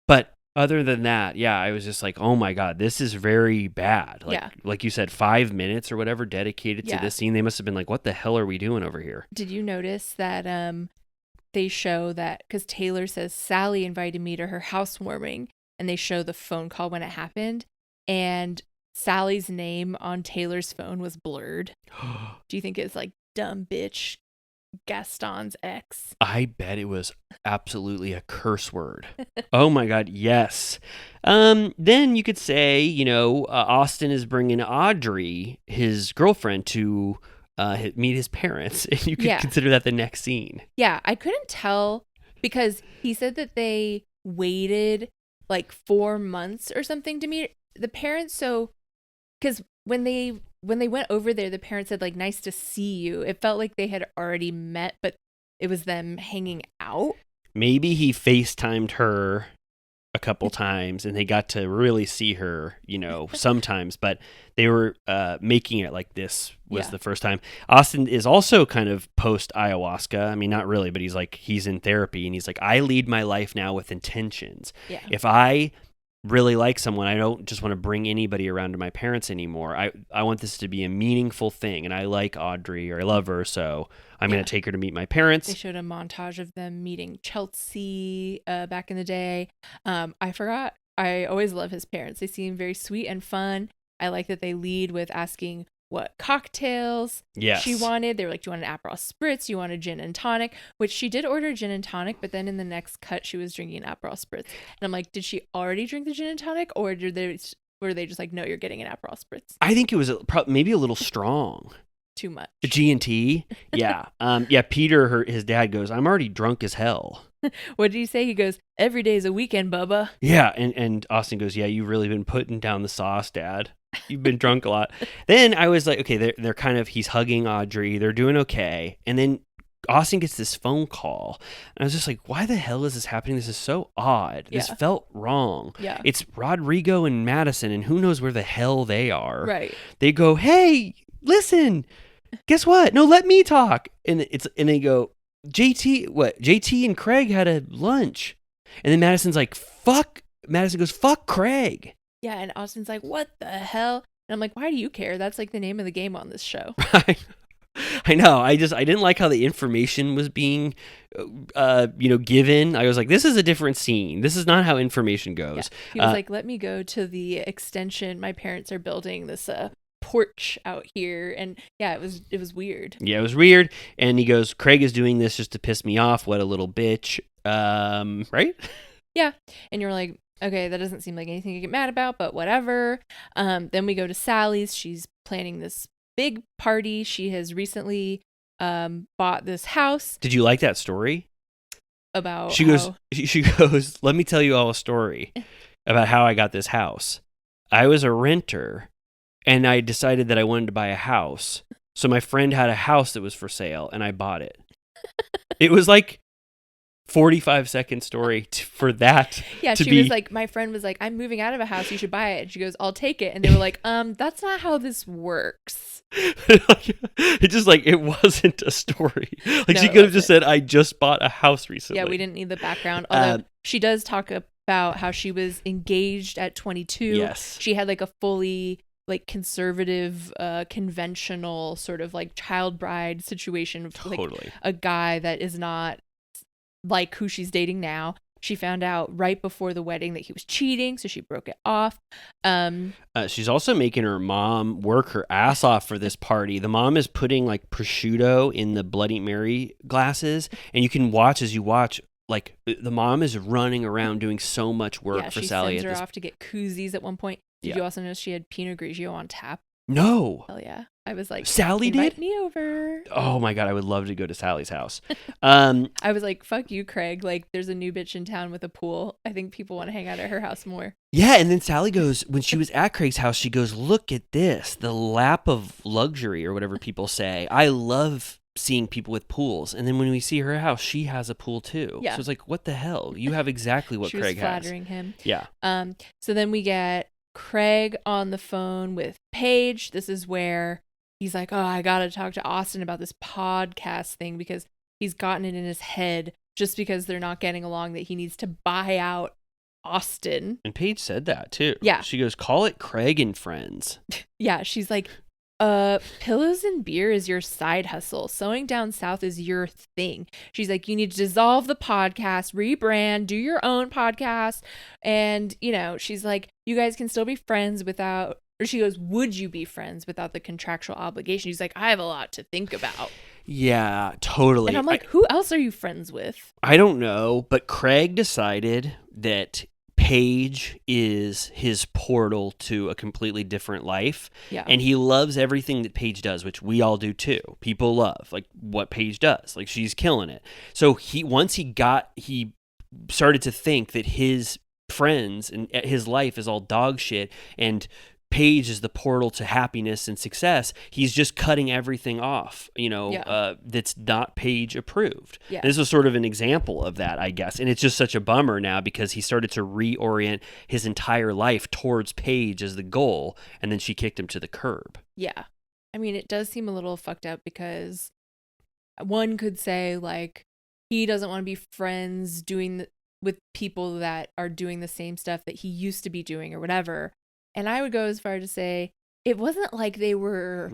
but other than that, I was just like, oh my God, this is very bad. Like you said, 5 minutes or whatever dedicated to this scene. They must have been like, what the hell are we doing over here? Did you notice that they show that, because Taylor says Sally invited me to her housewarming, and they show the phone call when it happened, and Sally's name on Taylor's phone was blurred. Do you think it's like dumb bitch Gaston's ex? I bet it was absolutely a curse word. Oh my God, yes. Then you could say, Austin is bringing Audrey, his girlfriend, to meet his parents. And you could consider that the next scene. Yeah, I couldn't tell because he said that they waited like 4 months or something to meet the parents. So, because when they went over there, the parents said like, nice to see you. It felt like they had already met, but it was them hanging out. Maybe he FaceTimed her a couple times and they got to really see her, sometimes, but they were making it like this was the first time. Austin is also kind of post ayahuasca. I mean, not really, but he's in therapy and he's like, I lead my life now with intentions. Yeah. If I really like someone, I don't just want to bring anybody around to my parents anymore. I want this to be a meaningful thing, and I like Audrey, or I love her, so I'm going to take her to meet my parents. They showed a montage of them meeting Chelsea back in the day. I forgot. I always love his parents. They seem very sweet and fun. I like that they lead with asking what cocktails she wanted. They were like, do you want an Aperol Spritz? You want a gin and tonic? Which she did order gin and tonic, but then in the next cut, she was drinking an Aperol Spritz. And I'm like, did she already drink the gin and tonic? Or were they just like, no, you're getting an Aperol Spritz? I think it was maybe a little strong. too much. G&T? Yeah. Peter, his dad goes, I'm already drunk as hell. What did he say? He goes, every day's a weekend, Bubba. Yeah, and Austin goes, yeah, you've really been putting down the sauce, Dad. You've been drunk a lot. Then I was like, okay, they're kind of, he's hugging Audrey. They're doing okay. And then Austin gets this phone call. And I was just like, why the hell is this happening? This is so odd. This felt wrong. Yeah. It's Rodrigo and Madison, and who knows where the hell they are. Right. They go, hey, listen, guess what? No, let me talk. And they go, JT and Craig had a lunch. And then Madison goes, fuck Craig. Yeah, and Austin's like, what the hell? And I'm like, why do you care? That's like the name of the game on this show. I know. I didn't like how the information was being, given. I was like, this is a different scene. This is not how information goes. Yeah. He was like, let me go to the extension. My parents are building this porch out here. And yeah, it was weird. Yeah, it was weird. And he goes, Craig is doing this just to piss me off. What a little bitch. Right? Yeah. And you're like, okay, that doesn't seem like anything to get mad about, but whatever. Then we go to Sally's. She's planning this big party. She has recently bought this house. Did you like that story? About she goes, let me tell you all a story about how I got this house. I was a renter and I decided that I wanted to buy a house. So my friend had a house that was for sale and I bought it. It was like 45-second story for that. Yeah, she was like, my friend was like, I'm moving out of a house, you should buy it. And she goes, I'll take it. And they were like, that's not how this works. It just like, it wasn't a story. Like, no, she could have just said, I just bought a house recently. Yeah, we didn't need the background. Although she does talk about how she was engaged at 22. Yes. She had like a fully like conservative, conventional sort of like child bride situation with like a guy that is not like who she's dating now. She found out right before the wedding that he was cheating, so she broke it off. She's also making her mom work her ass off for this party. The mom is putting like prosciutto in the Bloody Mary glasses, and you can watch as you watch. Like the mom is running around doing so much work for Sally. She sends her off to get koozies at one point. Did you also notice she had Pinot Grigio on tap? No. Hell yeah. I was like, Sally invite did? me over. Oh my God, I would love to go to Sally's house. I was like, fuck you, Craig. Like, there's a new bitch in town with a pool. I think people want to hang out at her house more. Yeah, and then Sally goes, when she was at Craig's house, she goes, look at this, the lap of luxury or whatever people say. I love seeing people with pools. And then when we see her house, she has a pool too. Yeah. So it's like, what the hell? You have exactly what Craig has. She was flattering him. Yeah. So then we get Craig on the phone with Paige. This is where he's like, oh, I gotta talk to Austin about this podcast thing because he's gotten it in his head just because they're not getting along that he needs to buy out Austin. And Paige said that too. Yeah. She goes, call it Craig and Friends. Yeah, she's like, pillows and beer is your side hustle. Sewing down south is your thing. She's like, you need to dissolve the podcast, rebrand, do your own podcast. And, she's like, you guys can still be friends without, or she goes, would you be friends without the contractual obligation? He's like, I have a lot to think about. Yeah, totally. And I'm like, who else are you friends with? I don't know, but Craig decided that Paige is his portal to a completely different life. Yeah. And he loves everything that Paige does, which we all do too. People love like what Paige does. Like she's killing it. So he started to think that his friends and his life is all dog shit and Paige is the portal to happiness and success. He's just cutting everything off, that's not Paige approved. Yeah. This was sort of an example of that, I guess. And it's just such a bummer now because he started to reorient his entire life towards Paige as the goal, and then she kicked him to the curb. Yeah. I mean, it does seem a little fucked up because one could say, like, he doesn't want to be friends with people that are doing the same stuff that he used to be doing or whatever. And I would go as far to say it wasn't like they were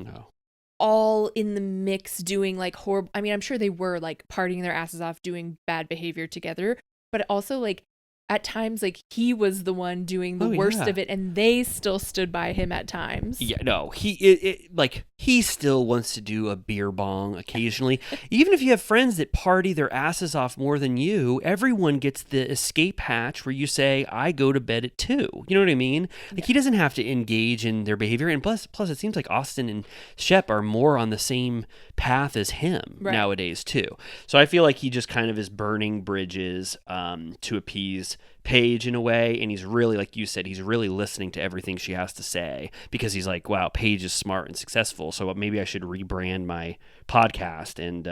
all in the mix doing like horrible. I mean, I'm sure they were like partying their asses off, doing bad behavior together. But also like at times, like, he was the one doing the worst of it, and they still stood by him at times. Yeah, no, he still wants to do a beer bong occasionally. Even if you have friends that party their asses off more than you, everyone gets the escape hatch where you say, I go to bed at 2. You know what I mean? Like, he doesn't have to engage in their behavior. And plus it seems like Austin and Shep are more on the same path as him nowadays, too. So I feel like he just kind of is burning bridges to appease Paige in a way, and he's really, like you said, he's really listening to everything she has to say, because he's like, wow, Paige is smart and successful, so maybe I should rebrand my podcast and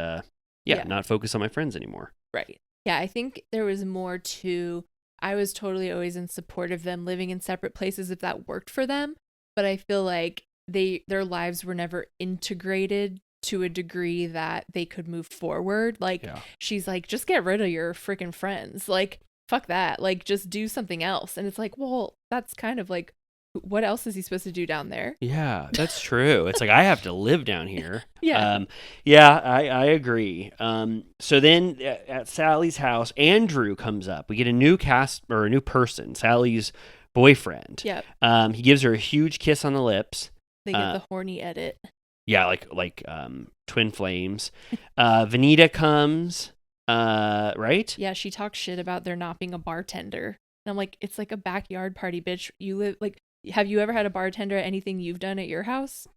not focus on my friends anymore. Right. Yeah, I think there was more to, I was totally always in support of them living in separate places if that worked for them, but I feel like their lives were never integrated to a degree that they could move forward. Like, she's like, just get rid of your freaking friends. Like, fuck that. Like, just do something else. And it's like, well, that's kind of like, what else is he supposed to do down there? Yeah, that's true. It's like, I have to live down here. Yeah. I agree. So then at Sally's house, Andrew comes up. We get a new cast, or a new person, Sally's boyfriend. Yep. He gives her a huge kiss on the lips. They get the horny edit. Yeah, like twin flames. Vanita comes, right? Yeah, she talks shit about there not being a bartender. And I'm like, it's like a backyard party, bitch. You live, like, have you ever had a bartender at anything you've done at your house?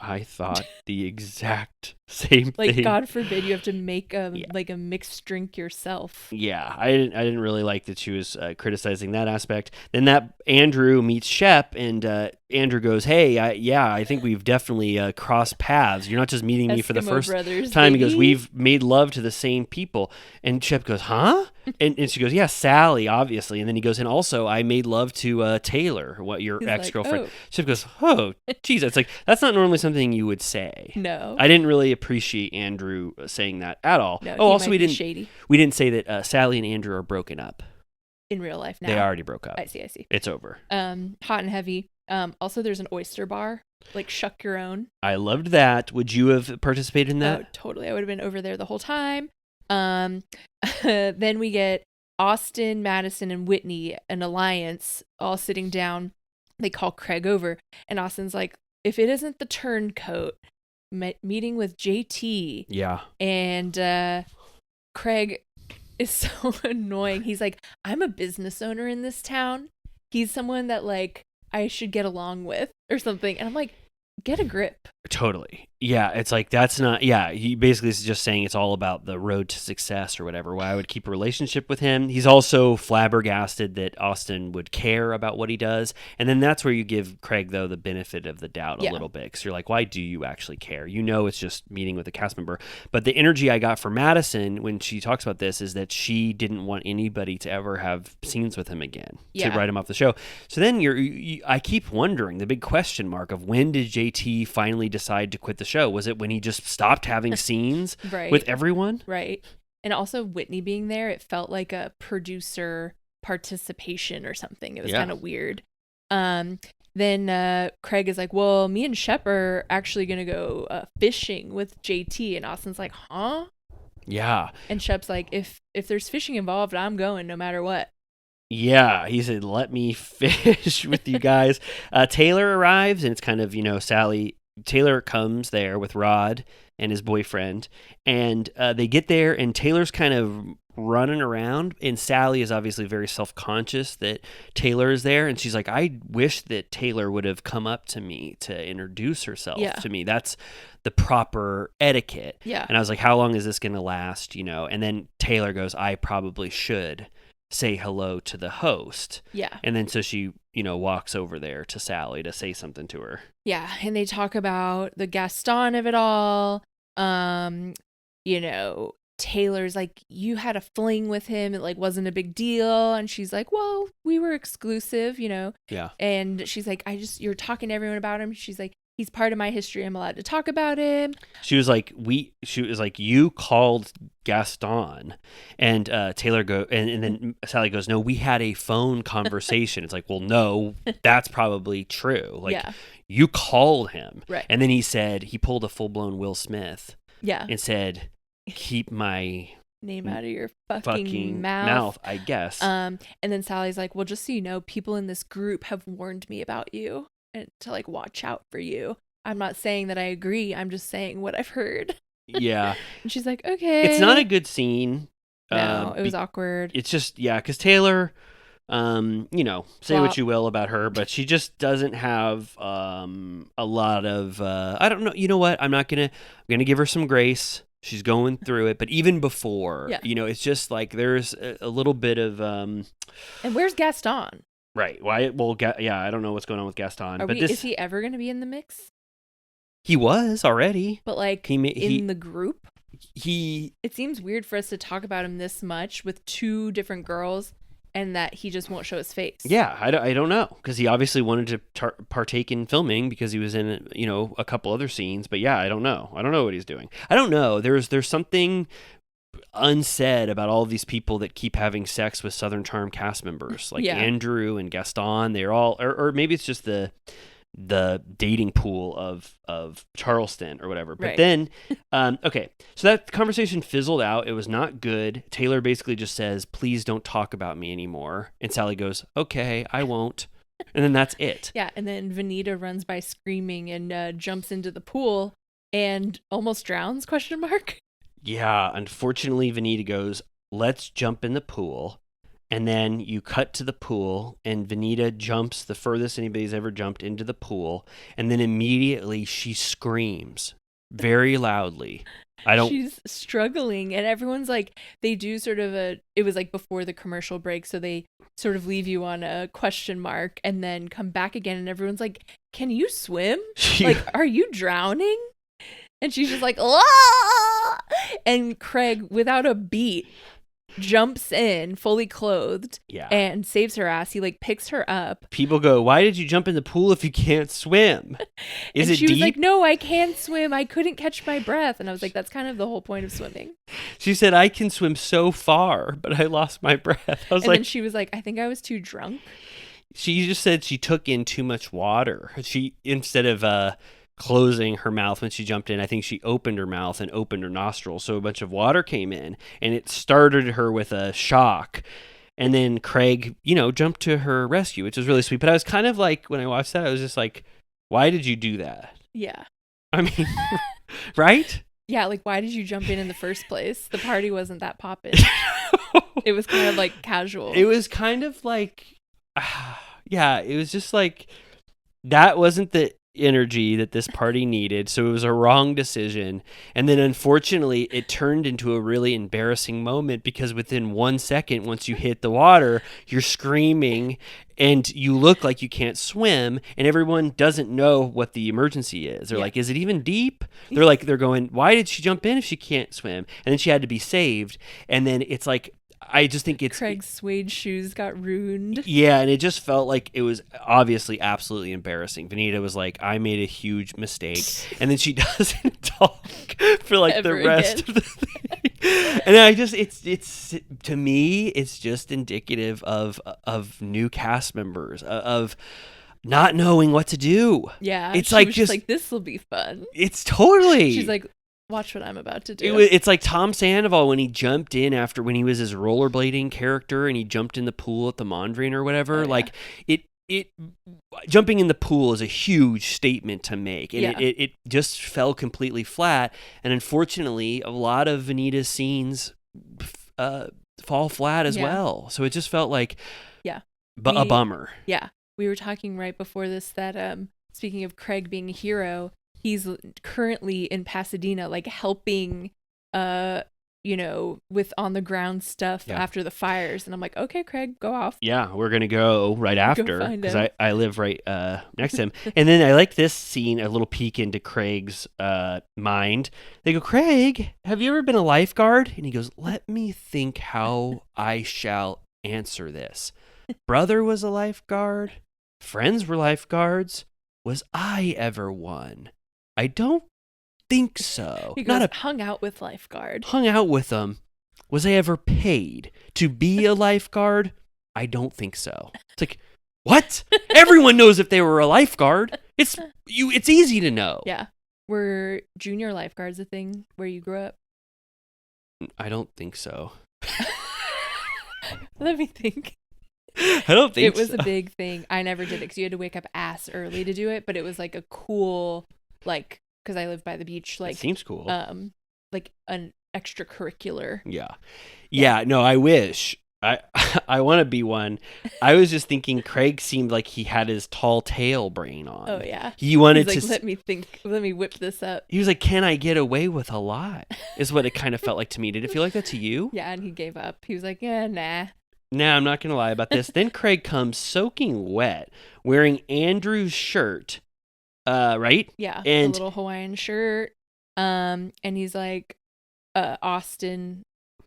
I thought the exact same like, thing. God forbid you have to make a mixed drink yourself. Yeah, I didn't really like that she was criticizing that aspect. Then that Andrew meets Shep, and Andrew goes, "Hey, I think we've definitely crossed paths. You're not just meeting me for the first time." Baby. He goes, "We've made love to the same people." And Shep goes, "Huh?" And she goes, "Yeah, Sally, obviously." And then he goes, "And also, I made love to Taylor, your ex-girlfriend." Like, oh. Shep goes, "Oh, geez." It's like, that's not normally something you would say. No. I didn't really appreciate Andrew saying that at all. No, also, we didn't say that Sally and Andrew are broken up. In real life now. They already broke up. I see. It's over. Hot and heavy. Also, there's an oyster bar, like shuck your own. I loved that. Would you have participated in that? Oh, totally. I would have been over there the whole time. Then we get Austin, Madison, and Whitney, an alliance, all sitting down. They call Craig over, and Austin's like, if it isn't the turncoat, meeting with JT. Yeah. And Craig is so annoying. He's like, I'm a business owner in this town. He's someone that, like, I should get along with or something. And I'm like, get a grip. Totally. Yeah, it's like, that's not, he basically is just saying it's all about the road to success or whatever, why I would keep a relationship with him. He's also flabbergasted that Austin would care about what he does. And then that's where you give Craig, though, the benefit of the doubt a little bit, because you're like, why do you actually care? You know, it's just meeting with a cast member. But the energy I got from Madison when she talks about this is that she didn't want anybody to ever have scenes with him again, to write him off the show. So then I keep wondering, the big question mark of, when did JT finally decide to quit the show? Was it when he just stopped having scenes with everyone? Right. And also Whitney being there, it felt like a producer participation or something. It was kind of weird. Then Craig is like, well, me and Shep are actually going to go fishing with JT. And Austin's like, huh? Yeah. And Shep's like, if there's fishing involved, I'm going no matter what. Yeah, he said, let me fish with you guys. Taylor arrives, and it's kind of, Taylor comes there with Rod and his boyfriend, and they get there, and Taylor's kind of running around, and Sally is obviously very self-conscious that Taylor is there, and she's like, I wish that Taylor would have come up to me to introduce herself to me. That's the proper etiquette. Yeah. And I was like, how long is this going to last? And then Taylor goes, I probably should say hello to the host. Yeah. And then so she, walks over there to Sally to say something to her. Yeah. And they talk about the Gaston of it all. Taylor's like, you had a fling with him. It wasn't a big deal. And she's like, well, we were exclusive, Yeah. And she's like, you're talking to everyone about him. She's like, he's part of my history. I'm allowed to talk about him. She was like, you called Gaston, and Taylor and then Sally goes, no, we had a phone conversation. It's like, well, no, that's probably true. You called him. Right. And then he pulled a full blown Will Smith. Yeah. And said, keep my name out of your fucking mouth. I guess. And then Sally's like, well, just so you know, people in this group have warned me about you and to like watch out for you. I'm not saying that I agree. I'm just saying what I've heard. Yeah. And she's like, okay. It's not a good scene. No, it was awkward. It's just, because Taylor, say what you will about her, but she just doesn't have a lot of, I don't know. You know what? I'm going to give her some grace. She's going through it. But even before, it's just like there's a little bit of. And where's Gaston? Right. Why? Well, I don't know what's going on with Gaston. Is he ever going to be in the mix? He was already. But like in the group? It seems weird for us to talk about him this much with two different girls and that he just won't show his face. Yeah, I don't know, because he obviously wanted to partake in filming because he was in, a couple other scenes. But I don't know. I don't know what he's doing. I don't know. There's something unsaid about all of these people that keep having sex with Southern Charm cast members, like Andrew and Gaston. They're all, or maybe it's just the dating pool of Charleston or whatever. But then, okay, so that conversation fizzled out. It was not good. Taylor basically just says, please don't talk about me anymore. And Sally goes, okay, I won't. And then that's it. Yeah, and then Vanita runs by screaming and jumps into the pool and almost drowns, ? Yeah, unfortunately, Vanita goes, let's jump in the pool. And then you cut to the pool, and Vanita jumps the furthest anybody's ever jumped into the pool. And then immediately she screams very loudly. She's struggling, and everyone's like, they do sort of it was like before the commercial break, so they sort of leave you on a question mark and then come back again, and everyone's like, can you swim? Like, are you drowning? And she's just like, ah! And Craig, without a beat, jumps in fully clothed and saves her ass. He like picks her up. People go, why did you jump in the pool if you can't swim? Is it deep? She was like, no, I can't swim. I couldn't catch my breath. And I was like, that's kind of the whole point of swimming. She said, I can swim so far, but I lost my breath. Then she was like, I think I was too drunk. She just said she took in too much water. She, instead of closing her mouth when she jumped in, I think she opened her mouth and opened her nostrils, so a bunch of water came in, and it started her with a shock. And then Craig, jumped to her rescue, which was really sweet. But I was kind of like, when I watched that, I was just like, why did you do that? Yeah. I mean, right? Yeah, like, why did you jump in the first place? The party wasn't that poppin'. It was kind of like casual. It was kind of like, it was just like, that wasn't the energy that this party needed, so it was a wrong decision. And then unfortunately it turned into a really embarrassing moment, because within 1 second, once you hit the water, you're screaming and you look like you can't swim, and everyone doesn't know what the emergency is. They're like, is it even deep? They're going, why did she jump in if she can't swim? And then she had to be saved. And then it's like, I just think Craig's suede shoes got ruined. Yeah, and it just felt like it was obviously absolutely embarrassing. Vanita was like, I made a huge mistake. And then she doesn't talk for like Ever the rest again. of the thing. And I just, it's to me, it's just indicative of new cast members, of not knowing what to do. Yeah, it's she like was just like, this will be fun. It's totally. She's like, watch what I'm about to do. It's like Tom Sandoval when he jumped in after, when he was his rollerblading character and he jumped in the pool at the Mondrian or whatever. Like it jumping in the pool is a huge statement to make, and it just fell completely flat. And unfortunately, a lot of Vanita's scenes fall flat as well. So it just felt like a bummer. Yeah, we were talking right before this that speaking of Craig being a hero, he's currently in Pasadena, like helping, with on the ground stuff after the fires. And I'm like, okay, Craig, go off. Yeah, we're going to go right after, because I live right next to him. And then I like this scene, a little peek into Craig's mind. They go, Craig, have you ever been a lifeguard? And he goes, let me think how I shall answer this. Brother was a lifeguard. Friends were lifeguards. Was I ever one? I don't think so. He goes, hung out with lifeguard. Hung out with them. Was I ever paid to be a lifeguard? I don't think so. It's like, what? Everyone knows if they were a lifeguard. It's easy to know. Yeah. Were junior lifeguards a thing where you grew up? I don't think so. Let me think. I don't think It was so. a big thing. I never did it because you had to wake up ass early to do it, but it was like a cool, like, because I live by the beach, like, It seems cool. like an extracurricular. Yeah. No, I wish. I want to be one. I was just thinking Craig seemed like he had his tall tale brain on. Oh yeah. He wanted He's like, to let me whip this up. He was like, "Can I get away with a lot?" Is what it kind of felt like to me. Did it feel like that to you? Yeah, and he gave up. He was like, yeah, nah. Nah, I'm not going to lie about this. Then Craig comes soaking wet, wearing Andrew's shirt, right? Yeah, And a little Hawaiian shirt. And he's like, Austin,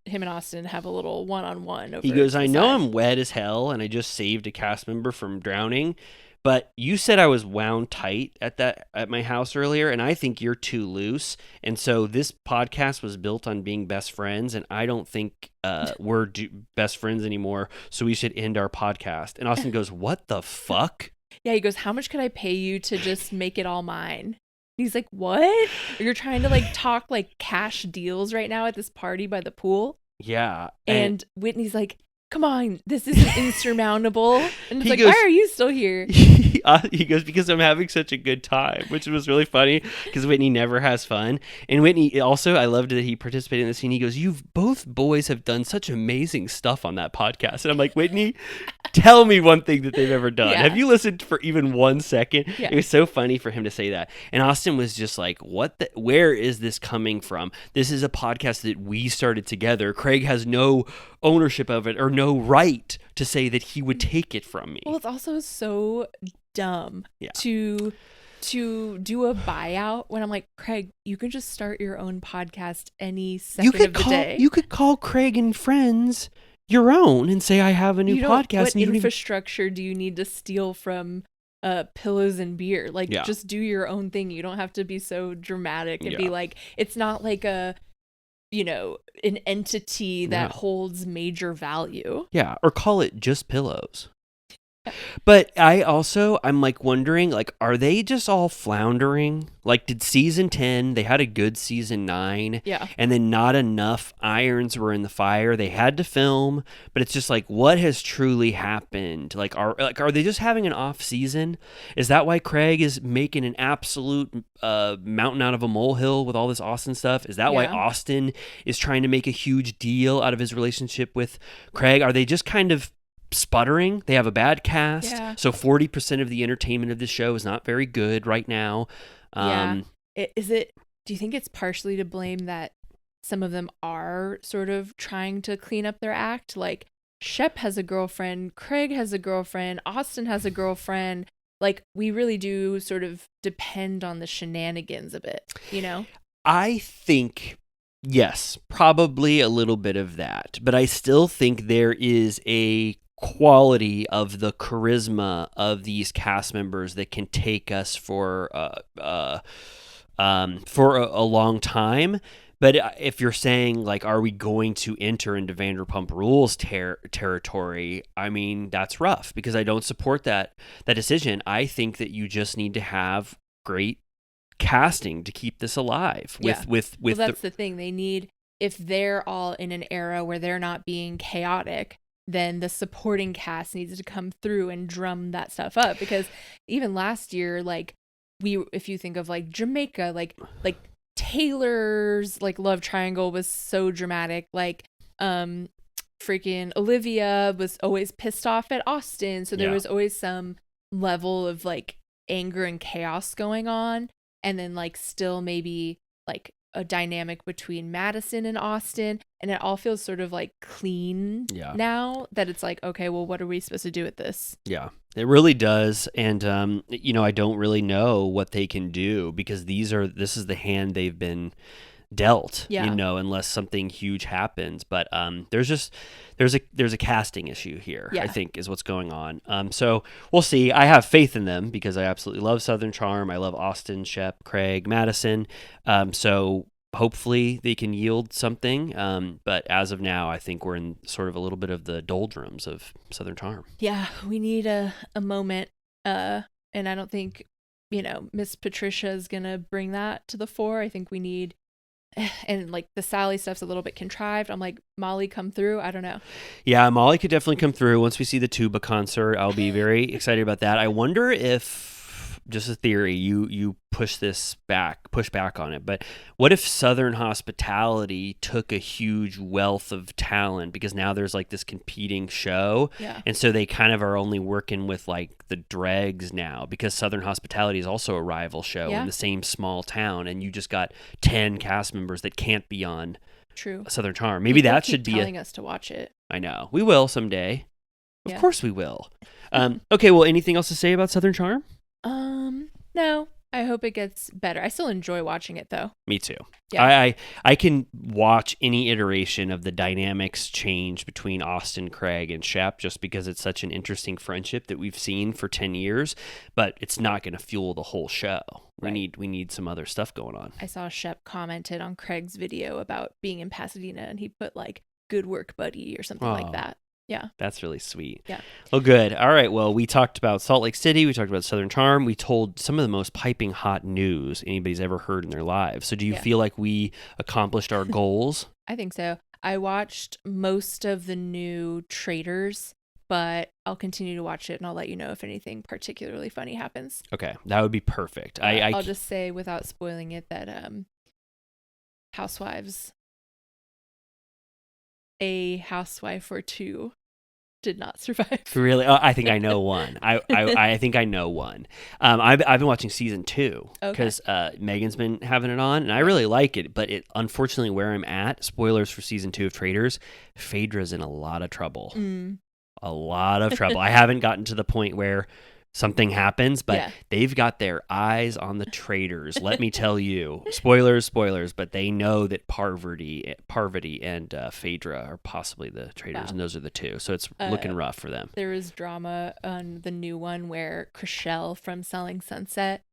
him and Austin have a little one-on-one over he goes, to the "I know side." I'm wet as hell, and I just saved a cast member from drowning, but you said I was wound tight at my house earlier, and I think you're too loose. And so this podcast was built on being best friends, and I don't think we're best friends anymore. So we should end our podcast." And Austin goes, "What the fuck?" Yeah, he goes, how much could I pay you to just make it all mine? He's like, what? You're trying to like talk like cash deals right now at this party by the pool? Yeah. And Whitney's like, come on, this isn't insurmountable. And it's He like, goes- why are you still here? He goes, "Because I'm having such a good time," which was really funny because Whitney never has fun. And Whitney also, I loved that he participated in the scene. He goes, "You both boys have done such amazing stuff on that podcast." And I'm like, Whitney, tell me one thing that they've ever done. Yeah. Have you listened for even 1 second? Yeah. It was so funny for him to say that. And Austin was just like, where is this coming from? This is a podcast that we started together. Craig has no ownership of it or no right to say that he would take it from me. Well, it's also so dumb to do a buyout when I'm like, Craig, you can just start your own podcast any second of the day. You could call Craig and Friends your own and say, "I have a new podcast." What and you don't even- infrastructure do you need to steal from pillows and beer? Like, Yeah. just do your own thing. You don't have to be so dramatic and be Yeah. like, it's not like an entity that No. holds major value. Yeah, or call it Just Pillows. But I'm like wondering, like, are they just all floundering? Like, did season 10, they had a good season 9, Yeah. and then not enough irons were in the fire. They had to film, but it's just like, what has truly happened? Like, are they just having an off season? Is that why Craig is making an absolute mountain out of a molehill with all this Austin stuff? Is that why Yeah. Austin is trying to make a huge deal out of his relationship with Craig? Are they just kind of sputtering? They have a bad cast, Yeah. so 40% of the entertainment of the show is not very good right now. Do you think it's partially to blame that some of them are sort of trying to clean up their act? Like, Shep has a girlfriend, Craig has a girlfriend, Austin has a girlfriend. Like, we really do sort of depend on the shenanigans a bit, you know? I think, yes, probably a little bit of that, but I still think there is a quality of the charisma of these cast members that can take us for a long time. But if you're saying, like, are we going to enter into Vanderpump Rules territory? I mean, that's rough because I don't support that decision. I think that you just need to have great casting to keep this alive. Well, that's the thing. They need, if they're all in an era where they're not being chaotic, then the supporting cast needs to come through and drum that stuff up. Because even last year, like, if you think of like Jamaica, like Taylor's like love triangle was so dramatic. Like, freaking Olivia was always pissed off at Austin, so there was always some level of like anger and chaos going on. And then like still maybe like a dynamic between Madison and Austin, and it all feels sort of like clean now that it's like, okay, well, what are we supposed to do with this? Yeah, it really does. And, I don't really know what they can do because this is the hand they've been dealt, unless something huge happens. But there's a casting issue here, I think, is what's going on. So we'll see. I have faith in them because I absolutely love Southern Charm. I love Austin, Shep, Craig, Madison. So hopefully they can yield something. But as of now, I think we're in sort of a little bit of the doldrums of Southern Charm. Yeah, we need a moment. And I don't think, Miss Patricia is going to bring that to the fore. I think we need and like the Sally stuff's a little bit contrived. I'm like, Molly, come through. I don't know. Yeah, Molly could definitely come through once we see the tuba concert. I'll be very excited about that. I wonder if, just a theory, you push back on it, but what if Southern Hospitality took a huge wealth of talent, because now there's like this competing show, and so they kind of are only working with like the dregs now, because Southern Hospitality is also a rival show in the same small town, and you just got 10 cast members that can't be on Southern Charm. Maybe that should be telling us to watch it. I know we will someday. Of course we will. Okay, well, anything else to say about Southern Charm? No, I hope it gets better. I still enjoy watching it though. Me too. Yeah. I can watch any iteration of the dynamics change between Austin, Craig, and Shep, just because it's such an interesting friendship that we've seen for 10 years, but it's not going to fuel the whole show. We need some other stuff going on. I saw Shep commented on Craig's video about being in Pasadena, and he put like, good work, buddy, or something like that. Yeah. That's really sweet. Yeah. Oh, good. All right. Well, we talked about Salt Lake City. We talked about Southern Charm. We told some of the most piping hot news anybody's ever heard in their lives. So do you feel like we accomplished our goals? I think so. I watched most of the new Traitors, but I'll continue to watch it, and I'll let you know if anything particularly funny happens. Okay. That would be perfect. I'll just say, without spoiling it, that Housewives, a housewife or two, did not survive. Really? Oh, I think I know one. I think I know one. I've been watching season 2 because Megan's been having it on, and I really like it. But it, unfortunately, where I'm at, spoilers for season 2 of Traitors, Phaedra's in a lot of trouble. A lot of trouble. I haven't gotten to the point where something happens, but they've got their eyes on the traitors. Let me tell you, spoilers, but they know that Parvati and Phaedra are possibly the traitors, and those are the two. So it's looking rough for them. There is drama on the new one where Chriselle from Selling Sunset,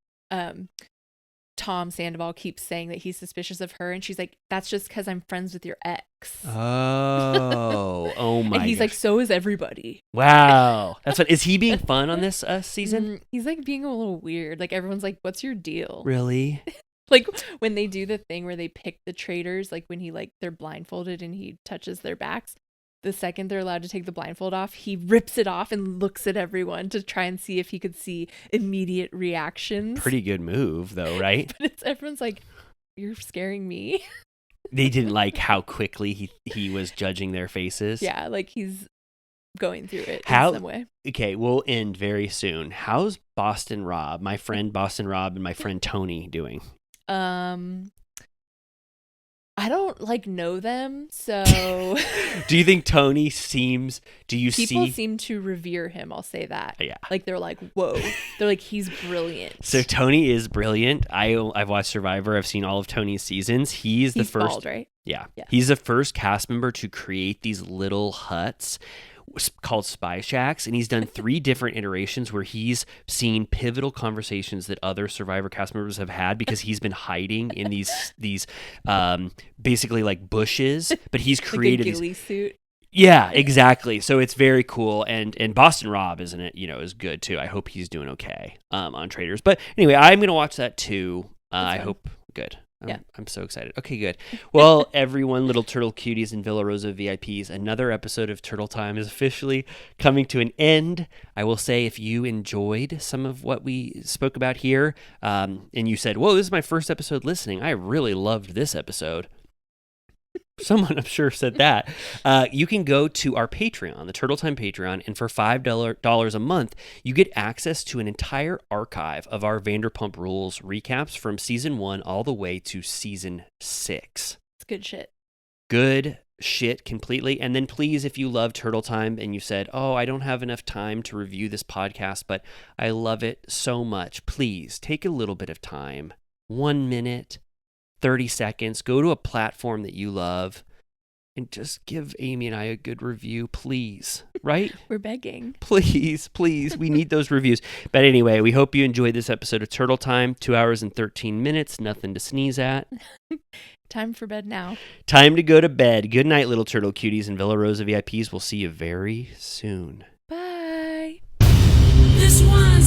Tom Sandoval keeps saying that he's suspicious of her, and she's like, that's just because I'm friends with your ex. Oh my. And he's like, so is everybody. Wow. That's what, is he being fun on this season? He's like being a little weird. Like, everyone's like, what's your deal? Really? Like, when they do the thing where they pick the traitors, like when they're blindfolded and he touches their backs, the second they're allowed to take the blindfold off, he rips it off and looks at everyone to try and see if he could see immediate reactions. Pretty good move, though, right? But everyone's like, you're scaring me. They didn't like how quickly he was judging their faces. Yeah, like he's going through it in some way. Okay, we'll end very soon. How's Boston Rob, my friend Boston Rob, and my friend Tony doing? I don't know them, so. Do you think Tony seems? People seem to revere him? I'll say that. Yeah. Like, they're like, whoa. They're like, he's brilliant. So Tony is brilliant. I've watched Survivor. I've seen all of Tony's seasons. He's the first. Bald, right? Yeah. He's the first cast member to create these little huts called Spy Shacks, and he's done 3 different iterations where he's seen pivotal conversations that other Survivor cast members have had, because he's been hiding in these basically like bushes, but he's created like a ghillie suit. Yeah, exactly. So it's very cool, and Boston Rob, isn't it? Is good too. I hope he's doing okay on Traitors. But anyway, I'm gonna watch that too. I hope good. I'm so excited. Okay, good. Well, everyone, little turtle cuties and Villa Rosa VIPs, another episode of Turtle Time is officially coming to an end. I will say, if you enjoyed some of what we spoke about here, and you said, whoa, this is my first episode listening, I really loved this episode. Someone, I'm sure, said that. You can go to our Patreon, the Turtle Time Patreon, and for $5 a month, you get access to an entire archive of our Vanderpump Rules recaps from season 1 all the way to season 6. It's good shit. Good shit completely. And then please, if you love Turtle Time and you said, oh, I don't have enough time to review this podcast, but I love it so much, please take a little bit of time, 1 minute, 30 seconds, go to a platform that you love and just give Amy and I a good review, please. Right? We're begging. Please. We need those reviews. But anyway, we hope you enjoyed this episode of Turtle Time. 2 hours and 13 minutes. Nothing to sneeze at. Time for bed now. Time to go to bed. Good night, little turtle cuties and Villa Rosa VIPs. We'll see you very soon. Bye. This one